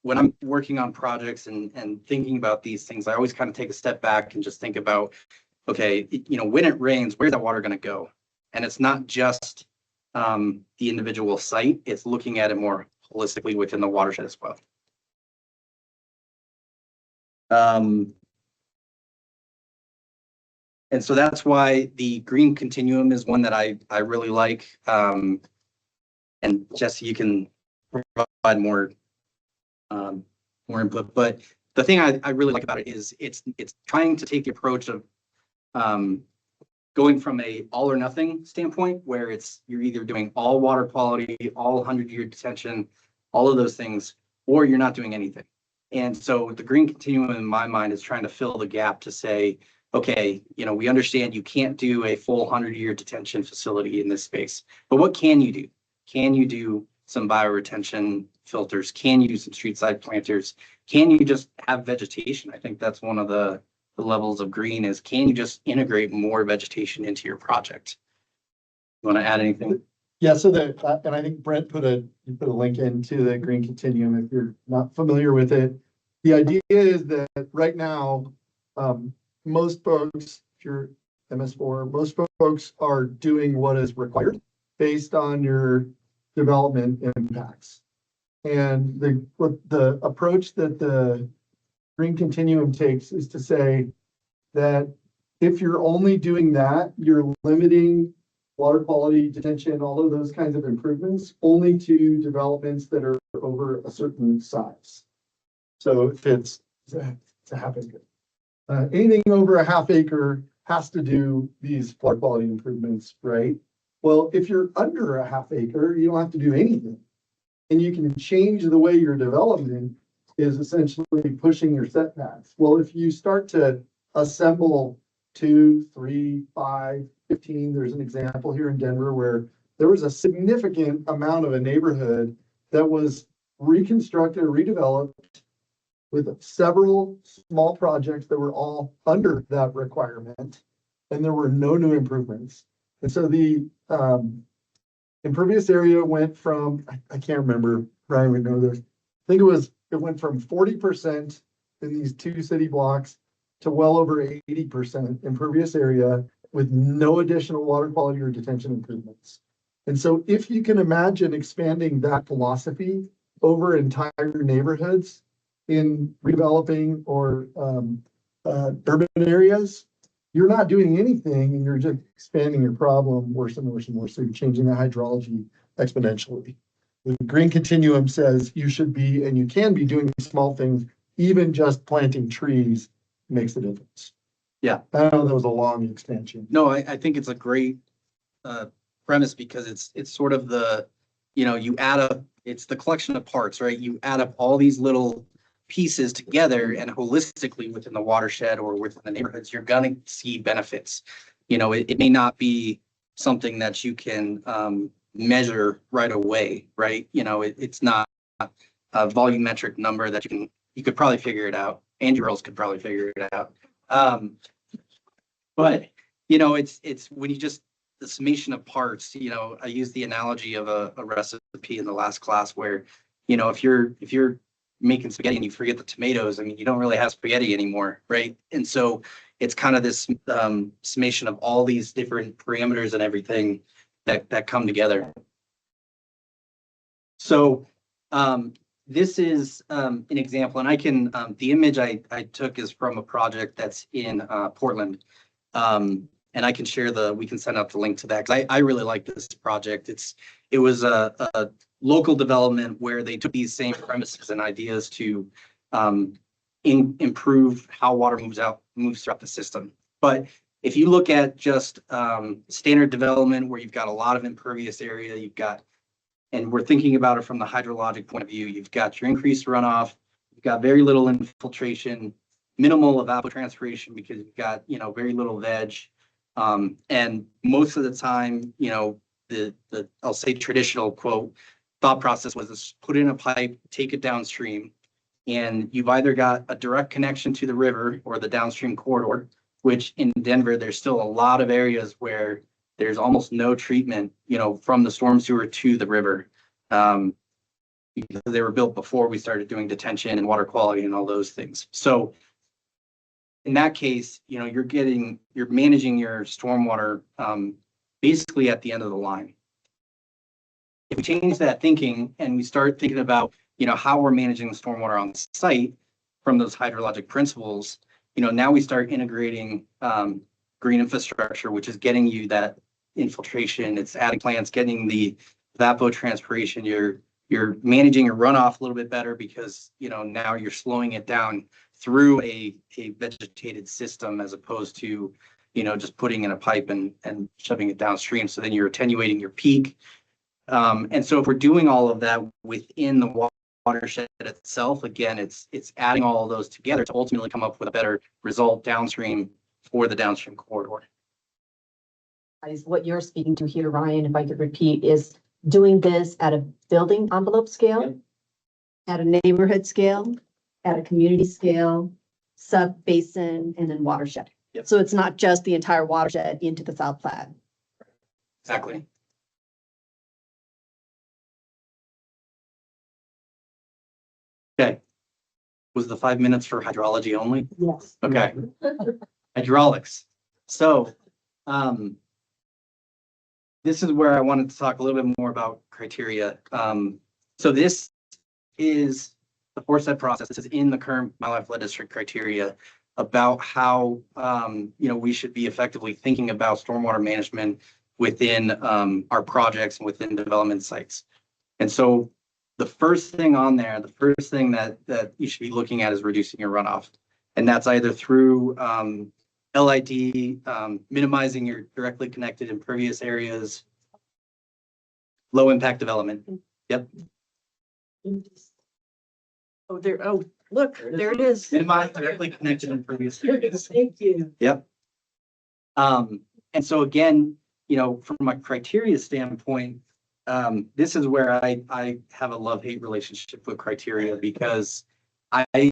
when I'm working on projects and thinking about these things, I always kind of take a step back and just think about, okay, when it rains, where's that water going to go? And it's not just the individual site, it's looking at it more holistically within the watershed as well. And so that's why the green continuum is one that I really like. And Jesse, you can provide more input. But the thing I really like about it is it's trying to take the approach of going from a all or nothing standpoint, where you're either doing all water quality, all 100-year detention, all of those things, or you're not doing anything. And so the green continuum in my mind is trying to fill the gap to say, okay, we understand you can't do a full 100-year detention facility in this space, but what can you do? Can you do some bioretention filters? Can you do some street side planters? Can you just have vegetation? I think that's one of the levels of green is, can you just integrate more vegetation into your project? You want to add anything? Yeah, so and I think Brent you put a link into the green continuum if you're not familiar with it. The idea is that right now, most folks, if you're MS4, most folks are doing what is required based on your development impacts. And the approach that the green continuum takes is to say that if you're only doing that, you're limiting water quality, detention, all of those kinds of improvements only to developments that are over a certain size. So if it's a half acre, anything over a half acre has to do these water quality improvements, right? Well, if you're under a half acre, you don't have to do anything. And you can change the way your development is essentially pushing your setbacks. Well, if you start to assemble 2, 3, 5, 15, there's an example here in Denver where there was a significant amount of a neighborhood that was reconstructed, redeveloped with several small projects that were all under that requirement, and there were no new improvements. And so the impervious area went from, I can't remember, Brian would know this. I think it went from 40% in these 2 city blocks to well over 80% impervious area. with no additional water quality or detention improvements. And so if you can imagine expanding that philosophy over entire neighborhoods in redeveloping or urban areas, you're not doing anything and you're just expanding your problem worse and worse and worse. So you're changing the hydrology exponentially. The green continuum says you should be and you can be doing small things, even just planting trees makes a difference. Yeah. I know that was a long extension. No, I think it's a great premise because it's sort of the, you add up, it's the collection of parts, right? You add up all these little pieces together and holistically within the watershed or within the neighborhoods, you're gonna see benefits. It may not be something that you can measure right away, right? It's not a volumetric number that you could probably figure it out. Andy Earls could probably figure it out. But it's when you just the summation of parts, I use the analogy of a recipe in the last class where, if you're making spaghetti and you forget the tomatoes, I mean, you don't really have spaghetti anymore, right? And so it's kind of this summation of all these different parameters and everything that come together. So this is an example, and I can, the image I took is from a project that's in Portland. And I can share we can send out the link to that because I really like this project. It was a local development where they took these same premises and ideas to improve how water moves throughout the system. But if you look at just standard development where you've got a lot of impervious area, and we're thinking about it from the hydrologic point of view, you've got your increased runoff, you've got very little infiltration, minimal evapotranspiration because you've got, very little veg. And most of the time, the I'll say traditional quote thought process was this: put in a pipe, take it downstream, and you've either got a direct connection to the river or the downstream corridor, which in Denver, there's still a lot of areas where there's almost no treatment, from the storm sewer to the river. Because they were built before we started doing detention and water quality and all those things. So in that case, you're managing your stormwater basically at the end of the line. If we change that thinking and we start thinking about, how we're managing the stormwater on site from those hydrologic principles, now we start integrating green infrastructure, which is getting you that infiltration, it's adding plants, getting the evapotranspiration, you're managing your runoff a little bit better because, now you're slowing it down through a vegetated system as opposed to, just putting in a pipe and shoving it downstream. So then you're attenuating your peak. And so if we're doing all of that within the watershed itself, again, it's adding all of those together to ultimately come up with a better result downstream for the downstream corridor. What you're speaking to here, Ryan, if I could repeat, is doing this at a building envelope scale, at a neighborhood scale, at a community scale, sub-basin, and then watershed. Yep. So it's not just the entire watershed into the South Platte. Exactly. Okay. Was the 5 minutes for hydrology only? Yes. Okay. Hydraulics. So, this is where I wanted to talk a little bit more about criteria. So this is the four-step process. This is in the current Wildlife Flood District criteria about how, we should be effectively thinking about stormwater management within our projects and within development sites. And so the first thing on there, the first thing that you should be looking at is reducing your runoff. And that's either through LID, minimizing your directly connected impervious areas, low impact development. Yep. Look, there it is. Minimize directly connected impervious areas. Thank you. Yep. And so again, from a criteria standpoint, this is where I have a love-hate relationship with criteria because I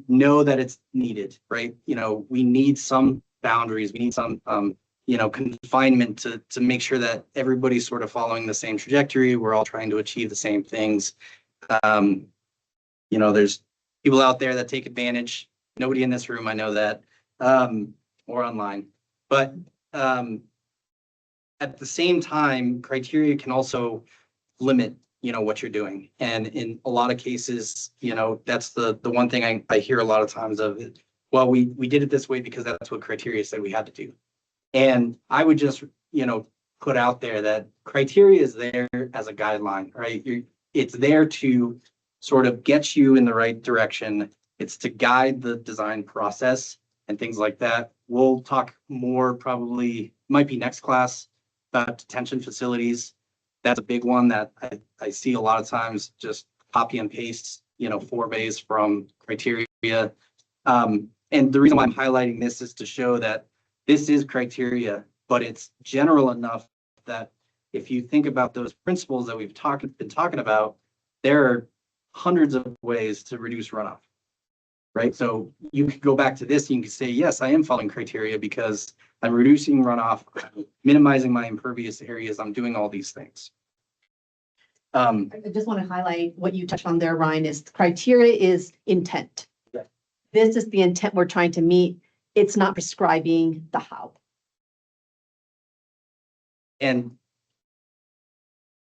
know that it's needed, right? We need some boundaries, we need some, confinement to make sure that everybody's sort of following the same trajectory. We're all trying to achieve the same things. There's people out there that take advantage. Nobody in this room, I know that, or online. But at the same time, criteria can also limit, what you're doing. And in a lot of cases, that's the one thing I hear a lot of times of, well, we did it this way because that's what criteria said we had to do. And I would just, put out there that criteria is there as a guideline, right? It's there to sort of get you in the right direction. It's to guide the design process and things like that. We'll talk more, probably might be next class, about detention facilities. That's a big one that I see a lot of times, just copy and paste, forebays from criteria. And the reason why I'm highlighting this is to show that this is criteria, but it's general enough that if you think about those principles that we've been talking about, there are hundreds of ways to reduce runoff, right? So you could go back to this and you could say, yes, I am following criteria because I'm reducing runoff, minimizing my impervious areas. I'm doing all these things. I just want to highlight what you touched on there, Ryan, is criteria is intent. Yeah. This is the intent we're trying to meet. It's not prescribing the how. And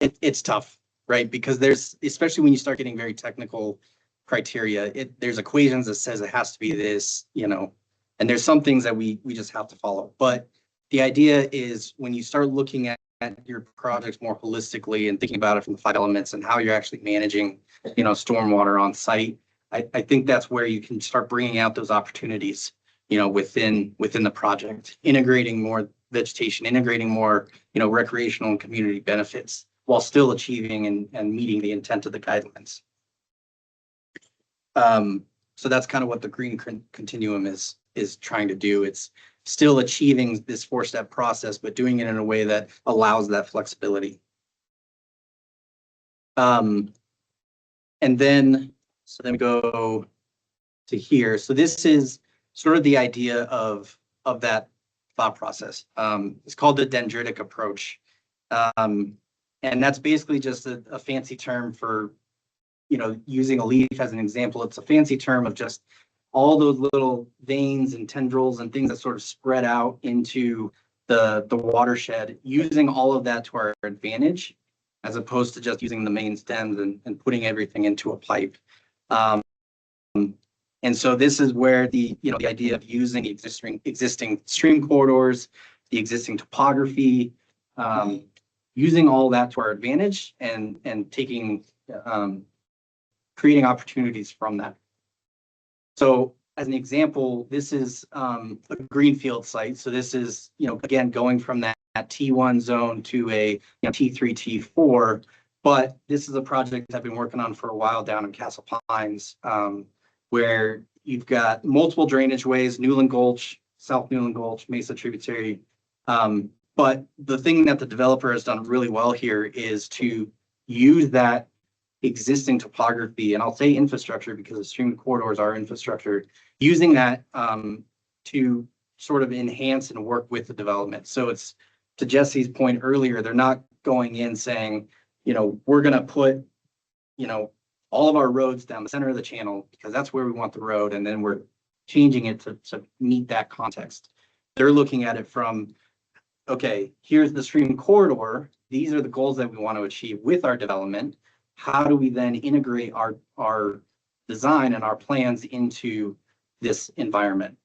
it's tough, right? Because there's, especially when you start getting very technical criteria, there's equations that says it has to be this, and there's some things that we just have to follow. But the idea is when you start looking at your projects more holistically and thinking about it from the 5 elements and how you're actually managing, stormwater on site, I think that's where you can start bringing out those opportunities, within the project, integrating more vegetation, integrating more, recreational and community benefits while still achieving and meeting the intent of the guidelines. So that's kind of what the green continuum is trying to do. It's still achieving this 4-step process, but doing it in a way that allows that flexibility. And then we go to here. So this is sort of the idea of that thought process. It's called the dendritic approach. And that's basically just a fancy term for, using a leaf as an example. It's a fancy term of just all those little veins and tendrils and things that sort of spread out into the watershed, using all of that to our advantage, as opposed to just using the main stems and putting everything into a pipe. And so this is where the idea of using the existing stream corridors, the existing topography, using all that to our advantage and taking, creating opportunities from that. So as an example, this is a greenfield site. So this is, again, going from that T1 zone to a T3, T4. But this is a project I've been working on for a while down in Castle Pines, where you've got multiple drainage ways, Newland Gulch, South Newland Gulch, Mesa Tributary. But the thing that the developer has done really well here is to use that existing topography, and I'll say infrastructure because the stream corridors are infrastructure, using that to sort of enhance and work with the development. So it's, to Jesse's point earlier, they're not going in saying, we're going to put, all of our roads down the center of the channel because that's where we want the road. And then we're changing it to meet that context. They're looking at it from, okay, here's the stream corridor. These are the goals that we want to achieve with our development. How do we then integrate our design and our plans into this environment?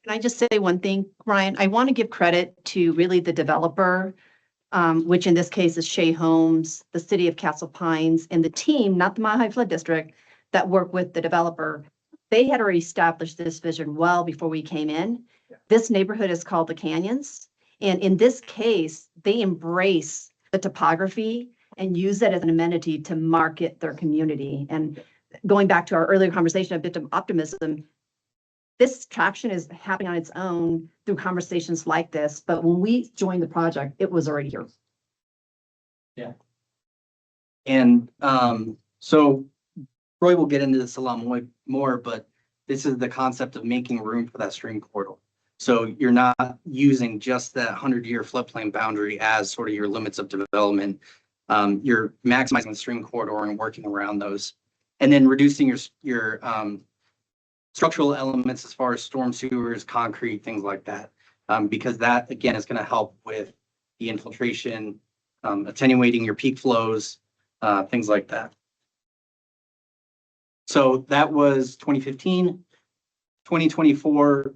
Can I just say one thing, Ryan? I want to give credit to really the developer, which in this case is Shea Homes, the city of Castle Pines, and the team, not the Mile High Flood District, that work with the developer. They had already established this vision well before we came in. Yeah. This neighborhood is called the Canyons. And in this case, they embrace the topography and use that as an amenity to market their community. And going back to our earlier conversation, a bit of optimism, this traction is happening on its own through conversations like this. But when we joined the project, it was already here. Yeah. And so Roy will get into this a lot more, but this is the concept of making room for that stream corridor. So you're not using just that 100-year floodplain boundary as sort of your limits of development. You're maximizing the stream corridor and working around those, and then reducing your structural elements as far as storm sewers, concrete, things like that. because that, again, is going to help with the infiltration, attenuating your peak flows, things like that. So that was 2015. 2024,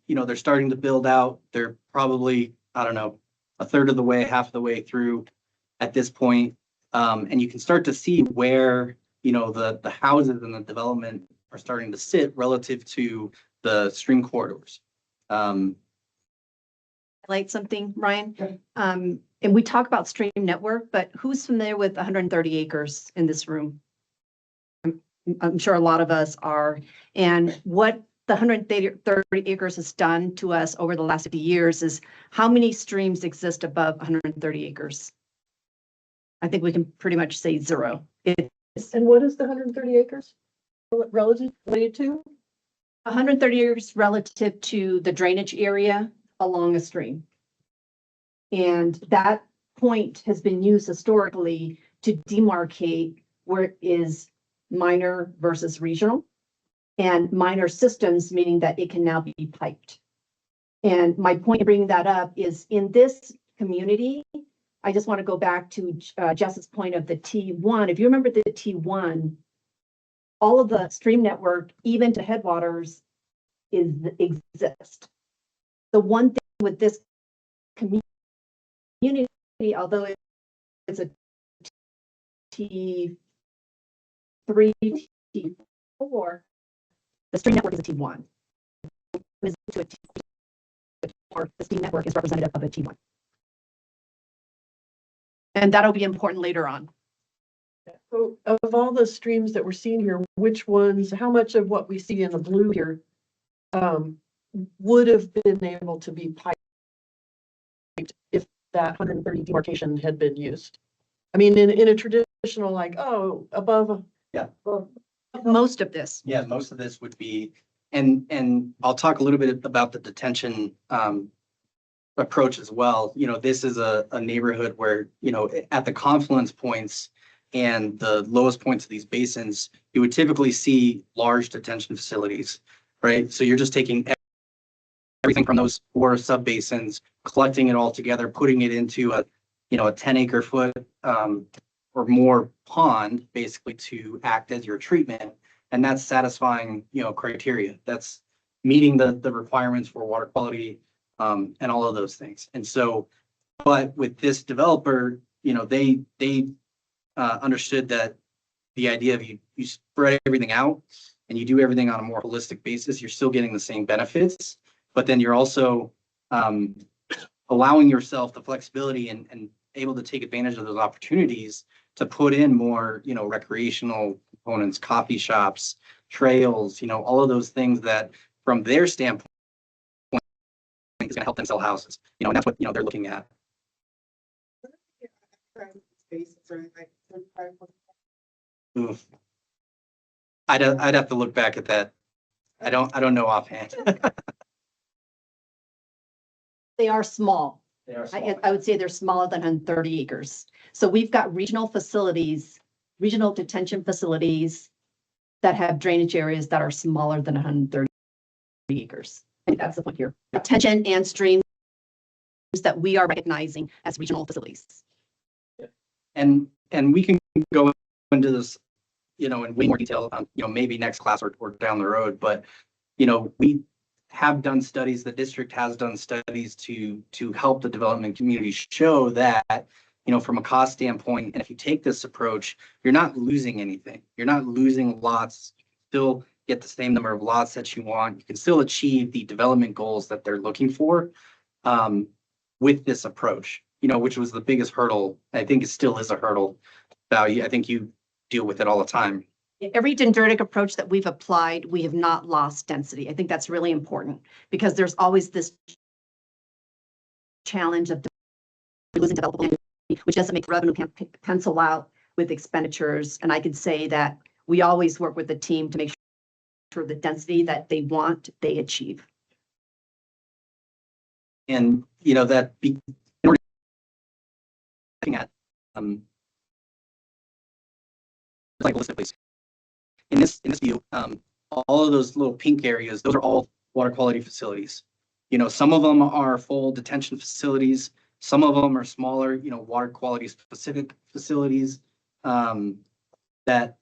they're starting to build out. They're probably, I don't know, a third of the way, half of the way through at this point. And you can start to see where, the houses and the development are starting to sit relative to the stream corridors. Highlight something, Ryan. And we talk about stream network, but who's familiar with 130 acres in this room? I'm sure a lot of us are. And what the 130 acres has done to us over the last 50 years is how many streams exist above 130 acres? I think we can pretty much say zero. And what is the 130 acres relative to? 130 acres relative to the drainage area along a stream. And that point has been used historically to demarcate where it is minor versus regional, and minor systems, meaning that it can now be piped. And my point in bringing that up is in this community, I just want to go back to Jess's point of the T1. If you remember the T1, all of the stream network, even to headwaters, exist. The one thing with this community, although it's a T3, T4, the stream network is a T1. Is to a T4, the stream network is representative of a T1. And that'll be important later on. So of all the streams that we're seeing here, which ones, how much of what we see in the blue here would have been able to be piped if that 130 demarcation had been used? I mean, in a traditional, like, above. Yeah. Most of this. Yeah, most of this would be, and I'll talk a little bit about the detention approach as well. This is a neighborhood where, at the confluence points and the lowest points of these basins, you would typically see large detention facilities, right? So you're just taking everything from those 4 sub basins, collecting it all together, putting it into a 10 acre foot or more pond, basically, to act as your treatment. And that's satisfying, criteria. That's meeting the requirements for water quality and all of those things. And so, but with this developer, they understood that the idea of you spread everything out and you do everything on a more holistic basis, you're still getting the same benefits, but then you're also allowing yourself the flexibility and able to take advantage of those opportunities to put in more, recreational components, coffee shops, trails, all of those things that from their standpoint is going to help them sell houses, and that's what, they're looking at. Oof. I'd have to look back at that. I don't know offhand. They are small. They are I would say they're smaller than 130 acres. So we've got regional facilities, regional detention facilities that have drainage areas that are smaller than 130 acres. I think that's the point here. Detention and streams that we are recognizing as regional facilities. And we can go into this, in way more detail, maybe next class or down the road, but, we have done studies, the district has done studies to help the development community show that, from a cost standpoint, and if you take this approach, you're not losing anything. You're not losing lots. You still get the same number of lots that you want. You can still achieve the development goals that they're looking for with this approach, which was the biggest hurdle. I think it still is a hurdle value. I think you deal with it all the time. Every dendritic approach that we've applied, we have not lost density. I think that's really important because there's always this challenge of losing developable land, which doesn't make revenue pencil out with expenditures. And I could say that we always work with the team to make sure the density that they want, they achieve. And, that in order looking at, like holistically, in this view, all of those little pink areas, those are all water quality facilities. Some of them are full detention facilities. Some of them are smaller, water quality specific facilities. But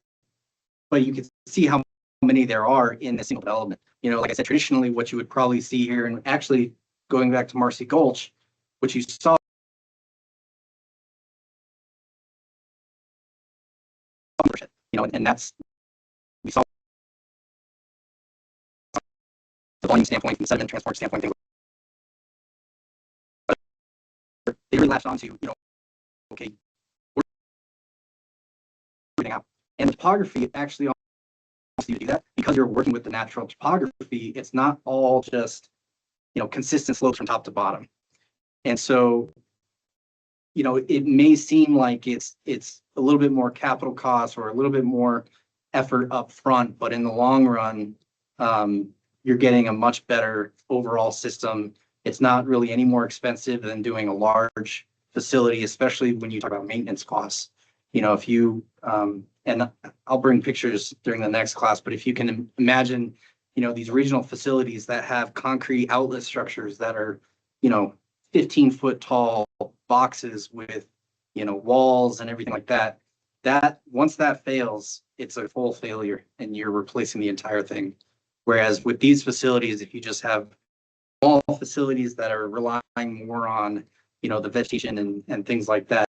you can see how many there are in a single development. Like I said, traditionally, what you would probably see here, and actually going back to Marcy Gulch, what you saw, and that's, we saw the volume standpoint, and sediment transport standpoint, they really latched onto, okay, we're getting out. And the topography actually allows you to do that because you're working with the natural topography. It's not all just, consistent slopes from top to bottom. And so, it may seem like it's a little bit more capital cost or a little bit more effort up front, but in the long run, you're getting a much better overall system. It's not really any more expensive than doing a large facility, especially when you talk about maintenance costs. If you, and I'll bring pictures during the next class, but if you can imagine, these regional facilities that have concrete outlet structures that are, 15-foot tall boxes with, walls and everything like that, once that fails, it's a full failure and you're replacing the entire thing. Whereas with these facilities, if you just have small facilities that are relying more on, the vegetation and things like that,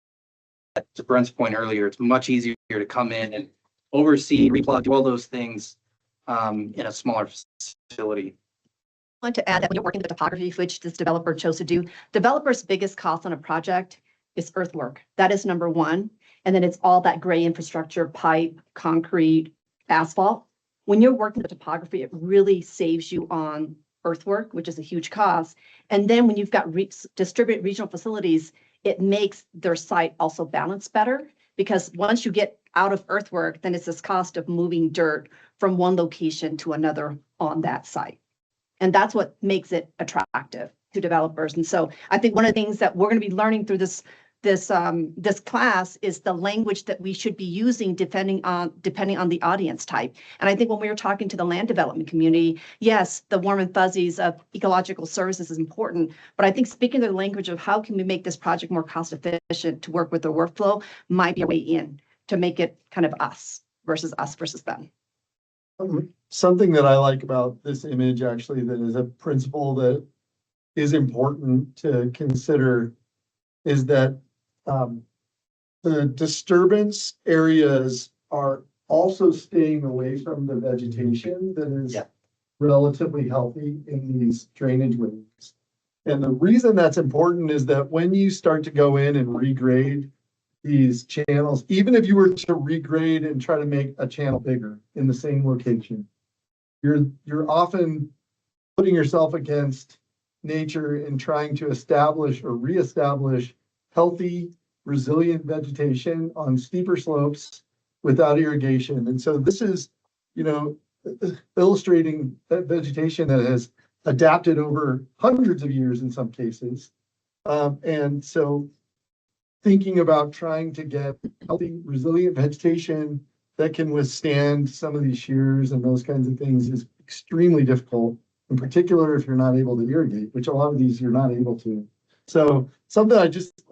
to Brent's point earlier, it's much easier to come in and oversee, replug, do all those things in a smaller facility. I want to add that when you're working with topography, which this developer chose to do, developer's biggest cost on a project is earthwork. That is number one. And then it's all that gray infrastructure, pipe, concrete, asphalt. When you're working with topography, it really saves you on earthwork, which is a huge cost. And then when you've got distributed regional facilities, it makes their site also balance better, because once you get out of earthwork, then it's this cost of moving dirt from one location to another on that site. And that's what makes it attractive to developers. And so I think one of the things that we're going to be learning through this class is the language that we should be using depending on the audience type. And I think when we were talking to the land development community, yes, the warm and fuzzies of ecological services is important, but I think speaking the language of how can we make this project more cost efficient to work with the workflow might be a way in to make it kind of us versus them. Something that I like about this image, actually, that is a principle that is important to consider, is that the disturbance areas are also staying away from the vegetation that is relatively healthy in these drainage ways. And the reason that's important is that when you start to go in and regrade these channels, even if you were to regrade and try to make a channel bigger in the same location, you're often putting yourself against nature and trying to establish or reestablish healthy, resilient vegetation on steeper slopes without irrigation. And so this is, illustrating that vegetation that has adapted over hundreds of years in some cases. And so thinking about trying to get healthy, resilient vegetation that can withstand some of these shears and those kinds of things is extremely difficult, in particular if you're not able to irrigate, which a lot of these you're not able to. So something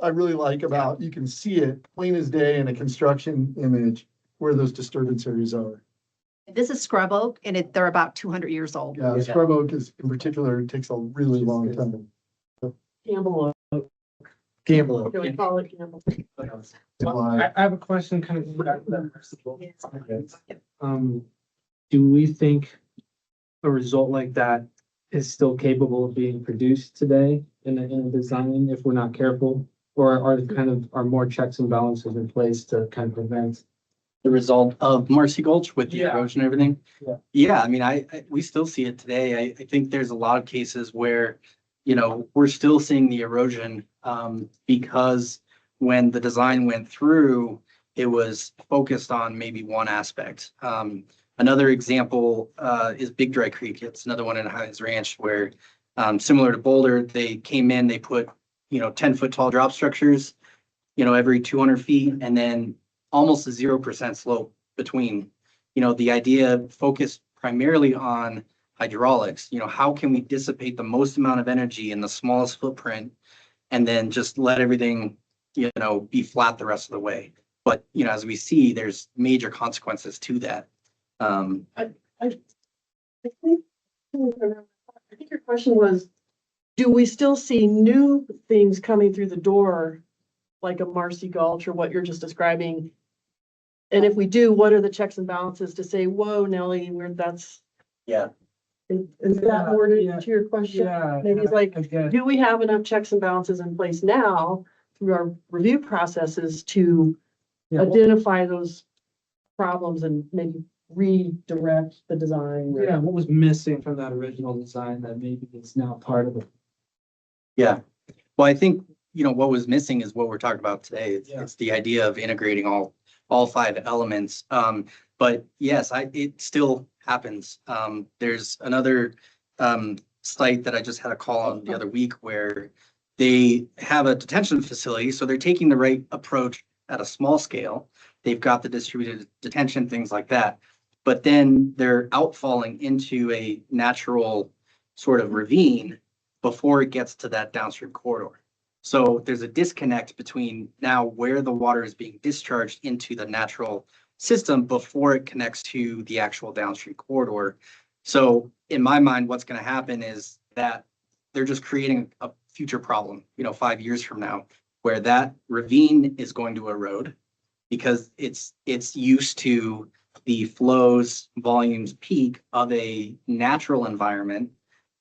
I really like about, you can see it plain as day in a construction image where those disturbance areas are. This is scrub oak, and they're about 200 years old. Yeah, scrub oak is, in particular, it takes a really long time. Gamble. Gamble. Can we call it gamble? I have a question kind of back to that principle. Do we think a result like that is still capable of being produced today in a design if we're not careful? Or are more checks and balances in place to kind of prevent The result of Marcy Gulch with the erosion and everything? Yeah. I mean, we still see it today. I think there's a lot of cases where, we're still seeing the erosion because when the design went through, it was focused on maybe one aspect. Another example is Big Dry Creek. It's another one in Highlands Ranch where, similar to Boulder, they came in, they put, 10-foot tall drop structures, every 200 feet, and then almost a 0% slope between. The idea focused primarily on hydraulics, how can we dissipate the most amount of energy in the smallest footprint and then just let everything, be flat the rest of the way. But, as we see, there's major consequences to that. I think I think your question was, do we still see new things coming through the door, like a Marcy Gulch or what you're just describing? And if we do, what are the checks and balances to say, whoa, Nelly, that's, Yeah. is that more Yeah. to your question? Yeah. Maybe it's like, I guess. do we have enough checks and balances in place now through our review processes to Yeah, well- identify those problems and maybe redirect the design? Yeah, what was missing from that original design that maybe is now part of it? Yeah. Well, I think, what was missing is what we're talking about today. Yeah. It's the idea of integrating all 5 elements. But yes, it still happens. There's another site that I just had a call on the other week where they have a detention facility. So they're taking the right approach at a small scale. They've got the distributed detention, things like that. But then they're outfalling into a natural sort of ravine before it gets to that downstream corridor. So there's a disconnect between now where the water is being discharged into the natural system before it connects to the actual downstream corridor. So in my mind, what's going to happen is that they're just creating a future problem, 5 years from now, where that ravine is going to erode because it's used to the flows, volumes, peak of a natural environment,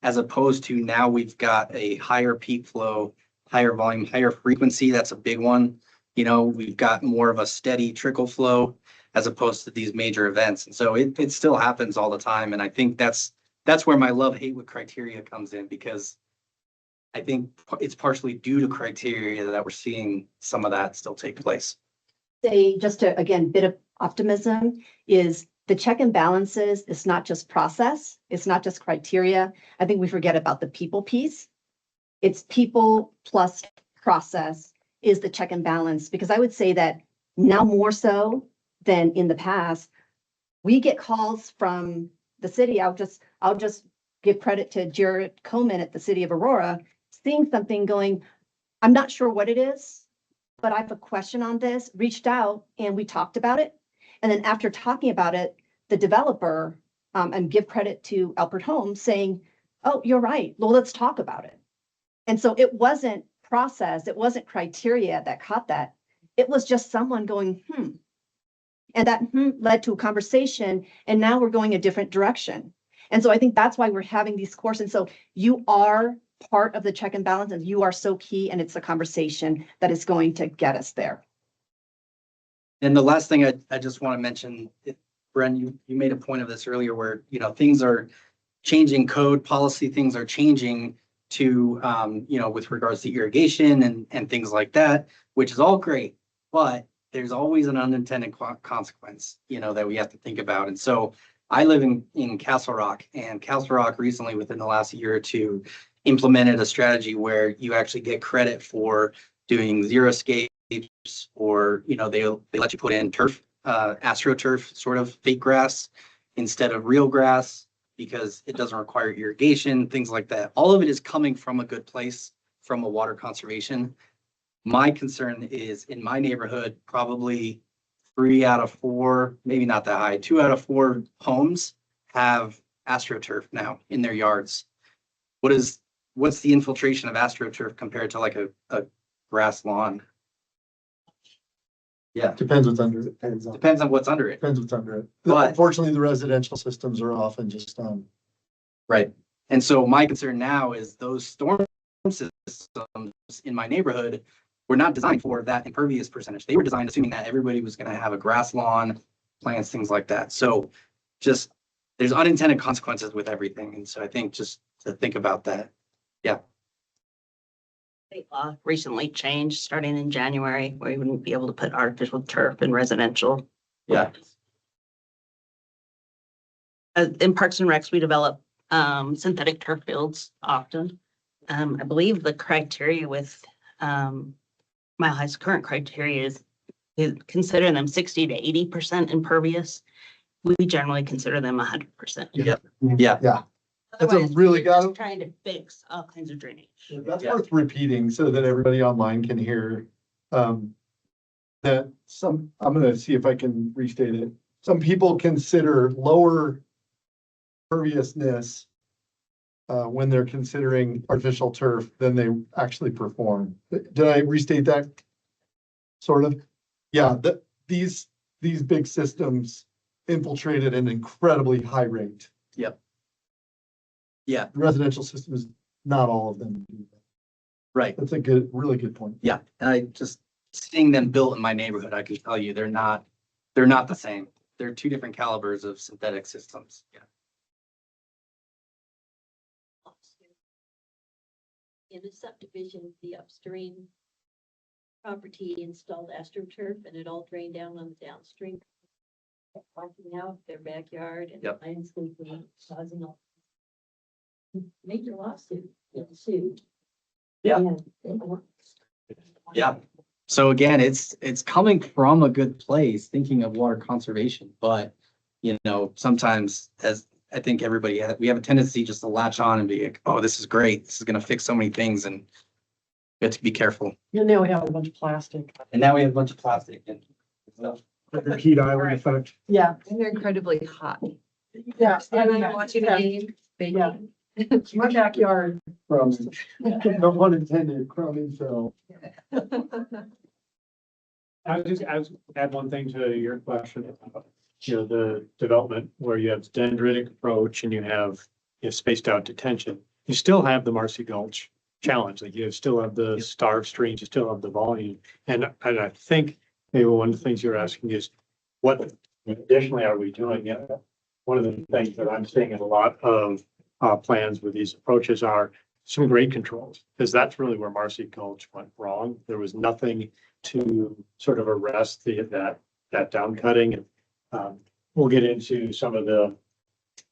as opposed to now we've got a higher peak flow, higher volume, higher frequency. That's a big one. We've got more of a steady trickle flow as opposed to these major events. And so it still happens all the time. And I think that's where my love-hate with criteria comes in, because I think it's partially due to criteria that we're seeing some of that still take place. Say, just to, again, bit of optimism is the check and balances. It's not just process. It's not just criteria. I think we forget about the people piece. It's people plus process is the check and balance, because I would say that now more so than in the past, we get calls from the city. I'll just give credit to Jared Coleman at the city of Aurora, seeing something going, I'm not sure what it is, but I have a question on this, reached out and we talked about it. And then after talking about it, the developer, and give credit to Alpert Homes saying, oh, you're right. Well, let's talk about it. And so it wasn't process, it wasn't criteria that caught that. It was just someone going, And that led to a conversation, and now we're going a different direction. And so I think that's why we're having these courses. And so you are part of the check and balance, and you are so key, and it's a conversation that is going to get us there. And the last thing I just want to mention, Bren, you made a point of this earlier where, things are changing, code policy, things are changing to, with regards to irrigation and things like that, which is all great, but there's always an unintended consequence, that we have to think about. And so I live in Castle Rock, and Castle Rock recently, within the last year or two, implemented a strategy where you actually get credit for doing xeriscapes, or, they let you put in turf, astroturf, sort of fake grass instead of real grass, because it doesn't require irrigation, things like that. All of it is coming from a good place, from a water conservation. My concern is in my neighborhood, probably 3 out of 4, maybe not that high, 2 out of 4 homes have astroturf now in their yards. What's the infiltration of astroturf compared to like a grass lawn? Yeah, Depends what's under it. depends on what's under it. Depends what's under it. But- Unfortunately, the residential systems are often just, Right. And so my concern now is those storm systems in my neighborhood were not designed for that impervious percentage. They were designed assuming that everybody was going to have a grass lawn, plants, things like that. So just there's unintended consequences with everything. And so I think just to think about that. Yeah. State law recently changed starting in January, where you wouldn't be able to put artificial turf in residential. Yeah. In Parks and Recs, we develop synthetic turf fields often. I believe the criteria with Mile High's current criteria is consider them 60 to 80% impervious. We generally consider them 100%. Yeah. yeah. That's a Otherwise, really you're just good- trying to fix all kinds of drainage. That's Yeah. worth repeating so that everybody online can hear. That I'm gonna see if I can restate it. Some people consider lower perviousness when they're considering artificial turf than they actually perform. Did I restate that? Sort of? Yeah, these big systems infiltrate at an incredibly high rate. Yep. Yeah, The residential systems, not all of them do that. right. That's really good point. Yeah, and I just seeing them built in my neighborhood, I can tell you they're not the same. They're two different calibers of synthetic systems. Yeah. In the subdivision, the upstream property installed astroturf and it all drained down on the downstream. Wiping out their backyard and Yep. landscaping, causing all. Major lawsuit, sued. Yeah. And they won. Yeah. So again, it's coming from a good place, thinking of water conservation, but sometimes as I think we have a tendency just to latch on and be like, oh, this is great. This is going to fix so many things, and we have to be careful. And now we have a bunch of plastic. And now we have a bunch of plastic and stuff. The heat island effect. Yeah. And they're incredibly hot. Yeah. And I'm watching Yeah. games, Yeah. baking. My backyard. No pun intended, crowning Phil. I would add one thing to your question about, the development where you have dendritic approach and you have, spaced out detention. You still have the Marcy Gulch challenge, like you still have the starved streams, you still have the volume. And I think maybe one of the things you're asking is what additionally are we doing? Yeah, one of the things that I'm seeing in a lot of plans with these approaches are some grade controls, because that's really where Marcy Gulch went wrong. There was nothing to sort of arrest that down cutting. And we'll get into some of the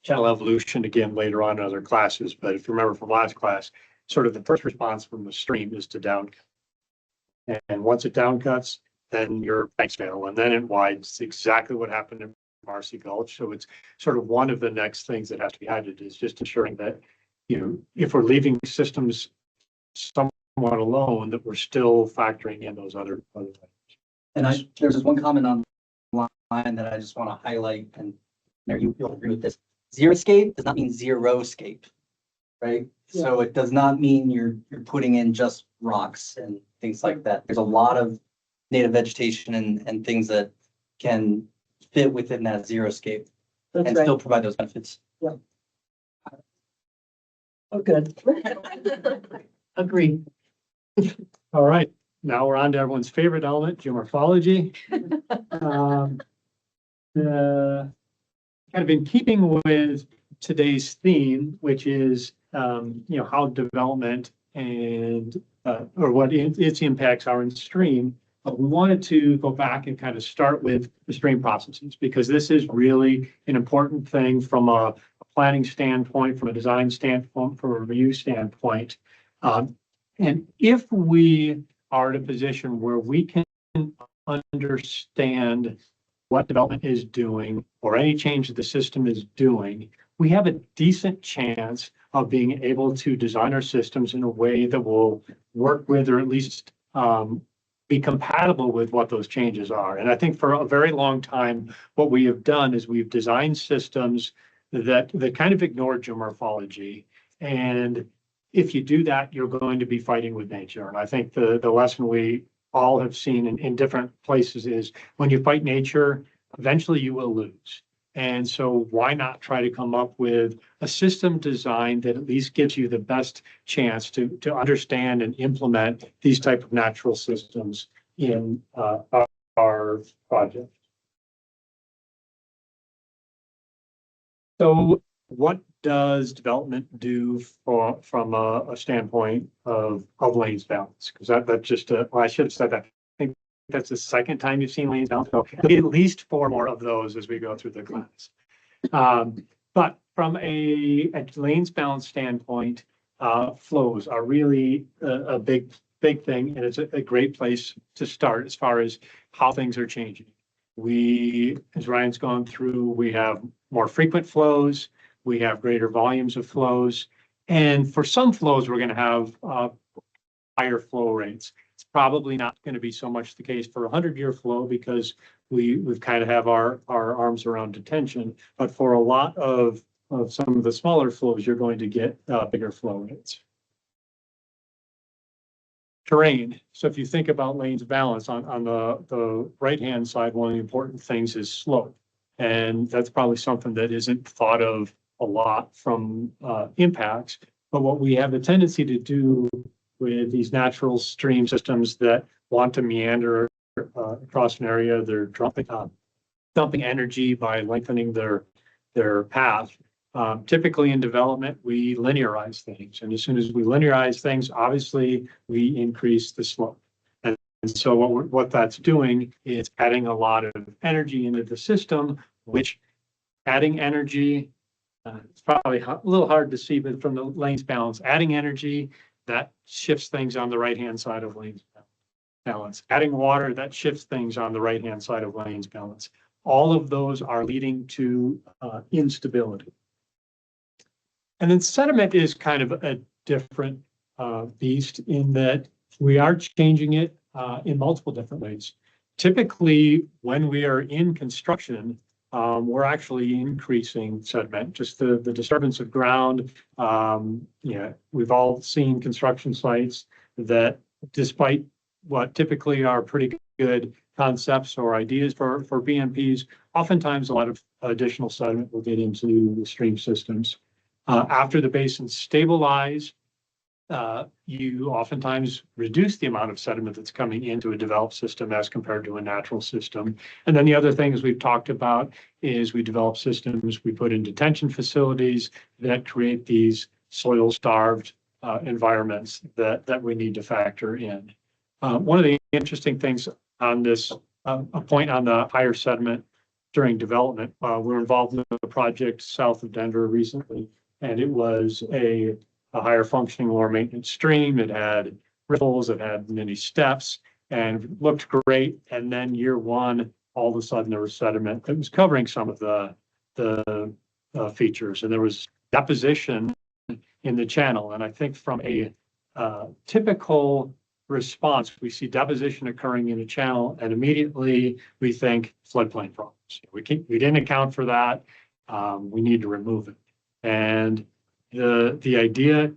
channel evolution again later on in other classes. But if you remember from last class, sort of the first response from the stream is to down cut. And once it down cuts, then your banks fail and then it widens. Exactly what happened in Marcy Gulch. So it's sort of one of the next things that has to be added is just ensuring that, if we're leaving systems somewhat alone, that we're still factoring in those other things. And there's just one comment on line that I just want to highlight, and you'll agree with this. Zero scape does not mean zero scape, right? So it does not mean you're putting in just rocks and things like that. There's a lot of native vegetation and things that can fit within that zero scape That's and right. still provide those benefits. Oh, good. Agree. All right, now we're on to everyone's favorite element, geomorphology. Kind of in keeping with today's theme, which is, how development and, or what its impacts are in stream. We wanted to go back and kind of start with the stream processes, because this is really an important thing from a planning standpoint, from a design standpoint, from a review standpoint. And if we are in a position where we can understand what development is doing or any change that the system is doing, we have a decent chance of being able to design our systems in a way that will work with, or at least be compatible with what those changes are. And I think for a very long time, what we have done is we've designed systems that kind of ignore geomorphology. And if you do that, you're going to be fighting with nature. And I think the lesson we all have seen in different places is when you fight nature, eventually you will lose. And so why not try to come up with a system design that at least gives you the best chance to understand and implement these type of natural systems in our project. So what does development do from a standpoint of lanes balance? Because that just, well, I should have said that. I think that's the second time you've seen lanes balance. So at least 4 more of those as we go through the class. But from a lanes balance standpoint, flows are really a big thing, and it's a great place to start as far as how things are changing. As Ryan's gone through, we have more frequent flows. we have greater volumes of flows. And for some flows, we're going to have higher flow rates. It's probably not going to be so much the case for a 100-year flow because we've kind of have our arms around detention. But for a lot of some of the smaller flows, you're going to get bigger flow rates. Terrain. So if you think about lanes balance on the right-hand side, one of the important things is slope. And that's probably something that isn't thought of a lot from impacts. But what we have a tendency to do with these natural stream systems that want to meander across an area, they're dumping energy by lengthening their path. Typically in development, we linearize things. And as soon as we linearize things, obviously we increase the slope. And so what that's doing is adding a lot of energy into the system, which adding energy, it's probably a little hard to see, but from the lanes balance, adding energy, that shifts things on the right-hand side of lanes balance. Adding water, that shifts things on the right-hand side of lanes balance. All of those are leading to instability. And then sediment is kind of a different beast in that we are changing it in multiple different ways. Typically, when we are in construction, we're actually increasing sediment, just the disturbance of ground. We've all seen construction sites that, despite what typically are pretty good concepts or ideas for BMPs, oftentimes a lot of additional sediment will get into the stream systems. After the basins stabilize, you oftentimes reduce the amount of sediment that's coming into a developed system as compared to a natural system. And then the other things we've talked about is we develop systems, we put in detention facilities that create these soil-starved environments that we need to factor in. One of the interesting things on this, a point on the higher sediment during development, we're involved in a project south of Denver recently, and it was a higher functioning, lower maintenance stream. It had riffles, it had many steps, and looked great. And then year one, all of a sudden there was sediment that was covering some of the features, and there was deposition in the channel. And I think from a typical response, we see deposition occurring in a channel, and immediately we think floodplain problems. We didn't account for that. We need to remove it. And the idea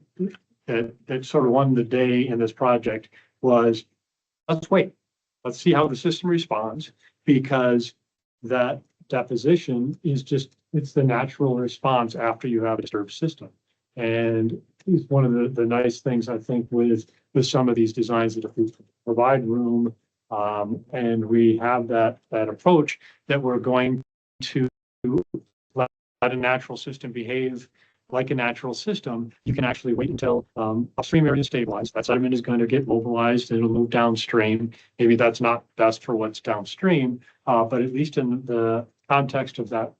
that sort of won the day in this project was, let's wait. Let's see how the system responds, because that deposition is it's the natural response after you have a disturbed system. And it's one of the nice things, I think, with some of these designs, that if we provide room and we have that approach, that we're going to let a natural system behave like a natural system, you can actually wait until upstream area stabilizes. That sediment is going to get mobilized and it'll move downstream. Maybe that's not best for what's downstream, but at least in the context of that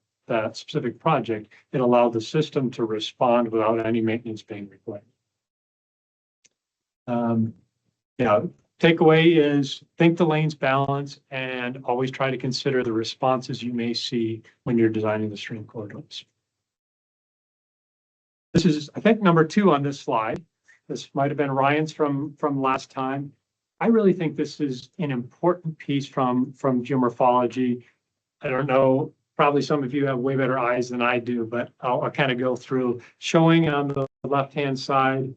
specific project, it allowed the system to respond without any maintenance being required. Takeaway is think the lanes balance and always try to consider the responses you may see when you're designing the stream corridors. This is, I think, number 2 on this slide. This might have been Ryan's from last time. I really think this is an important piece from geomorphology. I don't know, probably some of you have way better eyes than I do, but I'll kind of go through showing on the left-hand side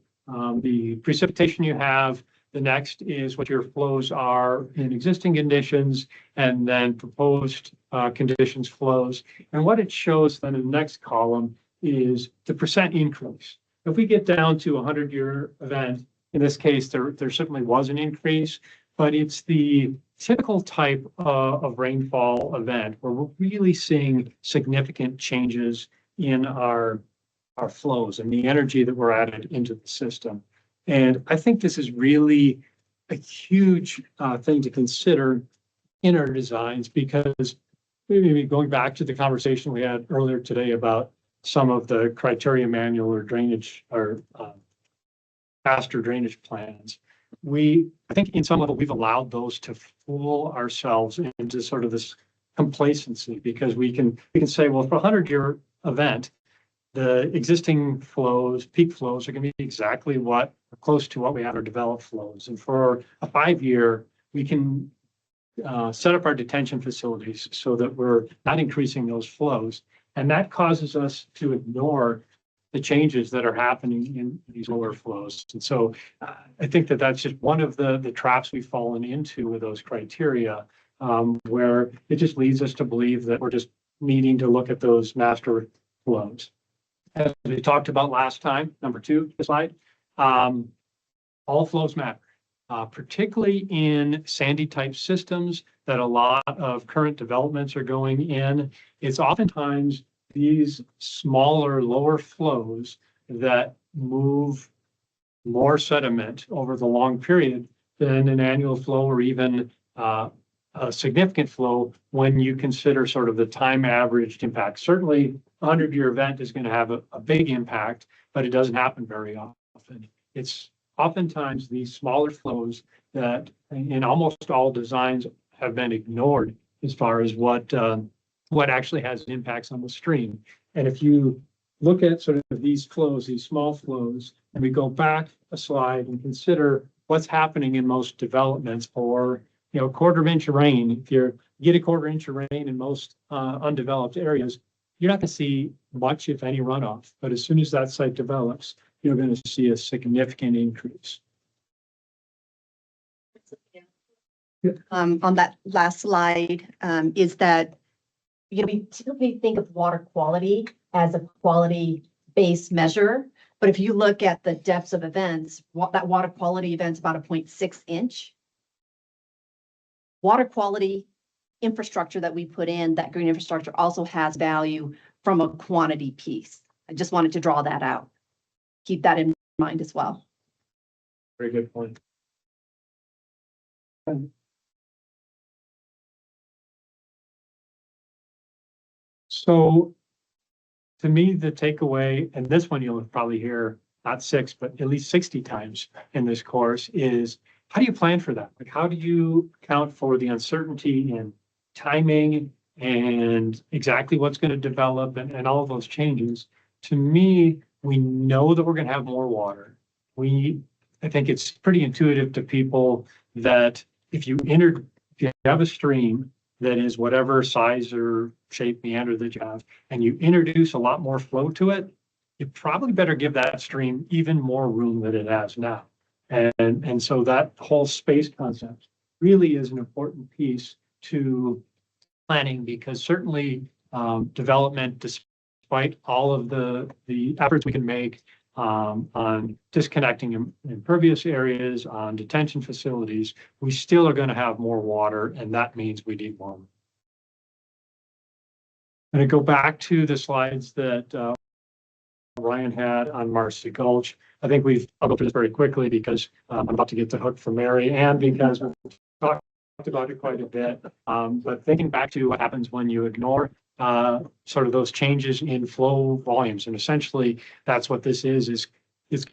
the precipitation you have. The next is what your flows are in existing conditions, and then proposed conditions flows. And what it shows then in the next column is the percent increase. If we get down to a 100-year event, in this case, there certainly was an increase, but it's the typical type of rainfall event where we're really seeing significant changes in our flows and the energy that we're added into the system. And I think this is really a huge thing to consider in our designs, because maybe going back to the conversation we had earlier today about some of the criteria manual or drainage or faster drainage plans, I think in some level we've allowed those to fool ourselves into sort of this complacency, because we can say, well, for a 100-year event, the existing flows, peak flows are gonna be exactly what, close to what we have our developed flows. And for a 5-year, we can set up our detention facilities so that we're not increasing those flows. And that causes us to ignore the changes that are happening in these lower flows. And so I think that that's just one of the traps we've fallen into with those criteria, where it just leads us to believe that we're just needing to look at those master flows. As we talked about last time, number 2, the slide, all flows matter. Particularly in sandy type systems that a lot of current developments are going in. It's oftentimes these smaller, lower flows that move more sediment over the long period than an annual flow or even a significant flow when you consider sort of the time averaged impact. Certainly, a 100-year event is going to have a big impact, but it doesn't happen very often. It's oftentimes these smaller flows that in almost all designs have been ignored as far as what actually has impacts on the stream. And if you look at sort of these flows, these small flows, and we go back a slide and consider what's happening in most developments for, a 1/4 inch of rain. If you get a 1/4 inch of rain in most undeveloped areas, you're not going to see much, if any, runoff. But as soon as that site develops, you're going to see a significant increase. On that last slide, is that, we typically think of water quality as a quality-based measure. But if you look at the depths of events, that water quality event's about a 0.6 inch. Water quality infrastructure that we put in, that green infrastructure also has value from a quantity piece. I just wanted to draw that out. Keep that in mind as well. Very good point. So to me, the takeaway, and this one you'll probably hear not 6, but at least 60 times in this course, is how do you plan for that? Like, how do you account for the uncertainty in timing and exactly what's going to develop and all of those changes? To me, we know that we're going to have more water. I think it's pretty intuitive to people that if you have a stream that is whatever size or shape meander that you have, and you introduce a lot more flow to it, you probably better give that stream even more room than it has now. And so that whole space concept really is an important piece to planning, because certainly development, despite all of the efforts we can make on disconnecting impervious areas, on detention facilities, we still are going to have more water, and that means we need more. I'm going to go back to the slides that Ryan had on Marcy Gulch. I think I'll go through this very quickly because I'm about to get the hook from Mary, and because we've talked about it quite a bit. But thinking back to what happens when you ignore sort of those changes in flow volumes, and essentially that's what this is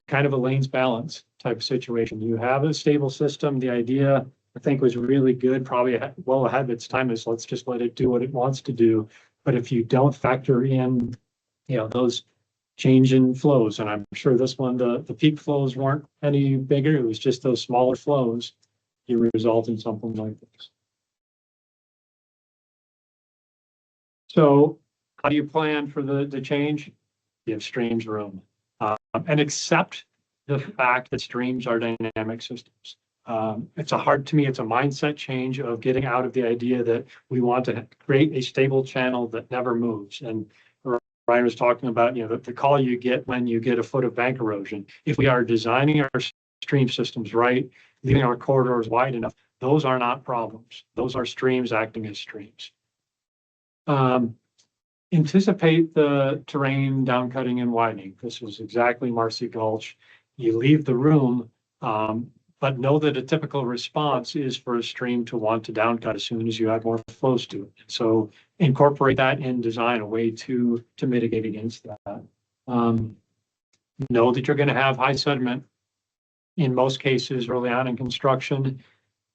kind of a lanes balance type of situation. You have a stable system. The idea, I think, was really good, probably well ahead of its time, is let's just let it do what it wants to do. But if you don't factor in, those change in flows, and I'm sure this one, the peak flows weren't any bigger, it was just those smaller flows, you result in something like this. So how do you plan for the change? Give streams room, and accept the fact that streams are dynamic systems. It's a mindset change of getting out of the idea that we want to create a stable channel that never moves. And Ryan was talking about, the call you get when you get a foot of bank erosion. If we are designing our stream systems right, leaving our corridors wide enough, those are not problems. Those are streams acting as streams. Anticipate the terrain downcutting and widening. This is exactly Marcy Gulch. You leave the room, but know that a typical response is for a stream to want to downcut as soon as you add more flows to it. So incorporate that in design, a way to mitigate against that. Know that you're going to have high sediment in most cases early on in construction.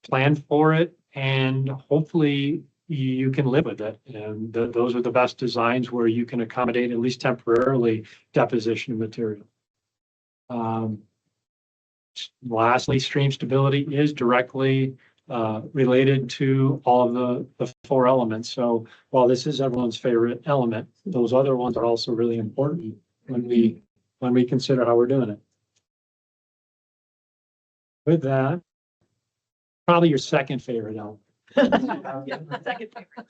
Plan for it, and hopefully you can live with it. And those are the best designs where you can accommodate, at least temporarily, deposition of material. Lastly, stream stability is directly related to all of the four elements. So while this is everyone's favorite element, those other ones are also really important when we consider how we're doing it. With that, probably your second favorite element. Second favorite.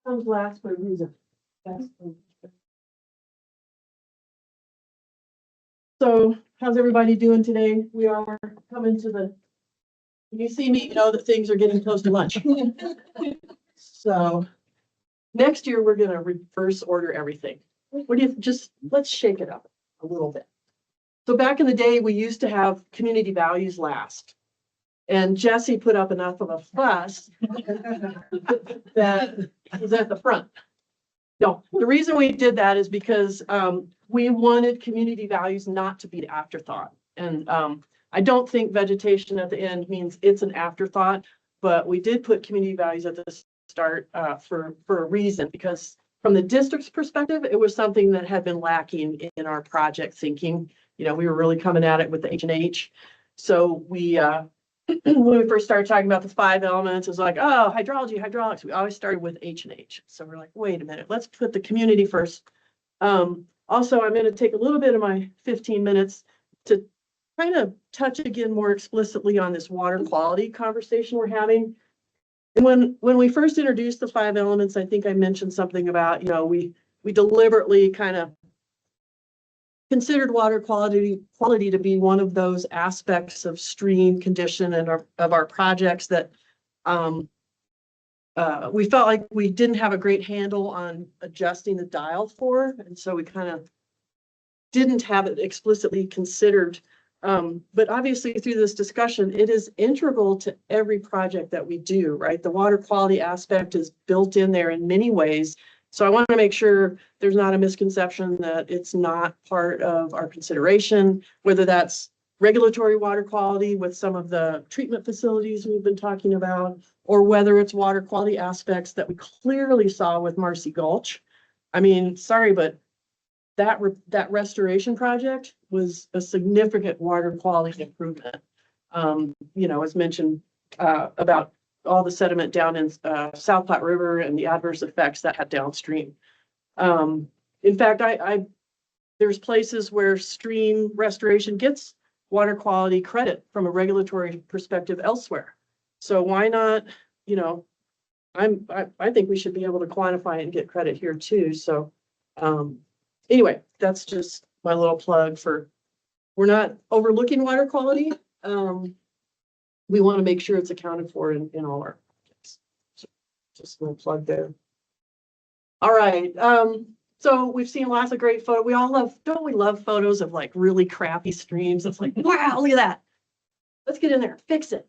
Comes last for a reason. So how's everybody doing today? We are coming to the, when you see me, you know that things are getting close to lunch. So next year, we're gonna reverse order everything. What do you, just, let's shake it up a little bit. So back in the day, we used to have community values last. And Jesse put up enough of a fuss that was at the front. No, the reason we did that is because we wanted community values not to be the afterthought. And I don't think vegetation at the end means it's an afterthought, but we did put community values at the start for a reason, because from the district's perspective, it was something that had been lacking in our project thinking. You know, we were really coming at it with the H&H. So we, when we first started talking about the 5 elements, it was like, oh, hydrology, hydraulics. We always started with H&H. So we're like, wait a minute, let's put the community first. Also, I'm going to take a little bit of my 15 minutes to kind of touch again more explicitly on this water quality conversation we're having. And when we first introduced the 5 elements, I think I mentioned something about, you know, we deliberately kind of considered water quality to be one of those aspects of stream condition and of our projects that we felt like we didn't have a great handle on adjusting the dial for, and so we kind of didn't have it explicitly considered. But obviously through this discussion, it is integral to every project that we do, right? The water quality aspect is built in there in many ways. So I want to make sure there's not a misconception that it's not part of our consideration, whether that's regulatory water quality with some of the treatment facilities we've been talking about, or whether it's water quality aspects that we clearly saw with Marcy Gulch. I mean, sorry, but that restoration project was a significant water quality improvement. You know, as mentioned about all the sediment down in South Platte River and the adverse effects that had downstream. In fact, there's places where stream restoration gets water quality credit from a regulatory perspective elsewhere. So why not, you know, I think we should be able to quantify it and get credit here too. So anyway, that's just my little plug for, we're not overlooking water quality. We want to make sure it's accounted for in all our projects. So just a little plug there. All right. So we've seen lots of great photos. We all love, don't we love photos of like really crappy streams? It's like, wow, look at that. Let's get in there, fix it.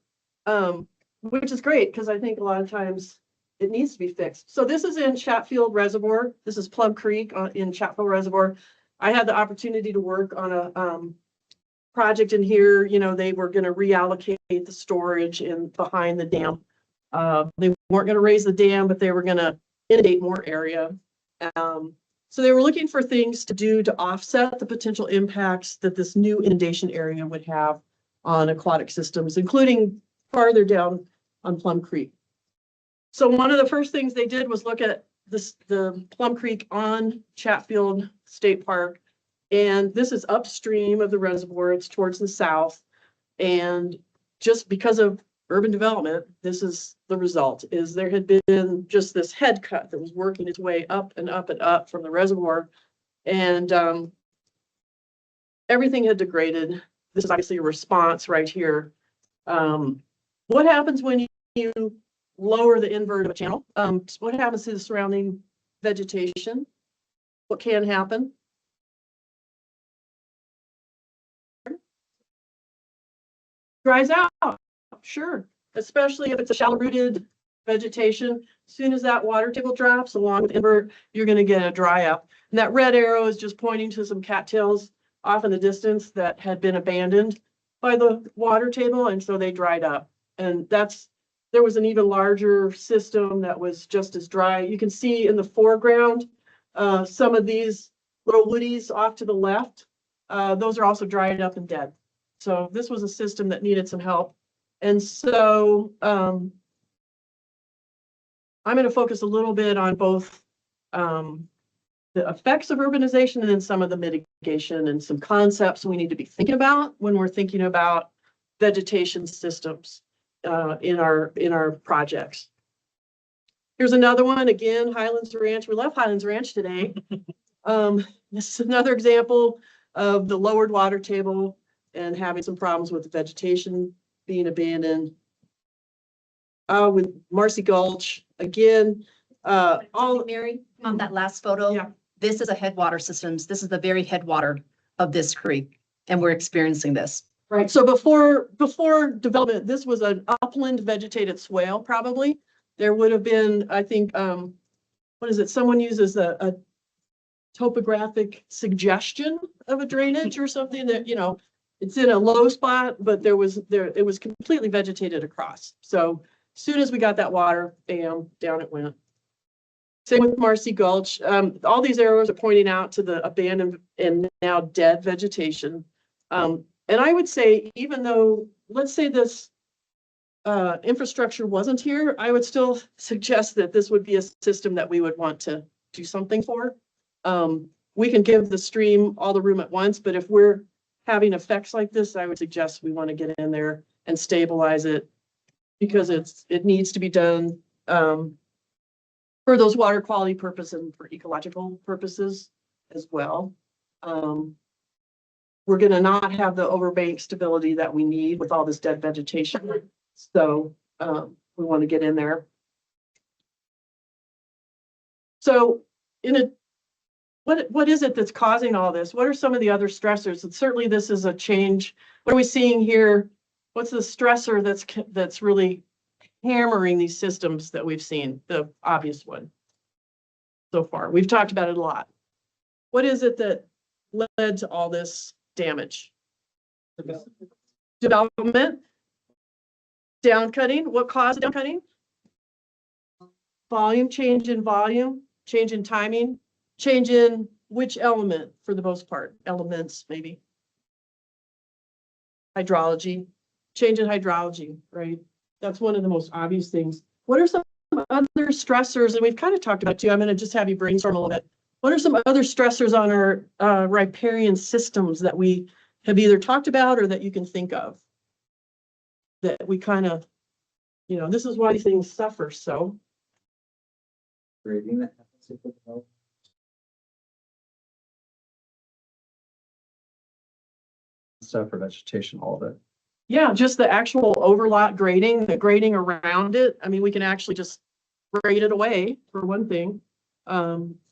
Which is great because I think a lot of times it needs to be fixed. So this is in Chatfield Reservoir. This is Plum Creek in Chatfield Reservoir. I had the opportunity to work on a project in here. You know, they were going to reallocate the storage in behind the dam. They weren't going to raise the dam, but they were going to inundate more area. So they were looking for things to do to offset the potential impacts that this new inundation area would have on aquatic systems, including farther down on Plum Creek. So one of the first things they did was look at the Plum Creek on Chatfield State Park. And this is upstream of the reservoir. It's towards the south. And just because of urban development, this is the result, is there had been just this head cut that was working its way up and up and up from the reservoir. And everything had degraded. This is obviously a response right here. What happens when you lower the invert of a channel? What happens to the surrounding vegetation? What can happen? Dries out, sure, especially if it's a shallow rooted vegetation. As soon as that water table drops along with invert, you're going to get a dry up. And that red arrow is just pointing to some cattails off in the distance that had been abandoned by the water table, and so they dried up. And that's there was an even larger system that was just as dry. You can see in the foreground, some of these little woodies off to the left. Those are also dried up and dead. So this was a system that needed some help. And so I'm going to focus a little bit on both the effects of urbanization and then some of the mitigation and some concepts we need to be thinking about when we're thinking about vegetation systems in our projects. Here's another one, again, Highlands Ranch. We love Highlands Ranch today. This is another example of the lowered water table and having some problems with the vegetation being abandoned. With Marcy Gulch, again, all. Mary, on that last photo. Yeah. This is a headwater systems. This is the very headwater of this creek, and we're experiencing this. Right, so before development, this was an upland vegetated swale, probably. There would have been, I think, what is it? Someone uses a topographic suggestion of a drainage or something that, you know, it's in a low spot, but it was completely vegetated across. So as soon as we got that water, bam, down it went. Same with Marcy Gulch. All these arrows are pointing out to the abandoned and now dead vegetation. And I would say, even though, let's say this infrastructure wasn't here, I would still suggest that this would be a system that we would want to do something for. We can give the stream all the room at once, but if we're having effects like this, I would suggest we want to get in there and stabilize it because it needs to be done for those water quality purposes and for ecological purposes as well. We're going to not have the overbank stability that we need with all this dead vegetation. So we want to get in there. So what is it that's causing all this? What are some of the other stressors? And certainly this is a change. What are we seeing here? What's the stressor that's really hammering these systems that we've seen? The obvious one so far. We've talked about it a lot. What is it that led to all this damage? Development. Downcutting. What caused downcutting? Volume, change in volume, change in timing, change in which element for the most part? Elements, maybe. Hydrology, change in hydrology, right? That's one of the most obvious things. What are some other stressors? And we've kind of talked about it too. I'm going to just have you brainstorm a little bit. What are some other stressors on our riparian systems that we have either talked about or that you can think of? That we kind of, you know, this is why these things suffer. So. Grading that happens with the development. Stuff for vegetation, all of it. Yeah, just the actual overlot grading, the grading around it. I mean, we can actually just grade it away for one thing.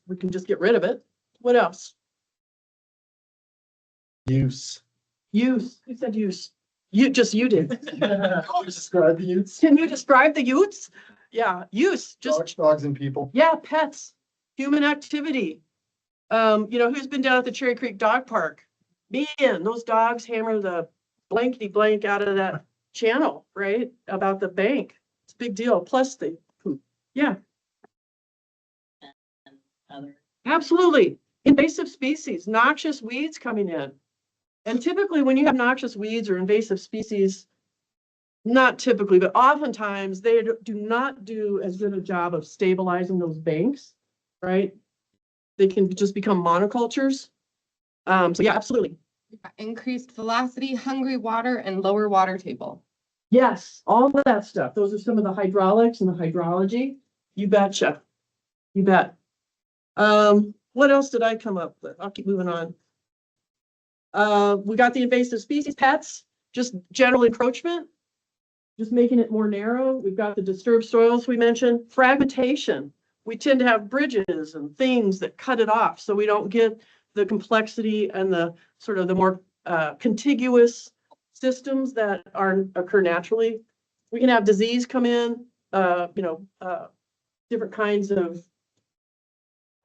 We can just get rid of it. What else? Use. Use. Who said use? You did. Describe the use. Can you describe the use? Yeah, use. Just Dogs and people. yeah, pets, human activity. You know, who's been down at the Cherry Creek Dog Park? Man, those dogs hammer the blankety blank out of that channel, right? About the bank. It's a big deal. Plus they poop. Yeah, absolutely. Invasive species, noxious weeds coming in. And typically when you have noxious weeds or invasive species, not typically, but oftentimes they do not do as good a job of stabilizing those banks, right? They can just become monocultures. So yeah, absolutely. Increased velocity, hungry water, and lower water table. Yes, all of that stuff. Those are some of the hydraulics and the hydrology. You betcha. You bet. What else did I come up with? I'll keep moving on. We got the invasive species, pets, just general encroachment, just making it more narrow. We've got the disturbed soils we mentioned, fragmentation. We tend to have bridges and things that cut it off so we don't get the complexity and the sort of the more contiguous systems that occur naturally. We can have disease come in, different kinds of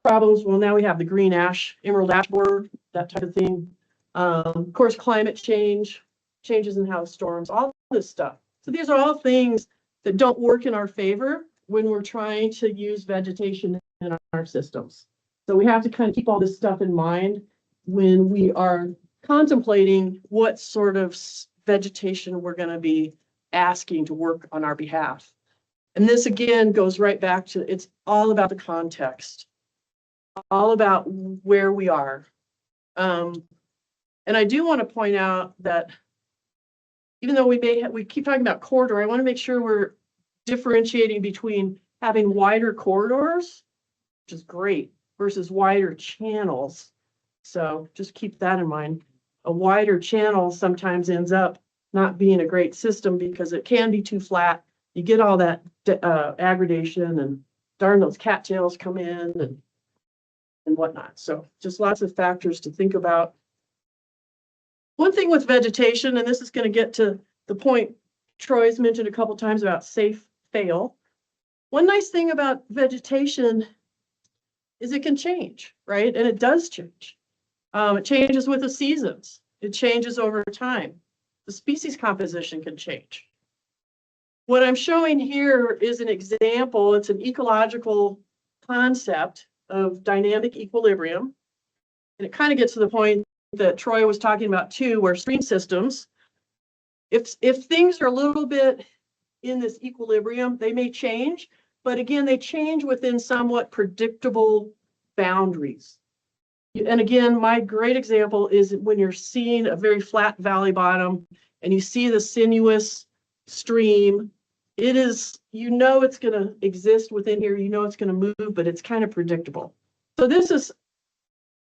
problems. Well, now we have the green ash, emerald ash borer, that type of thing. Of course, climate change, changes in house storms, all this stuff. So these are all things that don't work in our favor when we're trying to use vegetation in our systems. So we have to kind of keep all this stuff in mind when we are contemplating what sort of vegetation we're going to be asking to work on our behalf. And this again goes right back to, it's all about the context, all about where we are. And I do want to point out that even though we keep talking about corridor, I want to make sure we're differentiating between having wider corridors, which is great, versus wider channels. So just keep that in mind. A wider channel sometimes ends up not being a great system because it can be too flat. You get all that aggradation, and darn, those cattails come in and whatnot. So just lots of factors to think about. One thing with vegetation, and this is going to get to the point Troy's mentioned a couple times about safe fail. One nice thing about vegetation is it can change, right? And it does change. It changes with the seasons. It changes over time. The species composition can change. What I'm showing here is an example. It's an ecological concept of dynamic equilibrium. And it kind of gets to the point that Troy was talking about too, where stream systems, if things are a little bit in this equilibrium, they may change, but again, they change within somewhat predictable boundaries. And again, my great example is when you're seeing a very flat valley bottom and you see the sinuous stream, it is, you know, it's going to exist within here, you know, it's going to move, but it's kind of predictable. So this is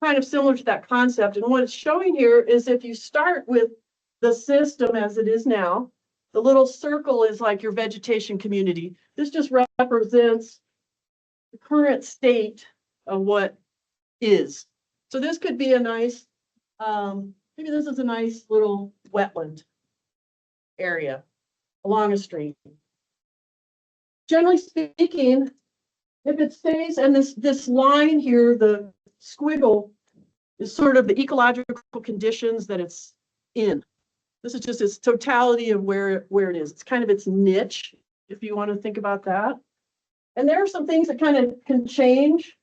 kind of similar to that concept. And what it's showing here is if you start with the system as it is now, the little circle is like your vegetation community. This just represents the current state of what is. So this could be a nice, maybe this is a nice little wetland area along a stream. Generally speaking, if it stays, and this line here, the squiggle, is sort of the ecological conditions that it's in. This is just its totality of where it is. It's kind of its niche, if you want to think about that. And there are some things that kind of can change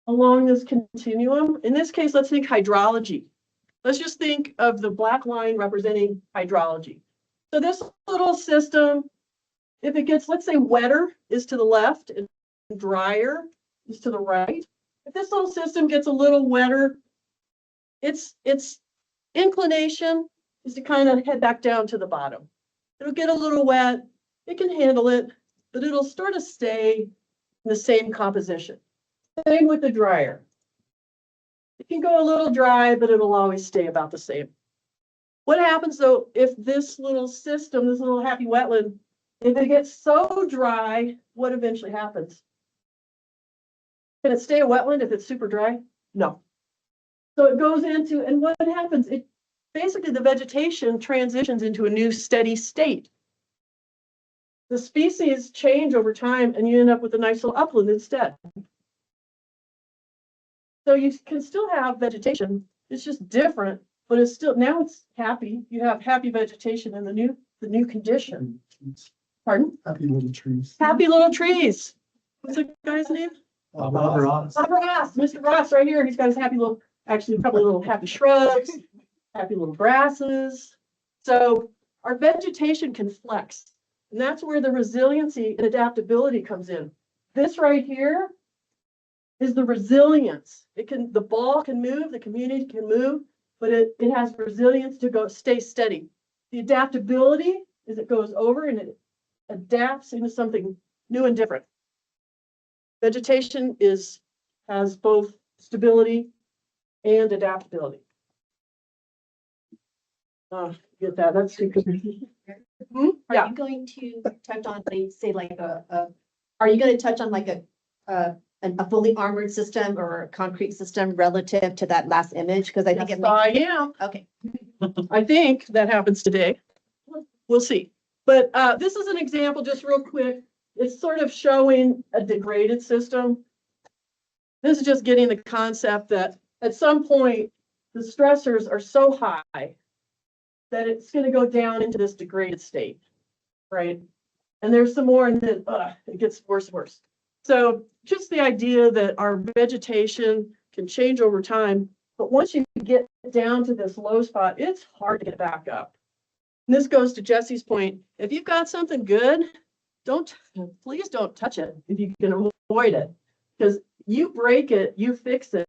along this continuum. In this case, let's think hydrology. Let's just think of the black line representing hydrology. So this little system, if it gets, let's say, wetter is to the left and drier is to the right. If this little system gets a little wetter, its inclination is to kind of head back down to the bottom. It'll get a little wet, it can handle it, but it'll sort of stay in the same composition. Same with the drier. It can go a little dry, but it'll always stay about the same. What happens though, if this little system, this little happy wetland, if it gets so dry, what eventually happens? Can it stay a wetland if it's super dry? No. So it goes into, and what happens? It basically, the vegetation transitions into a new steady state. The species change over time and you end up with a nice little upland instead. So you can still have vegetation. It's just different, but it's still, now it's happy. You have happy vegetation in the new condition. Pardon? Happy little trees. Happy little trees. What's the guy's name? Bob Ross. Bob Ross, Mr. Ross right here. He's got his happy little, actually probably little happy shrubs, happy little grasses. So our vegetation can flex. And that's where the resiliency and adaptability comes in. This right here is the resilience. The ball can move, the community can move, but it has resilience to stay steady. The adaptability is it goes over and it adapts into something new and different. Vegetation has both stability and adaptability. Get that? That's super. Are you going to touch on, say, like are you going to touch on like a fully armored system or a concrete system relative to that last image? Because I think Yes, it makes. I am. Okay. I think that happens today. We'll see. But this is an example, just real quick. It's sort of showing a degraded system. This is just getting the concept that at some point, the stressors are so high that it's going to go down into this degraded state, right? And there's some more, and then, it gets worse and worse. So just the idea that our vegetation can change over time, but once you get down to this low spot, it's hard to get back up. And this goes to Jesse's point. If you've got something good, please don't touch it if you can avoid it. Because you break it, you fix it.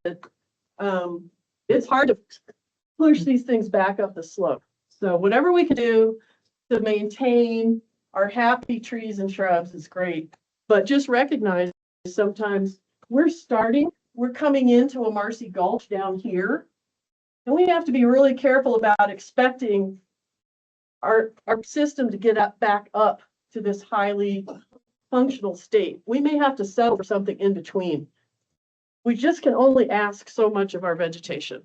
It's hard to push these things back up the slope. So whatever we can do to maintain our happy trees and shrubs is great. But just recognize sometimes we're coming into a Marcy Gulch down here. And we have to be really careful about expecting our system to get back up to this highly functional state. We may have to settle for something in between. We just can only ask so much of our vegetation.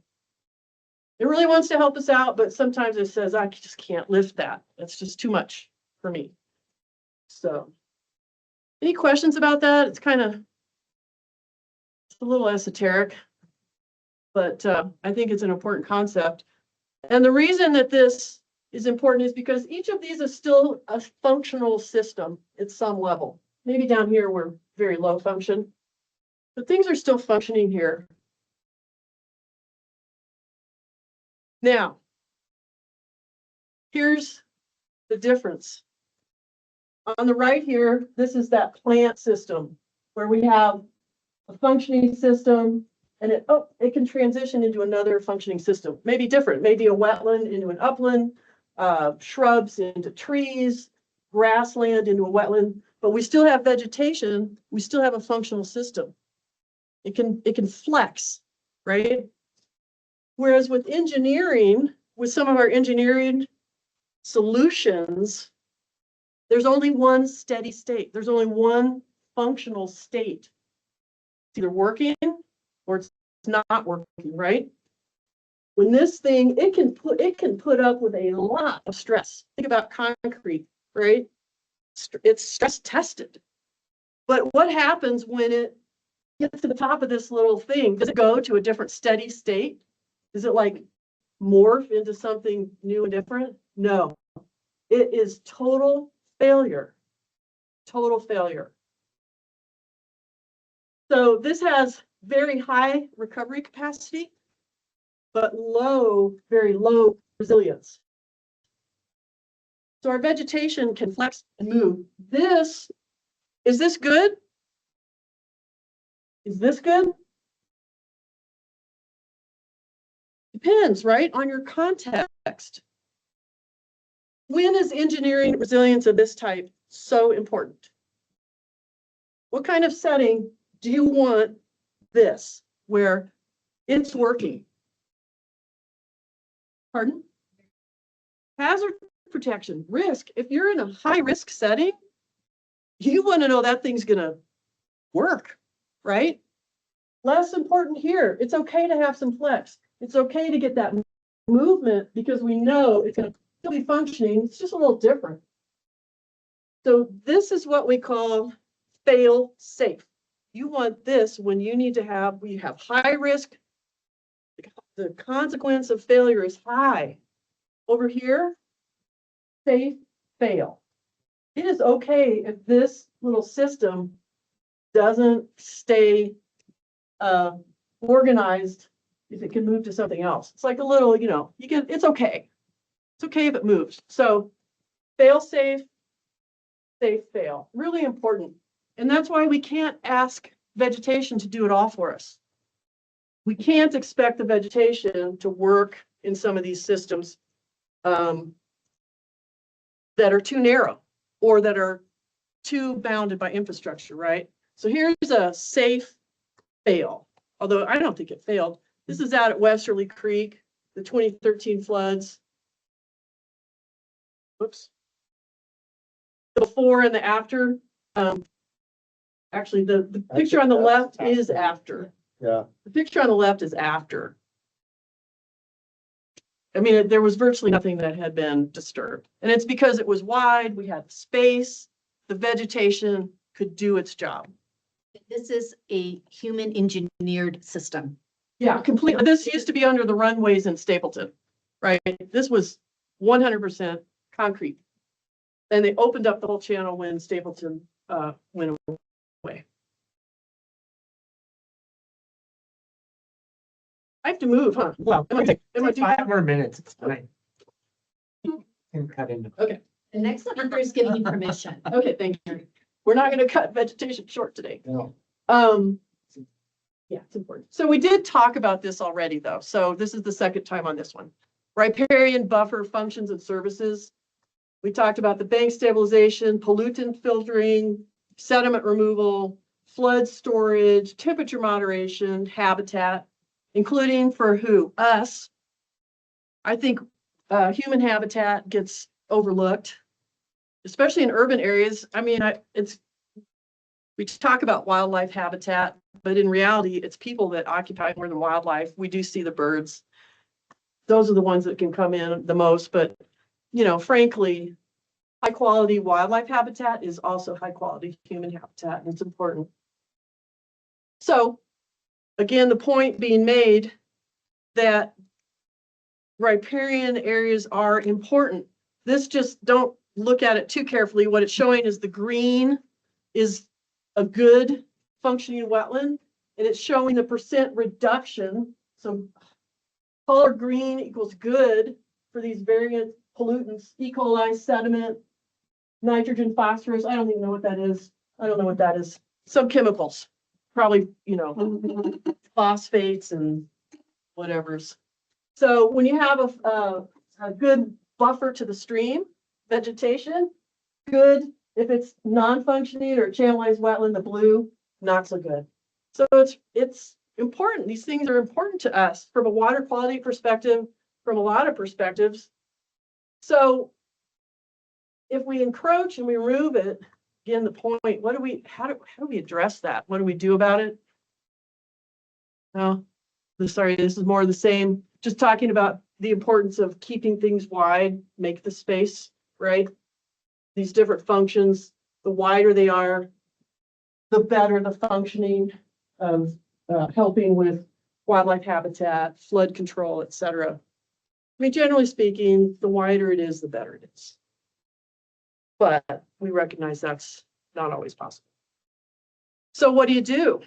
It really wants to help us out, but sometimes it says, I just can't lift that. That's just too much for me. So, any questions about that? It's a little esoteric, but I think it's an important concept. And the reason that this is important is because each of these is still a functional system at some level. Maybe down here we're very low function, but things are still functioning here. Now, here's the difference. On the right here, this is that plant system where we have a functioning system and it can transition into another functioning system. Maybe different, maybe a wetland into an upland, shrubs into trees, grassland into a wetland, but we still have vegetation. We still have a functional system. It can flex, right? Whereas with engineering, with some of our engineering solutions, there's only one steady state. There's only one functional state. It's either working or it's not working, right? When this thing, it can put up with a lot of stress. Think about concrete, right? It's stress tested. But what happens when it gets to the top of this little thing? Does it go to a different steady state? Does it like morph into something new and different? No, it is total failure. Total failure. So this has very high recovery capacity, but very low resilience. So our vegetation can flex and move. Is this good? Is this good? Depends, right, on your context. When is engineering resilience of this type so important? What kind of setting do you want this, where it's working? Pardon? Hazard protection, risk. If you're in a high risk setting, you want to know that thing's going to work, right? Less important here. It's okay to have some flex. It's okay to get that movement because we know it's going to still be functioning. It's just a little different. So this is what we call fail safe. You want this when you need to have, we have high risk. The consequence of failure is high. Over here, safe fail. It is okay if this little system doesn't stay organized, if it can move to something else. It's like a little, it's okay. It's okay if it moves. So fail safe, safe fail, really important. And that's why we can't ask vegetation to do it all for us. We can't expect the vegetation to work in some of these systems that are too narrow or that are too bounded by infrastructure, right? So here's a safe fail, although I don't think it failed. This is out at Westerly Creek, the 2013 floods. Whoops. The before and the after. Actually, the picture on the left is after. Yeah. The picture on the left is after. I mean, there was virtually nothing that had been disturbed. And it's because it was wide, we had space, the vegetation could do its job. This is a human engineered system. Yeah, completely. This used to be under the runways in Stapleton, right? This was 100% concrete. And they opened up the whole channel when Stapleton, went away. I have to move, huh? Well, Am I too- 5 more minutes, it's fine. Can cut into. The next speaker is giving you permission. Okay, thank you. We're not gonna cut vegetation short today. No. Yeah, it's important. So we did talk about this already, though. So this is the second time on this one. Riparian buffer functions and services. We talked about the bank stabilization, pollutant filtering, sediment removal, flood storage, temperature moderation, habitat, including for who? Us. I think human habitat gets overlooked, especially in urban areas. I mean, we talk about wildlife habitat, but in reality, it's people that occupy more than wildlife. We do see the birds. Those are the ones that can come in the most, but frankly, high quality wildlife habitat is also high quality human habitat, and it's important. So again, the point being made that riparian areas are important. This just don't look at it too carefully. What it's showing is the green is a good functioning wetland, and it's showing the percent reduction. So color green equals good for these variant pollutants, E. coli, sediment, nitrogen, phosphorus. I don't even know what that is. I don't know what that is. Some chemicals, probably, phosphates and whatever's. So when you have a good buffer to the stream, vegetation, good. If it's non-functioning or channelized wetland, the blue, not so good. So it's important. These things are important to us from a water quality perspective, from a lot of perspectives. So if we encroach and we remove it, again, the point, how do we address that? What do we do about it? No, sorry, this is more of the same. Just talking about the importance of keeping things wide, make the space, right? These different functions, the wider they are, the better the functioning of helping with wildlife habitat, flood control, et cetera. I mean, generally speaking, the wider it is, the better it is. But we recognize that's not always possible. So what do?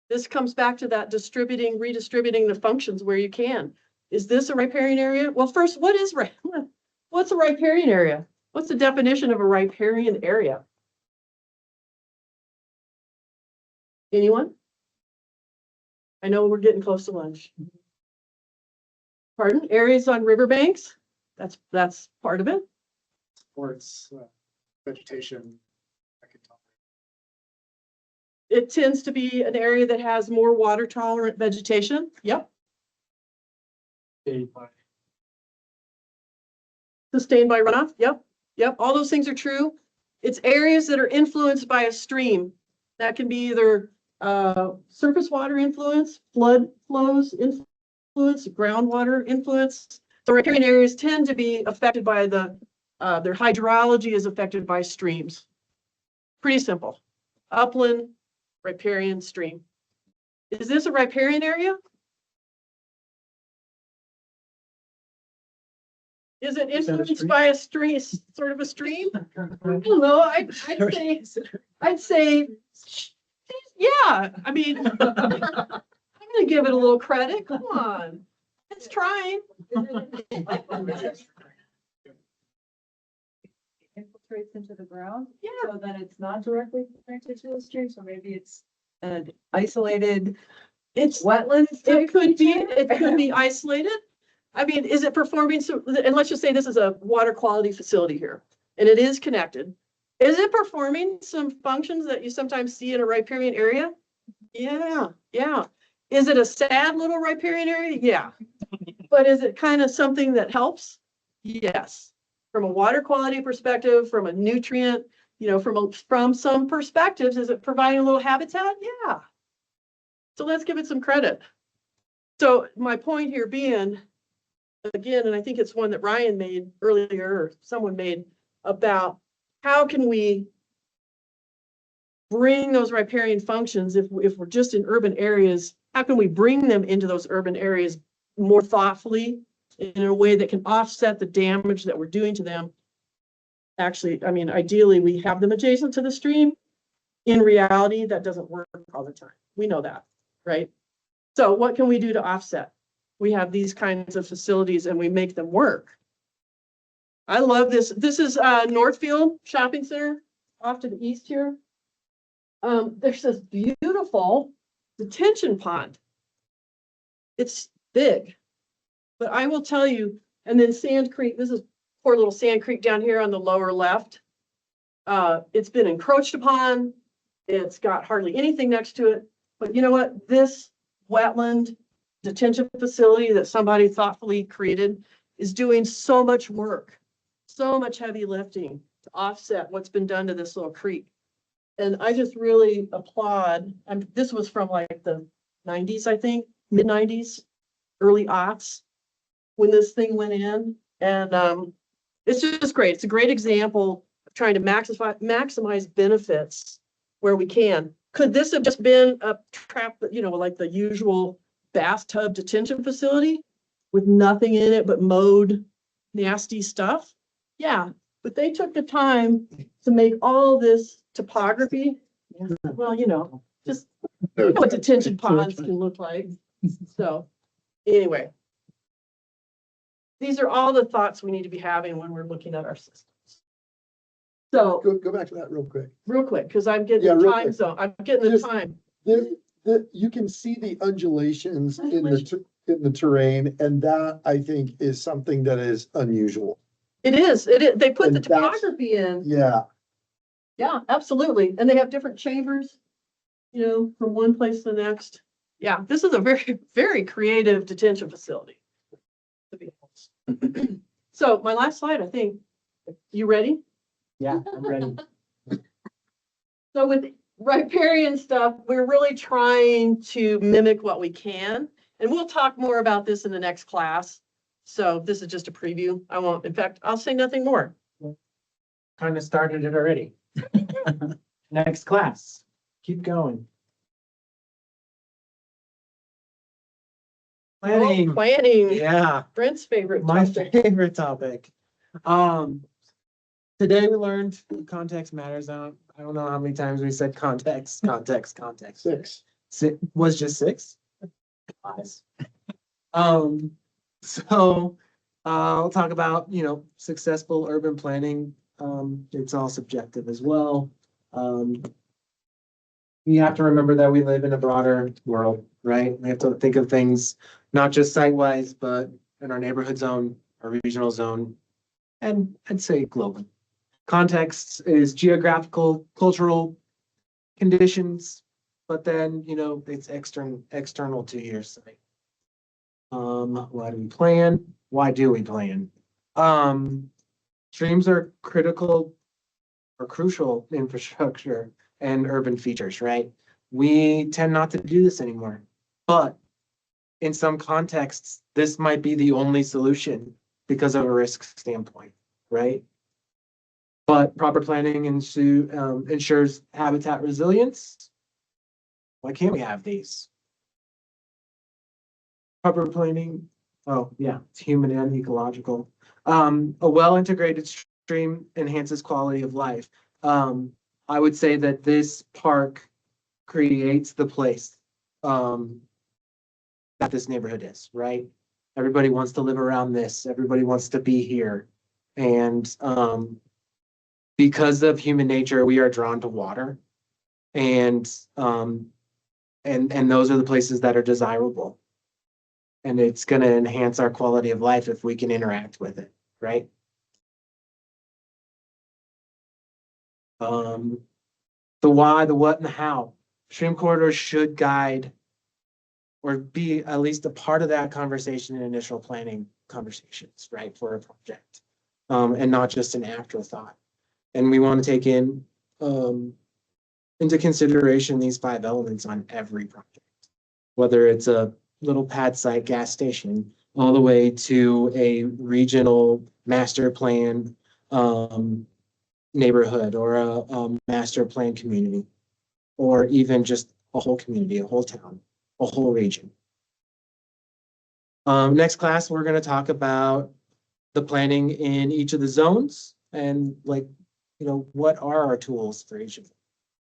This comes back to that redistributing the functions where you can. Is this a riparian area? Well, first, what's a riparian area? What's the definition of a riparian area? Anyone? I know we're getting close to lunch. Pardon? Areas on riverbanks? That's part of it. Supports vegetation. It tends to be an area that has more water tolerant vegetation. Yep. Sustained by runoff. Yep. Yep. All those things are true. It's areas that are influenced by a stream. That can be either surface water influence, flood flows influence, groundwater influence. So riparian areas tend to be affected by their hydrology is affected by streams. Pretty simple. Upland, riparian, stream. Is this a riparian area? Is it influenced by a stream, sort of a stream? I don't know. I'd say, yeah. I mean, I'm gonna give it a little credit. Come on, it's trying. Infiltrates into the ground. Yeah. So that it's not directly connected to the stream, so maybe it's an isolated wetlands. It could be isolated. I mean, is it performing and let's just say this is a water quality facility here, and it is connected. Is it performing some functions that you sometimes see in a riparian area? Yeah, yeah. Is it a sad little riparian area? Yeah. But is it kind of something that helps? Yes. From a water quality perspective, from a nutrient, from some perspectives, is it providing a little habitat? Yeah. So let's give it some credit. So my point here being, again, and I think it's one that Ryan made earlier, or someone made, about how can we bring those riparian functions if we're just in urban areas, how can we bring them into those urban areas more thoughtfully in a way that can offset the damage that we're doing to them actually, I mean, ideally, we have them adjacent to the stream. In reality, that doesn't work all the time. We know that, right? So what can we do to offset? We have these kinds of facilities and we make them work. I love this. This is Northfield Shopping Center off to the east here. There's this beautiful detention pond. It's big, but I will tell you, and then Sand Creek, this is poor little Sand Creek down here on the lower left. It's been encroached upon. It's got hardly anything next to it. But you know what? This wetland detention facility that somebody thoughtfully created is doing so much work, so much heavy lifting to offset what's been done to this little creek. And I just really applaud, this was from like the 90s, I think, mid 90s, early aughts, when this thing went in. And it's just great. It's a great example of trying to maximize benefits where we can. Could this have just been a trap, you know, like the usual bathtub detention facility with nothing in it but mowed nasty stuff? Yeah, but they took the time to make all this topography. Well, you know, just what detention ponds can look like. So anyway, these are all the thoughts we need to be having when we're looking at our systems. So Go back to that real quick. because I'm getting Yeah, the real time quick. zone. I'm getting the Just- time. You can see the undulations in the terrain, and that I think is something that is unusual. It is. They put the And that's- topography in. Yeah, Yeah, absolutely. And they have different chambers, you know, from one place to the next. Yeah, this is a very, very creative detention facility. To be honest. So my last slide, I think. You ready? Yeah, I'm ready. So with riparian stuff, we're really trying to mimic what we can. And we'll talk more about this in the next class. So this is just a preview. I won't, in fact, I'll say nothing more. Kind of started it already. Next class, keep going. Planning, Planning, yeah, Brent's favorite my topic. favorite topic. Today we learned context matters. I don't know how many times we said context. 6. Was just 6? Lies. So I'll talk about, you know, successful urban planning. It's all subjective as well. You have to remember that we live in a broader world, right? We have to think of things not just site-wise, but in our neighborhood zone, our regional zone, and I'd say global. Context is geographical, cultural conditions, but then, you know, it's external to your site. Why do we plan? Why do we plan? Streams are critical or crucial infrastructure and urban features, right? We tend not to do this anymore, but in some contexts, this might be the only solution because of a risk standpoint, right? But proper planning ensures habitat resilience. Why can't we have these? Proper planning, oh yeah, it's human and ecological. A well-integrated stream enhances quality of life. I would say that this park creates the place that this neighborhood is, right? Everybody wants to live around this. Everybody wants to be here. And because of human nature, we are drawn to water. And those are the places that are desirable. And it's going to enhance our quality of life if we can interact with it, right? The why, the what, and the how. Stream corridors should guide or be at least a part of that conversation in initial planning conversations, right, for a project, and not just an afterthought. And we want to take into consideration these 5 elements on every project, whether it's a little pad site gas station all the way to a regional master plan neighborhood or a master plan community, or even just a whole community, a whole town, a whole region. Next class, we're going to talk about the planning in each of the zones and like, what are our tools for each of them?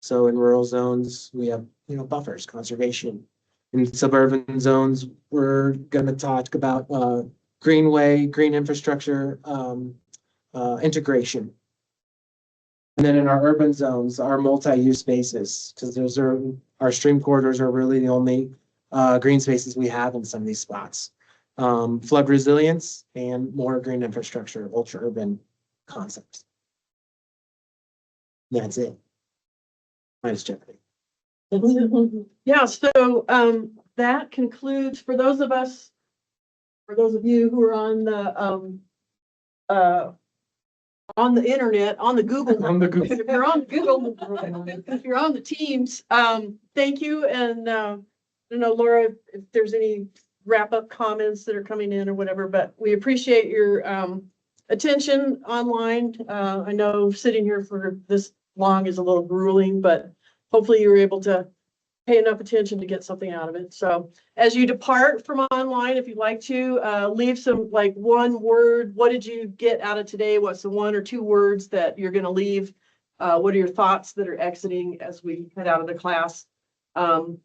So in rural zones, we have, buffers, conservation. In suburban zones, we're gonna talk about, greenway, green infrastructure, integration. And then in our urban zones, our multi-use spaces, because those are, our stream corridors are really the only green spaces we have in some of these spots. Flood resilience and more green infrastructure, ultra urban concepts. That's it. Minus Jeopardy. Yeah, so that concludes, for those of you who are on the internet, on the Google. On the Google. If you're on Google, if you're on the Teams, thank you. And I don't know, Laura, if there's any wrap-up comments that are coming in or whatever, but we appreciate your attention online. I know sitting here for this long is a little grueling, but hopefully you were able to pay enough attention to get something out of it. So as you depart from online, if you'd like to, leave some like one word. What did you get out of today? What's the 1 or 2 words that you're going to leave? What are your thoughts that are exiting as we head out of the class?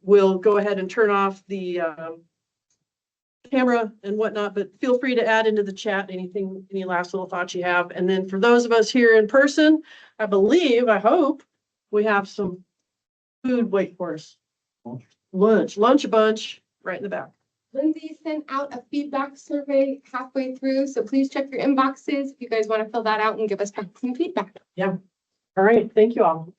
We'll go ahead and turn off the camera and whatnot, but feel free to add into the chat any last little thoughts you have. And then for those of us here in person, I hope we have some food wait for us. Lunch a bunch right in the back. Lindsay sent out a feedback survey halfway through, so please check your inboxes if you guys want to fill that out and give us back some feedback. All right. Thank you all.